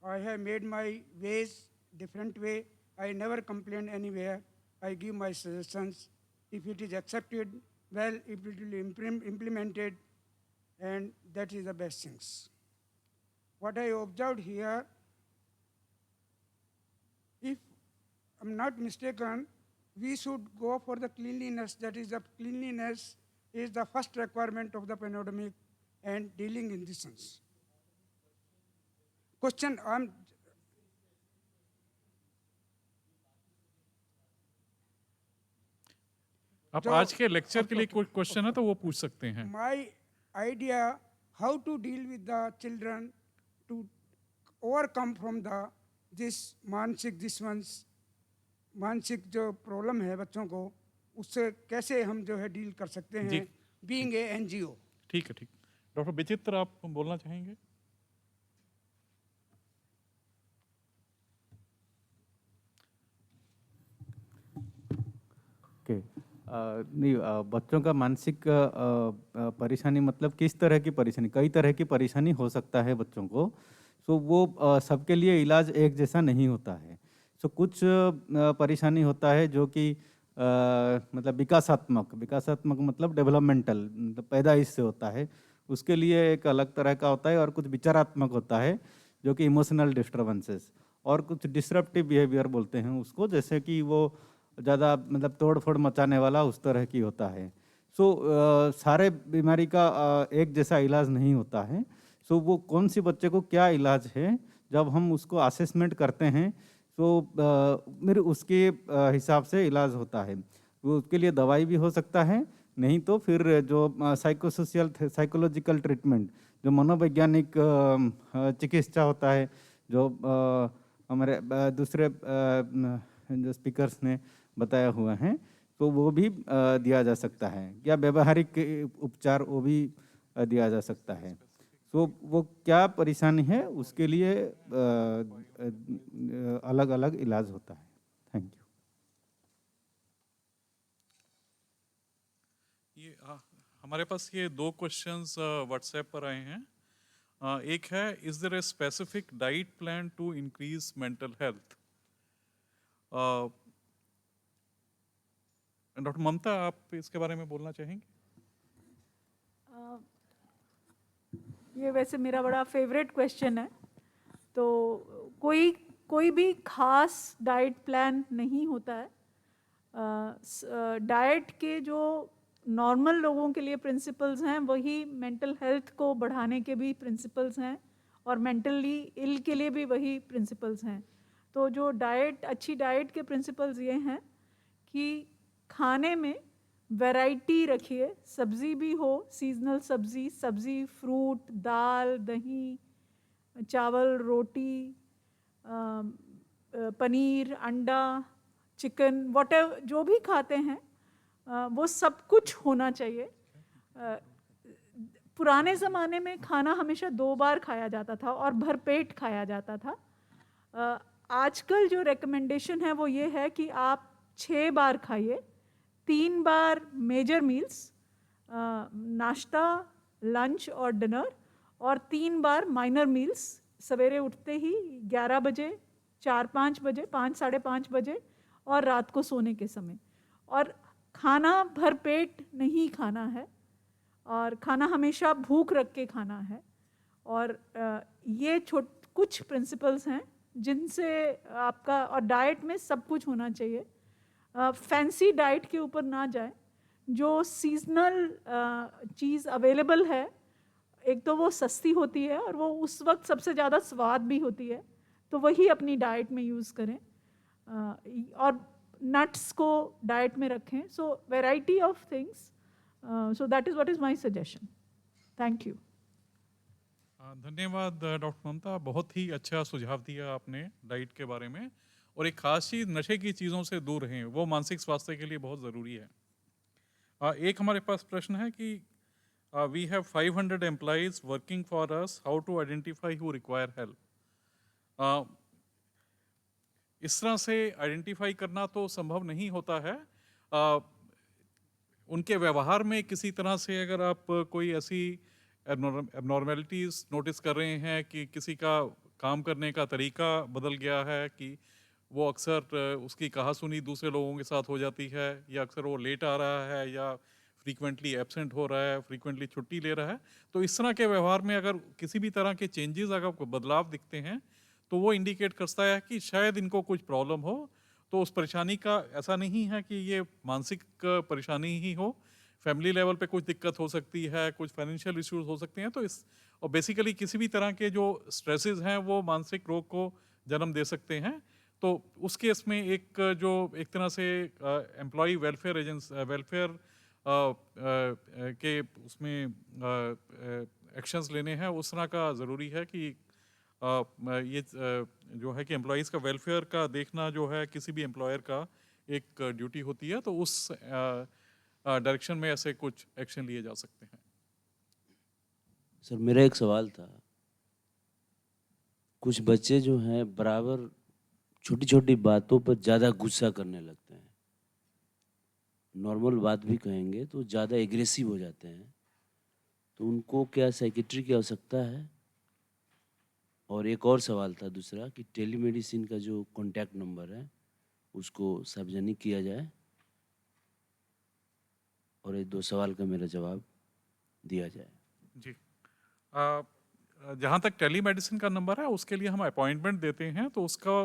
I have made my ways different way. I never complain anywhere. I give my suggestions. If it is accepted, well, if it will be implemented, and that is the best things. What I observed here, if I'm not mistaken, we should go for the cleanliness. That is, the cleanliness is the first requirement of the pandemic and dealing in this sense. Question, आप जो- आज के lecture के लिए कोई question है तो वो पूछ सकते हैं। my idea how to deal with the children to overcome from this मानसिक जो प्रॉब्लम है बच्चों को, उससे कैसे हम जो है डील कर सकते जी। हैं बीइंग ए NGO। ठीक है, ठीक। डॉक्टर विचित्र, आप बोलना चाहेंगे? ओके। नहीं, बच्चों का मानसिक परेशानी मतलब किस तरह की परेशानी? कई तरह की परेशानी हो सकता है बच्चों को। सो वो सबके लिए इलाज एक जैसा नहीं होता है। सो कुछ परेशानी होता है जो कि मतलब विकासात्मक मतलब डेवलपमेंटल, मतलब पैदाइश से होता है, उसके लिए एक अलग तरह का होता है। और कुछ विचारात्मक होता है जो कि इमोशनल डिस्टर्बेंसेस, और कुछ डिसरप्टिव बिहेवियर बोलते हैं उसको, जैसे कि वो ज़्यादा मतलब तोड़ फोड़ मचाने वाला, उस तरह की होता है। सो सारे बीमारी का एक जैसा इलाज नहीं होता है। सो वो कौन सी बच्चे को क्या इलाज है, जब हम उसको असेसमेंट करते हैं तो फिर उसके हिसाब से इलाज होता है। वो उसके लिए दवाई भी हो सकता है, नहीं तो फिर जो साइकोलॉजिकल ट्रीटमेंट, जो मनोवैज्ञानिक चिकित्सा होता है, जो हमारे दूसरे जो स्पीकर्स ने बताया हुआ है, तो वो भी दिया जा सकता है। या व्यवहारिक उपचार वो भी दिया जा सकता है। तो वो क्या परेशानी है उसके लिए अलग अलग इलाज होता है। Thank you. ये हमारे पास ये 2 क्वेश्चंस व्हाट्सएप पर आए हैं। एक है, is there a specific diet plan to increase mental health? Doctor Mamta, आप इसके बारे में बोलना चाहेंगे? ये वैसे मेरा बड़ा फेवरेट क्वेश्चन है। तो कोई भी खास डाइट प्लान नहीं होता है। डाइट के जो नॉर्मल लोगों के लिए प्रिंसिपल्स हैं, वही मेंटल हेल्थ को बढ़ाने के भी प्रिंसिपल्स हैं, और मेंटली इल के लिए भी वही प्रिंसिपल्स हैं। तो जो अच्छी डाइट के प्रिंसिपल्स ये हैं कि खाने में वैरायटी रखिए, सब्ज़ी भी हो, सीजनल सब्ज़ी, फ्रूट, दाल, दही, चावल, रोटी, पनीर, अंडा, चिकन, व्हाटएवर जो भी खाते हैं वो सब कुछ होना चाहिए। पुराने ज़माने में खाना हमेशा 2 बार खाया जाता था और भरपेट खाया जाता था। आजकल जो रिकमेंडेशन है वो ये है कि आप 6 बार खाइए, 3 बार मेजर मील्स, नाश्ता, लंच और डिनर, और 3 बार माइनर मील्स, सवेरे उठते ही 11 बजे, 4-5 बजे, 5 साढ़े 5 बजे, और रात को सोने के समय। और खाना भरपेट नहीं खाना है, और खाना हमेशा भूख रख के खाना है। और ये कुछ प्रिंसिपल्स हैं जिनसे आपका, और डाइट में सब कुछ होना चाहिए। फैंसी डाइट के ऊपर ना जाए। जो सीजनल चीज़ अवेलेबल है, एक तो वो सस्ती होती है और वो उस वक्त सबसे ज़्यादा स्वाद भी होती है, तो वही अपनी डाइट में यूज़ करें। और नट्स को डाइट में रखें। So variety of things, so that is what is my suggestion. Thank you. धन्यवाद डॉक्टर ममता, बहुत ही अच्छा सुझाव दिया आपने डाइट के बारे में। और एक खास चीज़, नशे की चीज़ों से दूर रहें, वो मानसिक स्वास्थ्य के लिए बहुत ज़रूरी है। एक हमारे पास प्रश्न है कि we have 500 employees working for us, how to identify who require help? इस तरह से आइडेंटिफाई करना तो संभव नहीं होता है। उनके व्यवहार में किसी तरह से अगर आप कोई ऐसी एबनॉर्मेलिटीज़ नोटिस कर रहे हैं कि किसी का काम करने का तरीका बदल गया है, कि वो अक्सर उसकी कहासुनी दूसरे लोगों के साथ हो जाती है, या अक्सर वो लेट आ रहा है, या फ्रीक्वेंटली एब्सेंट हो रहा है, फ्रीक्वेंटली छुट्टी ले रहा है, तो इस तरह के व्यवहार में अगर किसी भी तरह के चेंजेस, अगर बदलाव दिखते हैं, तो वो इंडिकेट करता है कि शायद इनको कुछ प्रॉब्लम हो। तो उस परेशानी का ऐसा नहीं है कि ये मानसिक परेशानी ही हो, फैमिली लेवल पे कुछ दिक्कत हो सकती है, कुछ फाइनेंशियल इश्यूज हो सकते हैं। तो इस और बेसिकली किसी भी तरह के जो स्ट्रेसेस हैं वो मानसिक रोग को जन्म दे सकते हैं। तो उस केस में एक जो एक तरह से एम्प्लॉय वेलफेयर वेलफेयर के उसमें एक्शंस लेने हैं, उस तरह का ज़रूरी है कि जो है कि एम्प्लॉयज़ का वेलफेयर का देखना जो है किसी भी एम्प्लॉयर का एक ड्यूटी होती है। तो उस डायरेक्शन में ऐसे कुछ एक्शन लिए जा सकते हैं। सर मेरा एक सवाल था, कुछ बच्चे जो हैं बराबर छोटी छोटी बातों पर ज़्यादा गुस्सा करने लगते हैं, नॉर्मल बात भी कहेंगे तो ज़्यादा एग्रेसिव हो जाते हैं, तो उनको क्या साइकेट्री की आवश्यकता है? और एक और सवाल था दूसरा कि टेलीमेडिसिन का जो कॉन्टैक्ट नंबर है उसको सार्वजनिक किया जाए, और ये 2 सवाल का मेरा जवाब दिया जाए। जी, जहाँ तक टेलीमेडिसिन का नंबर है उसके लिए हम अपॉइंटमेंट देते हैं। तो उसका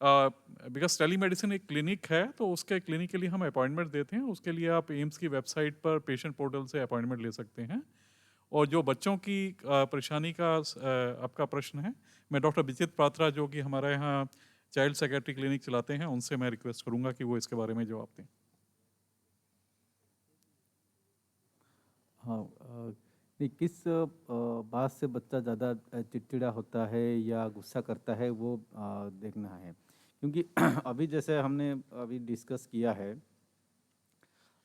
बिकॉज टेलीमेडिसिन एक क्लिनिक है, तो उसके क्लिनिक के लिए हम अपॉइंटमेंट देते हैं। उसके लिए आप एम्स की वेबसाइट पर पेशेंट पोर्टल से अपॉइंटमेंट ले सकते हैं। और जो बच्चों की परेशानी का आपका प्रश्न है, मैं डॉक्टर विचित पात्रा जो कि हमारे यहाँ चाइल्ड साइकेट्री क्लिनिक चलाते हैं, उनसे मैं रिक्वेस्ट करूँगा कि वो इसके बारे में जवाब दें। हाँ, नहीं किस बात से बच्चा ज़्यादा चिड़चिड़ा होता है या गुस्सा करता है वो देखना है, क्योंकि अभी जैसे हमने अभी डिस्कस किया है,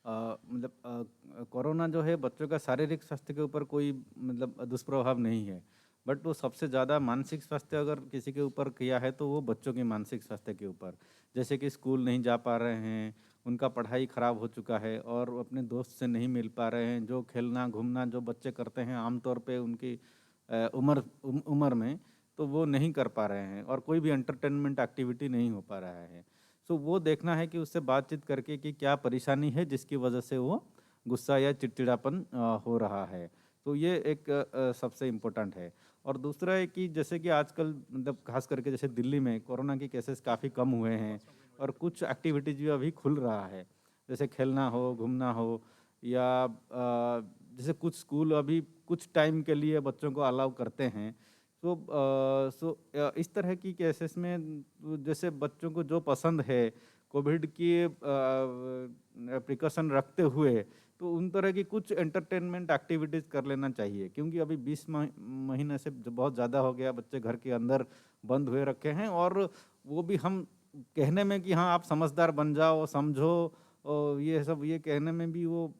मतलब कोरोना जो है बच्चों का शारीरिक स्वास्थ्य के ऊपर कोई मतलब दुष्प्रभाव नहीं है, बट वो सबसे ज़्यादा मानसिक स्वास्थ्य अगर किसी के ऊपर किया है तो वो बच्चों के मानसिक स्वास्थ्य के ऊपर, जैसे कि स्कूल नहीं जा पा रहे हैं, उनका पढ़ाई ख़राब हो चुका है और वो अपने दोस्त से नहीं मिल पा रहे हैं, जो खेलना घूमना जो बच्चे करते हैं आमतौर पे उनकी उम्र में, तो वो नहीं कर पा रहे हैं और कोई भी एंटरटेनमेंट एक्टिविटी नहीं हो पा रहा है। सो वो देखना है कि उससे बातचीत करके कि क्या परेशानी है जिसकी वजह से वो गुस्सा या चिड़चिड़ापन हो रहा है। तो ये एक सबसे इम्पोर्टेंट है। और दूसरा है कि जैसे कि आजकल मतलब खास करके जैसे दिल्ली में कोरोना के केसेस काफ़ी कम हुए हैं और कुछ एक्टिविटीज़ भी अभी खुल रहा है, जैसे खेलना हो, घूमना हो, या जैसे कुछ स्कूल अभी कुछ टाइम के लिए बच्चों को अलाउ करते हैं। इस तरह की केसेस में जैसे बच्चों को जो पसंद है कोविड की प्रिकॉशन रखते हुए, तो उन तरह की कुछ एंटरटेनमेंट एक्टिविटीज़ कर लेना चाहिए, क्योंकि अभी 20 महीने से बहुत ज़्यादा हो गया बच्चे घर के अंदर बंद हुए रखे हैं, और वो भी हम कहने में कि हाँ आप समझदार बन जाओ, समझो, और ये सब ये कहने में भी वो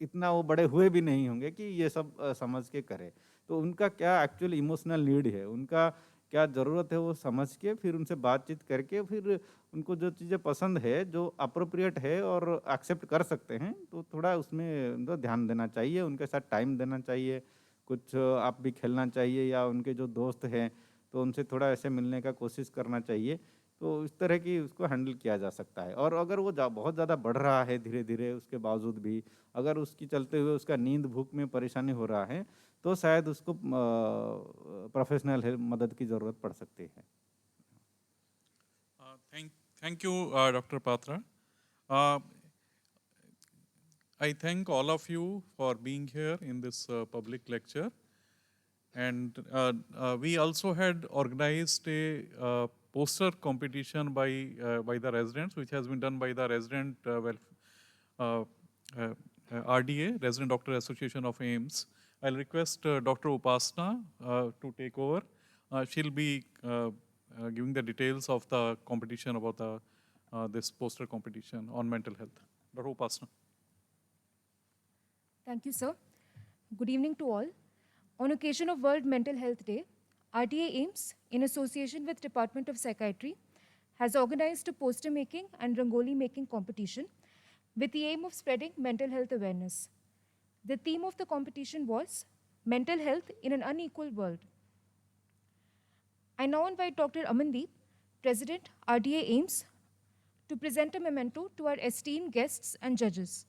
इतना वो बड़े हुए भी नहीं होंगे कि ये सब समझ के करे। तो उनका क्या एक्चुअल इमोशनल नीड है, उनका क्या ज़रूरत है, वो समझ के फिर उनसे बातचीत करके फिर उनको जो चीज़ें पसंद है, जो अप्रोप्रिएट है और एक्सेप्ट कर सकते हैं, तो थोड़ा उसमें उनको ध्यान देना चाहिए, उनके साथ टाइम देना चाहिए, कुछ आप भी खेलना चाहिए, या उनके जो दोस्त हैं तो उनसे थोड़ा ऐसे मिलने का कोशिश करना चाहिए। तो इस तरह की उसको हैंडल किया जा सकता है। और अगर वो बहुत ज़्यादा बढ़ रहा है धीरे धीरे, उसके बावजूद भी अगर उसकी चलते हुए उसका नींद भूख में परेशानी हो रहा है, तो शायद उसको प्रोफेशनल हेल्प मदद की ज़रूरत पड़ सकती है। Thank you, Dr. Patra. I thank all of you for being here in this public lecture. And we also had organized a poster competition by the residents, which has been done by the resident RDA, Resident Doctor Association of AIMS. I'll request Dr. Upasna to take over. She'll be giving the details of the competition about this poster competition on mental health. Dr. Upasna. Thank you, sir. Good evening to all. On occasion of World Mental Health Day, RDA AIMS, in association with Department of Psychiatry, has organized a poster making and rangoli making competition with the aim of spreading mental health awareness. The theme of the competition was Mental Health in an Unequal World. I now invite Dr. Amandeep, President, RDA AIMS, to present a memento to our esteemed guests and judges.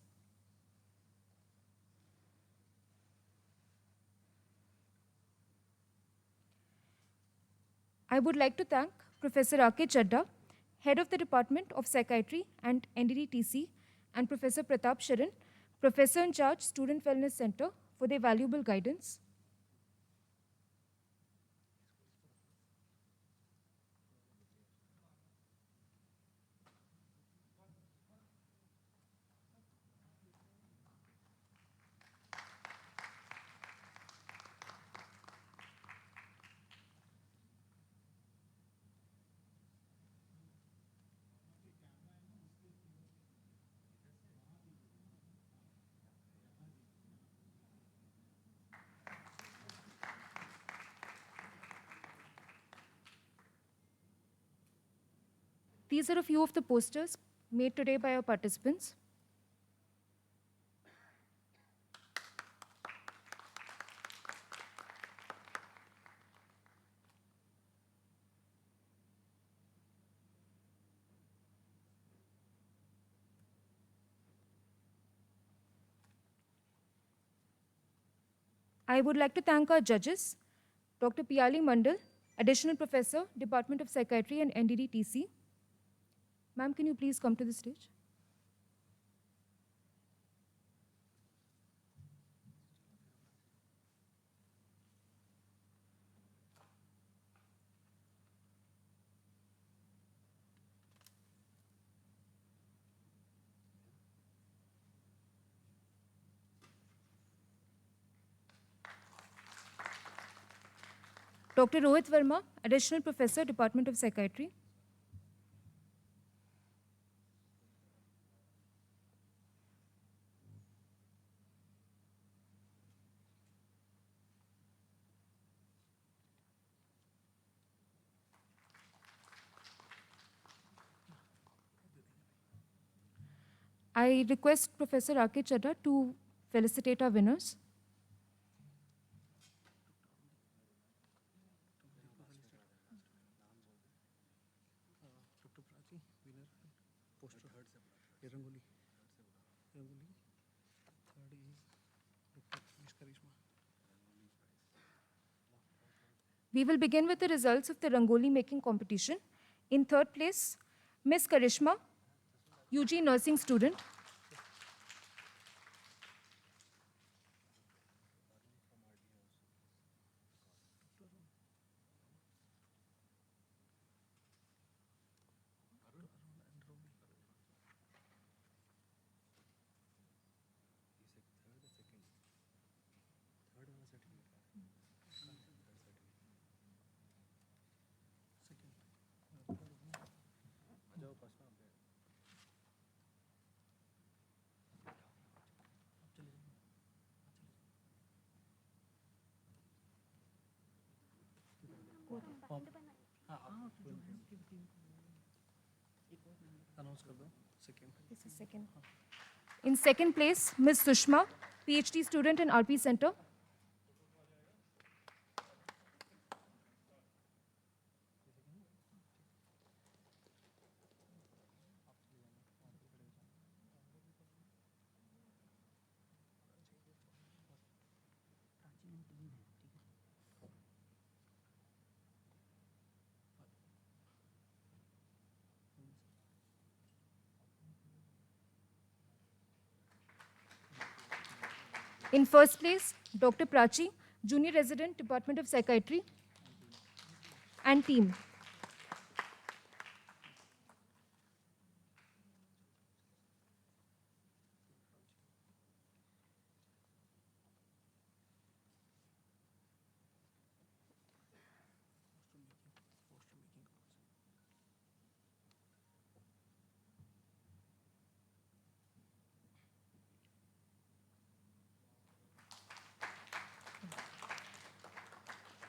I would like to thank Professor R.K. Chadda, Head of the Department of Psychiatry and NDDTC, and Professor Pratap Sharan, Professor in Charge, Student Wellness Center, for their valuable guidance. These are a few of the posters made today by our participants. I would like to thank our judges, Dr. Piali Mandal, Additional Professor, Department of Psychiatry and NDDTC. Ma'am, can you please come to the stage? Dr. Rohit Verma, Additional Professor, Department of Psychiatry. I request Professor Rakesh Chadha to felicitate our winners. We will begin with the results of the Rangoli making competition. In third place, Miss Karishma, UG nursing student. This is second. In second place, Ms. Sushma, PhD student in RP Center. In first place, Dr. Prachi, Junior Resident, Department of Psychiatry, and team.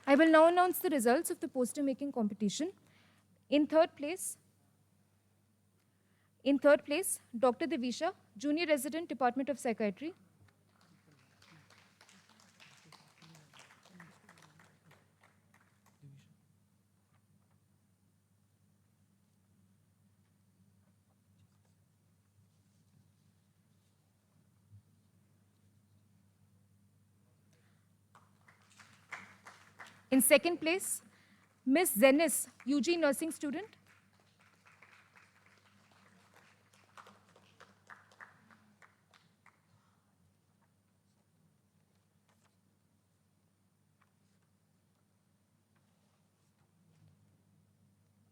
I will now announce the results of the poster making competition. In third place, Dr. Devisha, Junior Resident, Department of Psychiatry. In second place, Ms. Zenis, UG nursing student.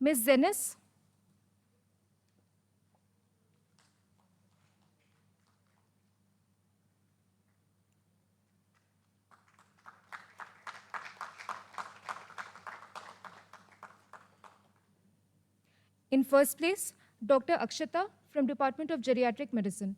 Ms. Zenis. In first place, Dr. Akshata from Department of Geriatric Medicine.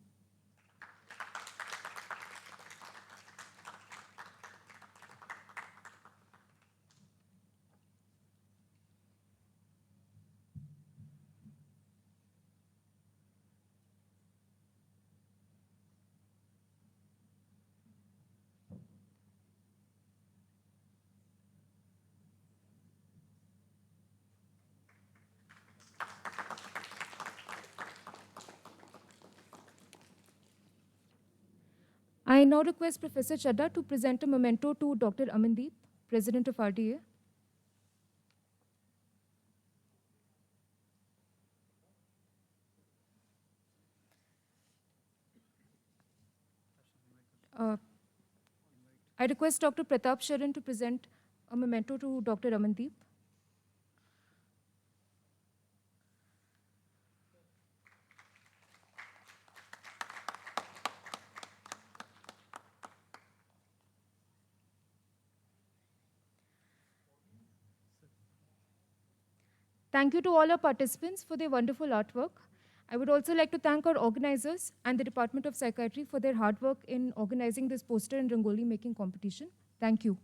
I now request Professor Chadha to present a memento to Dr. Amandeep, President of RDA. I request Dr. Pratap Sharan to present a memento to Dr. Amandeep. Thank you to all our participants for their wonderful artwork. I would also like to thank our organizers and the Department of Psychiatry for their hard work in organizing this poster and Rangoli making competition. Thank you.